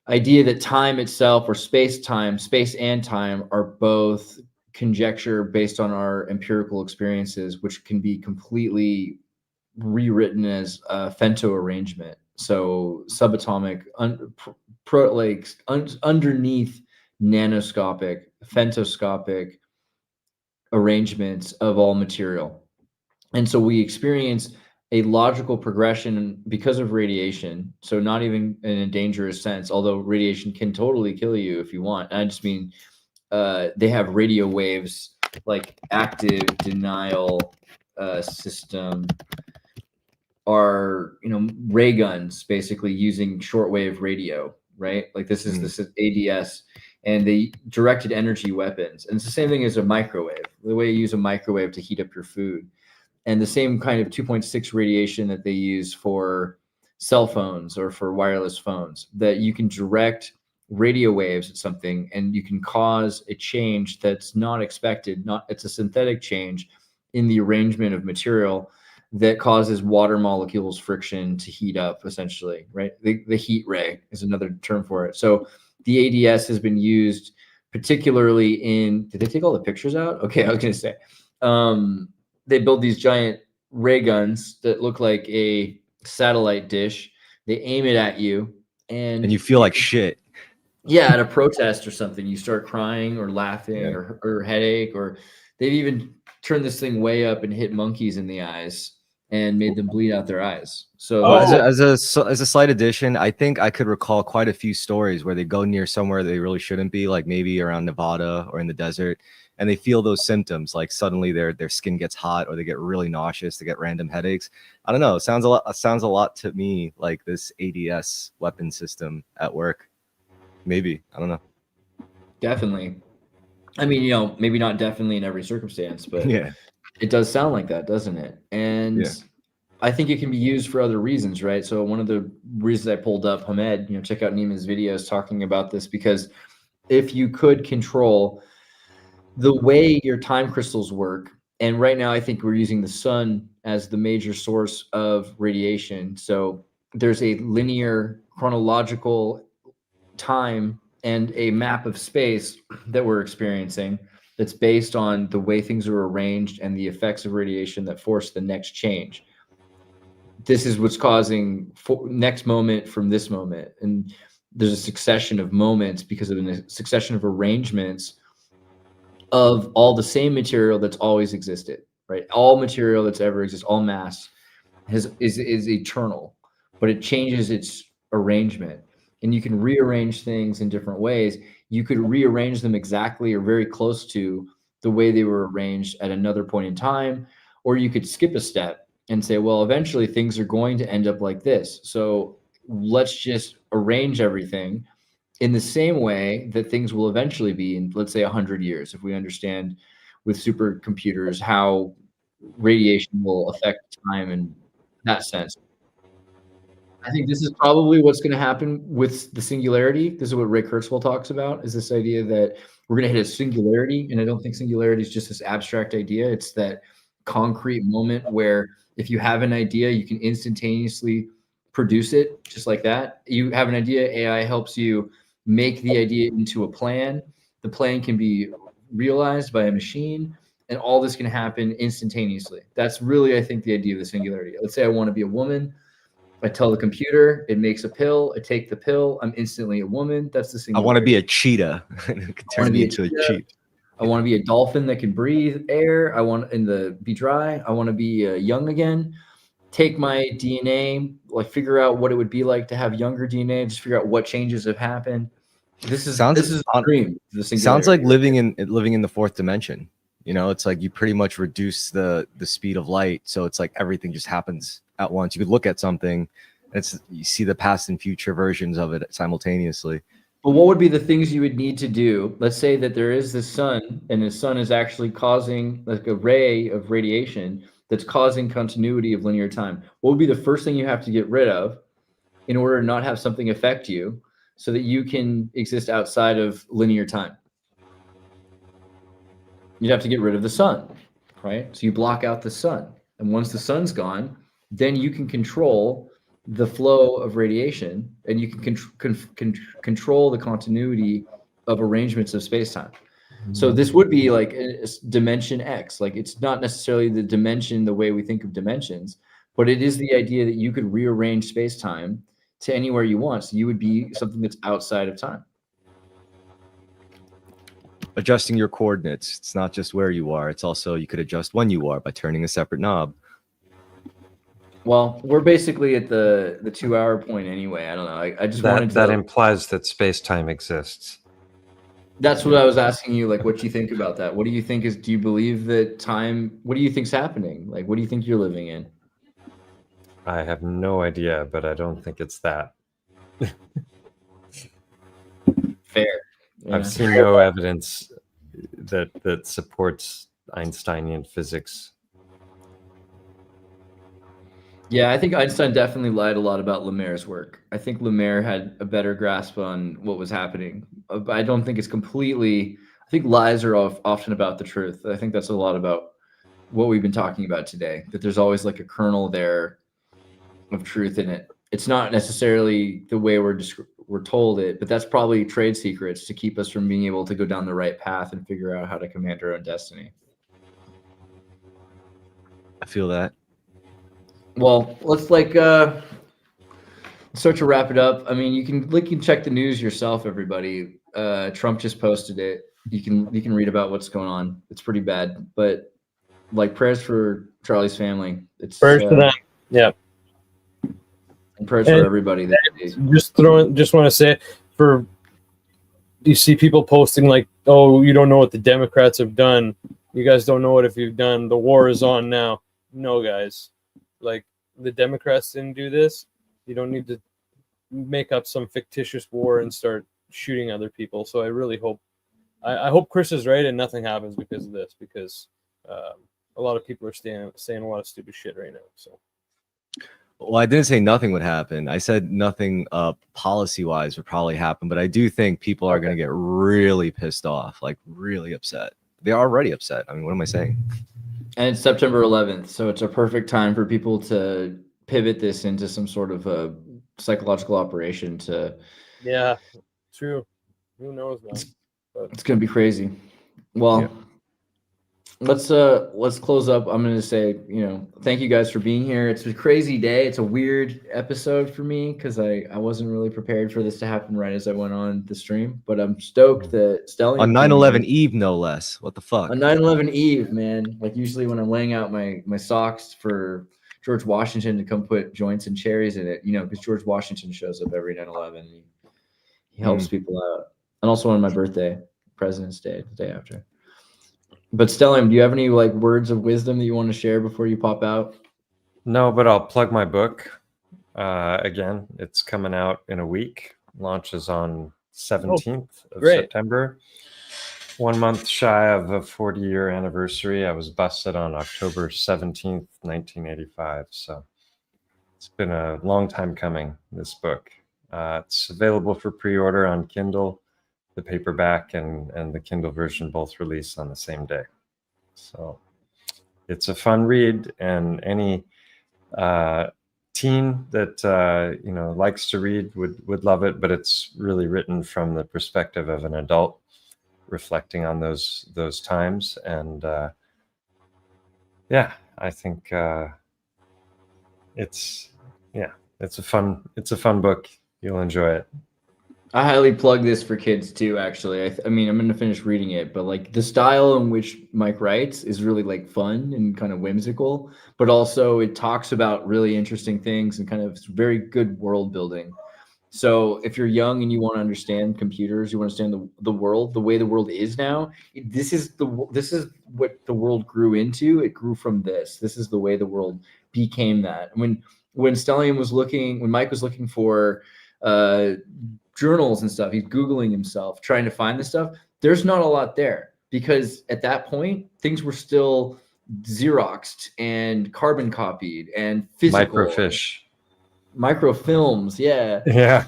idea that time itself, or space and time, are both conjecture based on our empirical experiences, which can be completely rewritten as a femto arrangement. So subatomic, underneath nanoscopic, femtoscopic arrangements of all material. And so we experience a logical progression because of radiation. So not even in a dangerous sense, although radiation can totally kill you if you want. I just mean they have radio waves, like active denial system are, you know, ray guns basically using shortwave radio, right? Like this is this ADS, and they directed energy weapons. And it's the same thing as a microwave, the way you use a microwave to heat up your food. And the same kind of 2.6 radiation that they use for cell phones or for wireless phones, that you can direct radio waves at something and you can cause a change that's not expected. It's a synthetic change in the arrangement of material that causes water molecules friction to heat up, essentially, right? The heat ray is another term for it. So the ADS has been used particularly in, did they take all the pictures out? Okay, I was gonna say, they build these giant ray guns that look like a satellite dish. They aim it at you, and you feel like shit. Yeah, at a protest or something, you start crying or laughing or headache, or they've even turned this thing way up and hit monkeys in the eyes and made them bleed out their eyes. So as a slight addition, I think I could recall quite a few stories where they go near somewhere they really shouldn't be, like maybe around Nevada or in the desert, and they feel those symptoms, like suddenly their skin gets hot, or they get really nauseous, they get random headaches. I don't know. It sounds a lot to me like this ADS weapon system at work. Maybe, I don't know. Definitely. I mean, maybe not definitely in every circumstance, but Yeah. it does sound like that, doesn't it? And Yeah. I think it can be used for other reasons, right? So one of the reasons I pulled up Hamed, check out Neiman's videos talking about this, because if you could control the way your time crystals work, and right now I think we're using the sun as the major source of radiation. So there's a linear chronological time and a map of space that we're experiencing that's based on the way things are arranged and the effects of radiation that force the next change. This is what's causing next moment from this moment. And there's a succession of moments because of a succession of arrangements of all the same material that's always existed, right? All material that's ever existed, all mass is eternal, but it changes its arrangement. And you can rearrange things in different ways. You could rearrange them exactly or very close to the way they were arranged at another point in time, or you could skip a step and say, well, eventually things are going to end up like this. So let's just arrange everything in the same way that things will eventually be in, let's say, 100 years, if we understand with supercomputers how radiation will affect time in that sense. I think this is probably what's going to happen with the singularity. This is what Ray Kurzweil talks about, is this idea that we're going to hit a singularity. And I don't think singularity is just this abstract idea. It's that concrete moment where if you have an idea, you can instantaneously produce it just like that. You have an idea, AI helps you make the idea into a plan. The plan can be realized by a machine, and all this can happen instantaneously. That's really, I think, the idea of the singularity. Let's say I want to be a woman. I tell the computer, it makes a pill. I take the pill. I'm instantly a woman. That's the singularity. I want to be a cheetah. Turn me into a cheetah. I want to be a dolphin that can breathe air. I want be dry. I want to be young again. Take my DNA, like figure out what it would be like to have younger DNA. Just figure out what changes have happened. This is a dream. Sounds like living in the fourth dimension. It's like you pretty much reduce the speed of light, so it's like everything just happens at once. You could look at something, you see the past and future versions of it simultaneously. But what would be the things you would need to do? Let's say that there is this sun, and the sun is actually causing like a ray of radiation that's causing continuity of linear time. What would be the first thing you have to get rid of in order to not have something affect you so that you can exist outside of linear time? You'd have to get rid of the sun, right? So you block out the sun. And once the sun's gone, then you can control the flow of radiation, and you can control the continuity of arrangements of space-time. So this would be like a dimension X. Like, it's not necessarily the dimension the way we think of dimensions, but it is the idea that you could rearrange space-time to anywhere you want. So you would be something that's outside of time. Adjusting your coordinates. It's not just where you are. It's also, you could adjust when you are by turning a separate knob. Well, we're basically at the 2-hour point anyway. I don't know. I just wanted to... That implies that space-time exists. That's what I was asking you. Like, what do you think about that? What do you think do you believe that time, what do you think's happening? Like, what do you think you're living in? I have no idea, but I don't think it's that. Fair. Yeah. I've seen no evidence that supports Einsteinian physics. Yeah, I think Einstein definitely lied a lot about Lemaire's work. I think Lemaire had a better grasp on what was happening. But I don't think it's completely... I think lies are often about the truth. I think that's a lot about what we've been talking about today, that there's always like a kernel there of truth in it. It's not necessarily the way we're told it, but that's probably trade secrets to keep us from being able to go down the right path and figure out how to command our own destiny. I feel that. Well, let's start to wrap it up. I mean, you can check the news yourself, everybody. Trump just posted it. You can read about what's going on. It's pretty bad, but like, prayers for Charlie's family. It's prayers for them. Yeah. And prayers for everybody. Just want to say, for you see people posting like, "Oh, you don't know what the Democrats have done. You guys don't know what if you've done. The war is on now." No, guys, like the Democrats didn't do this. You don't need to make up some fictitious war and start shooting other people. So I really hope, I hope Chris is right and nothing happens because of this, because a lot of people are saying a lot of stupid shit right now. So. Well, I didn't say nothing would happen. I said nothing policy-wise would probably happen, but I do think people are going to get really pissed off, like really upset. They're already upset. I mean, what am I saying? And it's September 11th, so it's a perfect time for people to pivot this into some sort of a psychological operation to... Yeah, true. Who knows, man? It's going to be crazy. Well... Yeah. Let's close up. I'm going to say, thank you guys for being here. It's a crazy day. It's a weird episode for me because I wasn't really prepared for this to happen right as I went on the stream, but I'm stoked that Stellium On 9/11 Eve, no less. What the fuck? On 9/11 Eve, man. Like usually when I'm laying out my socks for George Washington to come put joints and cherries in it, because George Washington shows up every 9/11. He helps people out. And also on my birthday, President's Day, the day after. But Stellium, do you have any like words of wisdom that you want to share before you pop out? No, but I'll plug my book. Again, it's coming out in a week. Launches on 17th of September. 1 month shy of a 40-year anniversary. I was busted on October 17th, 1985. So it's been a long time coming, this book. It's available for pre-order on Kindle. The paperback and the Kindle version both released on the same day. So it's a fun read, and any teen that likes to read would love it, but it's really written from the perspective of an adult reflecting on those times. And I think it's a fun book. You'll enjoy it. I highly plug this for kids too, actually. I mean, I'm going to finish reading it, but like the style in which Mike writes is really like fun and kind of whimsical, but also it talks about really interesting things and kind of very good world building. So if you're young and you want to understand computers, you want to understand the world, the way the world is now, this is what the world grew into. It grew from this. This is the way the world became that. When Mike was looking for journals and stuff, he's Googling himself, trying to find this stuff. There's not a lot there because at that point, things were still Xeroxed and carbon copied and physical. Microfilms, yeah. Yeah.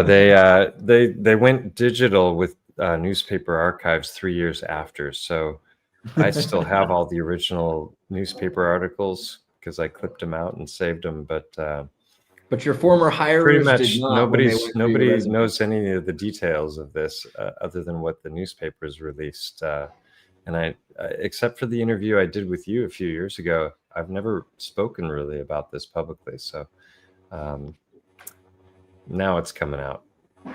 They went digital with newspaper archives 3 years after. So I still have all the original newspaper articles because I clipped them out and saved them. But your former hirers pretty much did not. Nobody knows any of the details of this other than what the newspapers released. And I, except for the interview I did with you a few years ago, I've never spoken really about this publicly. So now it's coming out,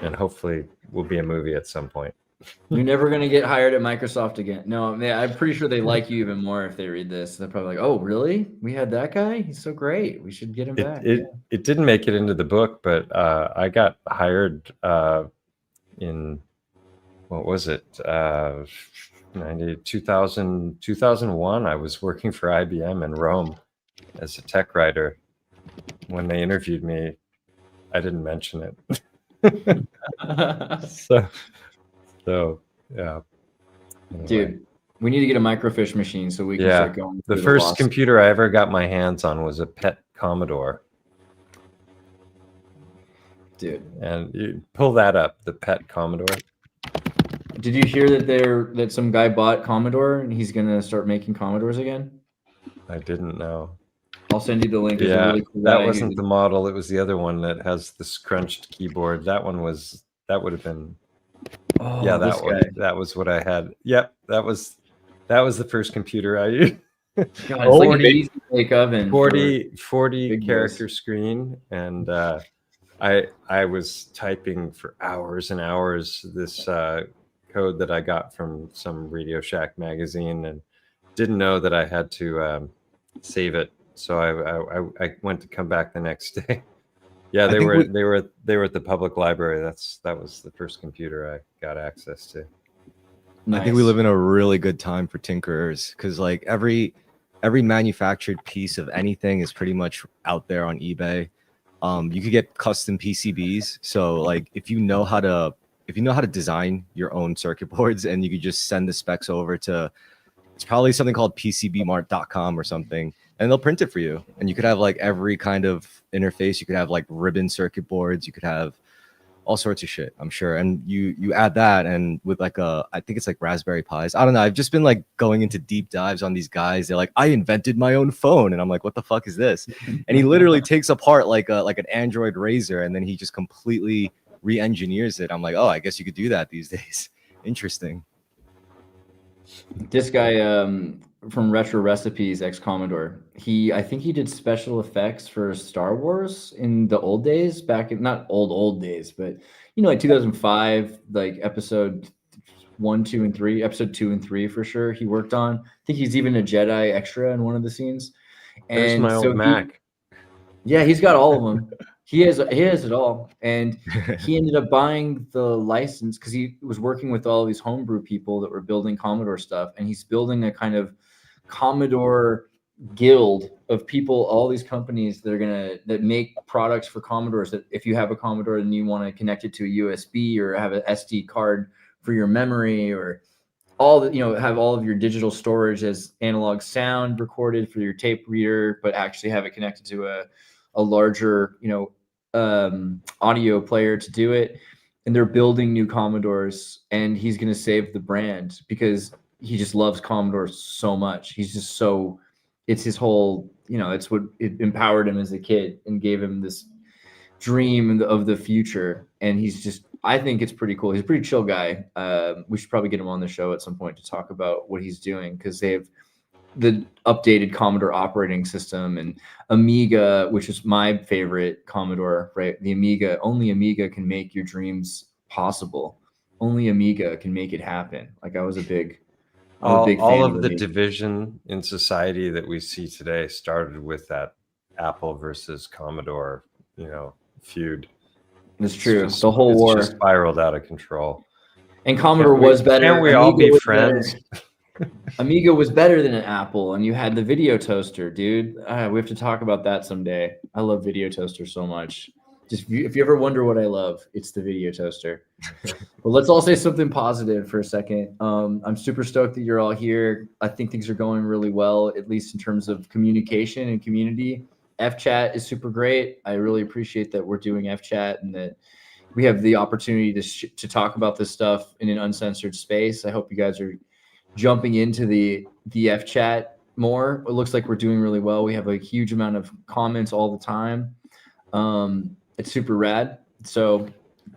and hopefully will be a movie at some point. You're never going to get hired at Microsoft again. No, I'm pretty sure they like you even more if they read this. They're probably like, oh, really? We had that guy? He's so great. We should get him back. It didn't make it into the book, but I got hired in, what was it? 2001. I was working for IBM in Rome as a tech writer. When they interviewed me, I didn't mention it. So yeah. Anyway. Dude, we need to get a microfiche machine so we can start going. The first computer I ever got my hands on was a PET Commodore. Dude. And you pull that up, the PET Commodore. Did you hear that some guy bought Commodore and he's gonna start making Commodores again? I didn't know. I'll send you the link. Yeah, really cool that wasn't the model. It was the other one that has the scrunched keyboard. That would have been. Oh, yeah, that was what I had. Yep, that was the first computer I used. God, it's like an easy bake oven. 40 character screen, and I was typing for hours and hours this code that I got from some Radio Shack magazine, and didn't know that I had to save it. So I went to come back the next day Yeah, I they think were we- they were at the public library. That was the first computer I got access to. I think we live in a really good time for tinkerers because like every manufactured piece of anything is pretty much out there on eBay. You could get custom PCBs. So like if you know how to design your own circuit boards and you could just send the specs over to, it's probably something called PCBmart.com or something, and they'll print it for you. And you could have like every kind of interface. You could have like ribbon circuit boards. You could have all sorts of shit, I'm sure. And you add that, and with like I think it's like Raspberry Pis. I don't know. I've just been like going into deep dives on these guys. They're like, I invented my own phone, and I'm like, what the fuck is this? And he literally takes apart like an Android Razor, and then he just completely re-engineers it. I'm like, oh, I guess you could do that these days. Interesting. This guy from Retro Recipes, ex-Commodore, I think he did special effects for Star Wars in the old days, back in, not old days, but like 2005, like episode 1, 2, and 3, episode 2 and 3 for sure. He worked on. I think he's even a Jedi extra in one of the scenes. There's And my so old Mac. yeah, he's got all of them. He has it all, and he ended up buying the license because he was working with all these homebrew people that were building Commodore stuff, and he's building a kind of Commodore guild of people, all these companies that make products for Commodores. That if you have a Commodore and you want to connect it to a USB or have an SD card for your memory, or all the have all of your digital storage as analog sound recorded for your tape reader, but actually have it connected to a larger audio player to do it. And they're building new Commodores, and he's going to save the brand because he just loves Commodore so much. He's just so, it's his whole, it's what it empowered him as a kid and gave him this dream of the future. And he's just, I think it's pretty cool. He's a pretty chill guy. We should probably get him on the show at some point to talk about what he's doing, because they have the updated Commodore operating system and Amiga, which is my favorite Commodore, right? The Amiga, only Amiga can make your dreams possible. Only Amiga can make it happen. Like I'm a big fan All of of the Amiga. division in society that we see today started with that Apple versus Commodore, feud. It's true. It's The whole war just spiraled out of control. And Commodore was better. Can't we all be friends? Amiga was better than an Apple, and you had the video toaster, dude. We have to talk about that someday. I love video toaster so much. Just if you ever wonder what I love, it's the video toaster. But let's all say something positive for a second. I'm super stoked that you're all here. I think things are going really well, at least in terms of communication and community. F-Chat is super great. I really appreciate that we're doing F-Chat and that we have the opportunity to talk about this stuff in an uncensored space. I hope you guys are jumping into the F-Chat more. It looks like we're doing really well. We have a huge amount of comments all the time. It's super rad. So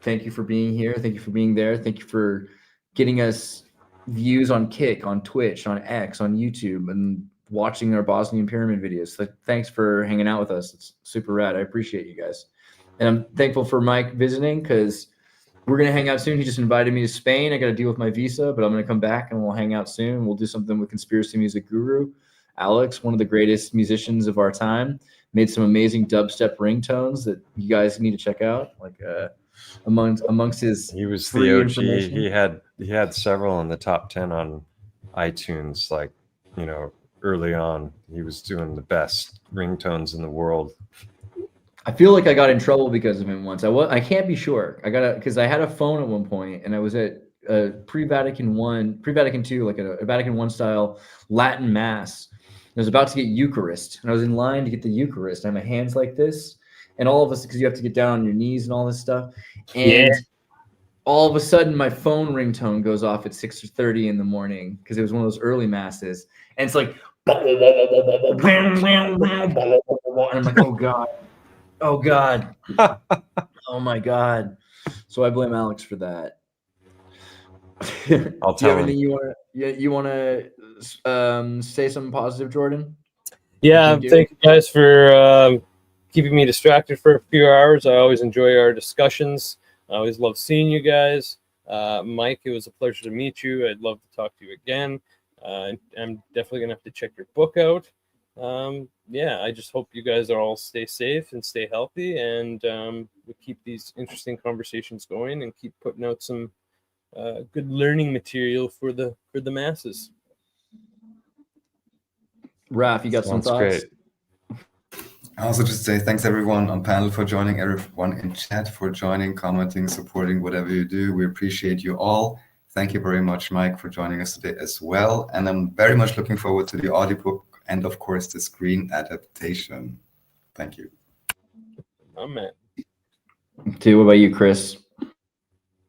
thank you for being here. Thank you for being there. Thank you for getting us views on Kick, on Twitch, on X, on YouTube, and watching our Bosnian Pyramid videos. So thanks for hanging out with us. It's super rad. I appreciate you guys. And I'm thankful for Mike visiting, because we're going to hang out soon. He just invited me to Spain. I got to deal with my visa, but I'm going to come back and we'll hang out soon. We'll do something with Conspiracy Music Guru. Alex, one of the greatest musicians of our time, made some amazing dubstep ringtones that you guys need to check out. Like amongst his, he was free the OG. information. He had several in the top 10 on iTunes. Like, early on, he was doing the best ringtones in the world. I feel like I got in trouble because of him once. I can't be sure. Because I had a phone at one point, and I was at a pre-Vatican II, like a Vatican I style Latin mass. I was about to get Eucharist, and I was in line to get the Eucharist. I had my hands like this, and all of us, because you have to get down on your knees and all this stuff. And all of a sudden, my phone ringtone goes off at 6:30 in the morning, because it was one of those early masses, and it's like, and I'm like, oh God. Oh God. Oh my God. So I blame Alex for that. I'll Do you tell have him. anything you want to say something positive, Jordan? Yeah, You do? thank you guys for keeping me distracted for a few hours. I always enjoy our discussions. I always love seeing you guys. Mike, it was a pleasure to meet you. I'd love to talk to you again. I'm definitely going to have to check your book out. Yeah, I just hope you guys are all stay safe and stay healthy, and we keep these interesting conversations going and keep putting out some good learning material for the masses. Raph, you got some Sounds thoughts? great. I also just say thanks everyone on panel for joining, everyone in chat for joining, commenting, supporting whatever you do. We appreciate you all. Thank you very much, Mike, for joining us today as well. And I'm very much looking forward to the audiobook and, of course, the screen adaptation. Thank you. Oh, man. What about you, Chris?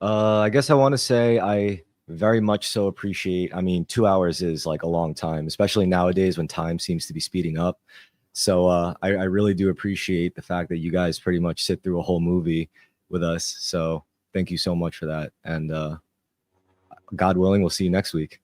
I guess I want to say I very much so appreciate. I mean, 2 hours is like a long time, especially nowadays when time seems to be speeding up. So I really do appreciate the fact that you guys pretty much sit through a whole movie with us. So thank you so much for that. And God willing, we'll see you next week.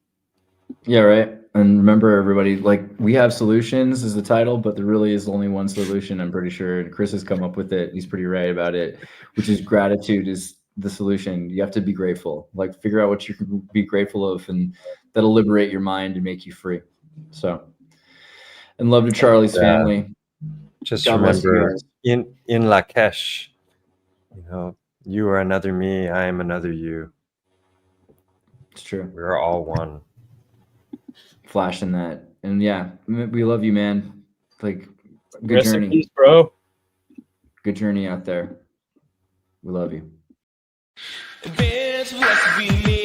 Yeah, right. And remember, everybody, like, we have solutions is the title, but there really is only one solution. I'm pretty sure Chris has come up with it. He's pretty right about it, which is gratitude is the solution. You have to be grateful. Like, figure out what you can be grateful of, and that'll liberate your mind and make you free. So, and love to Charlie's family. Just God bless you remember, guys. in Lakesh, you know, you are another me, I am another you. It's true. We're all one. Flashing that. And yeah, we love you, man. Like, good Rest in journey. peace, bro. Good journey out there. We love you. There's less we need.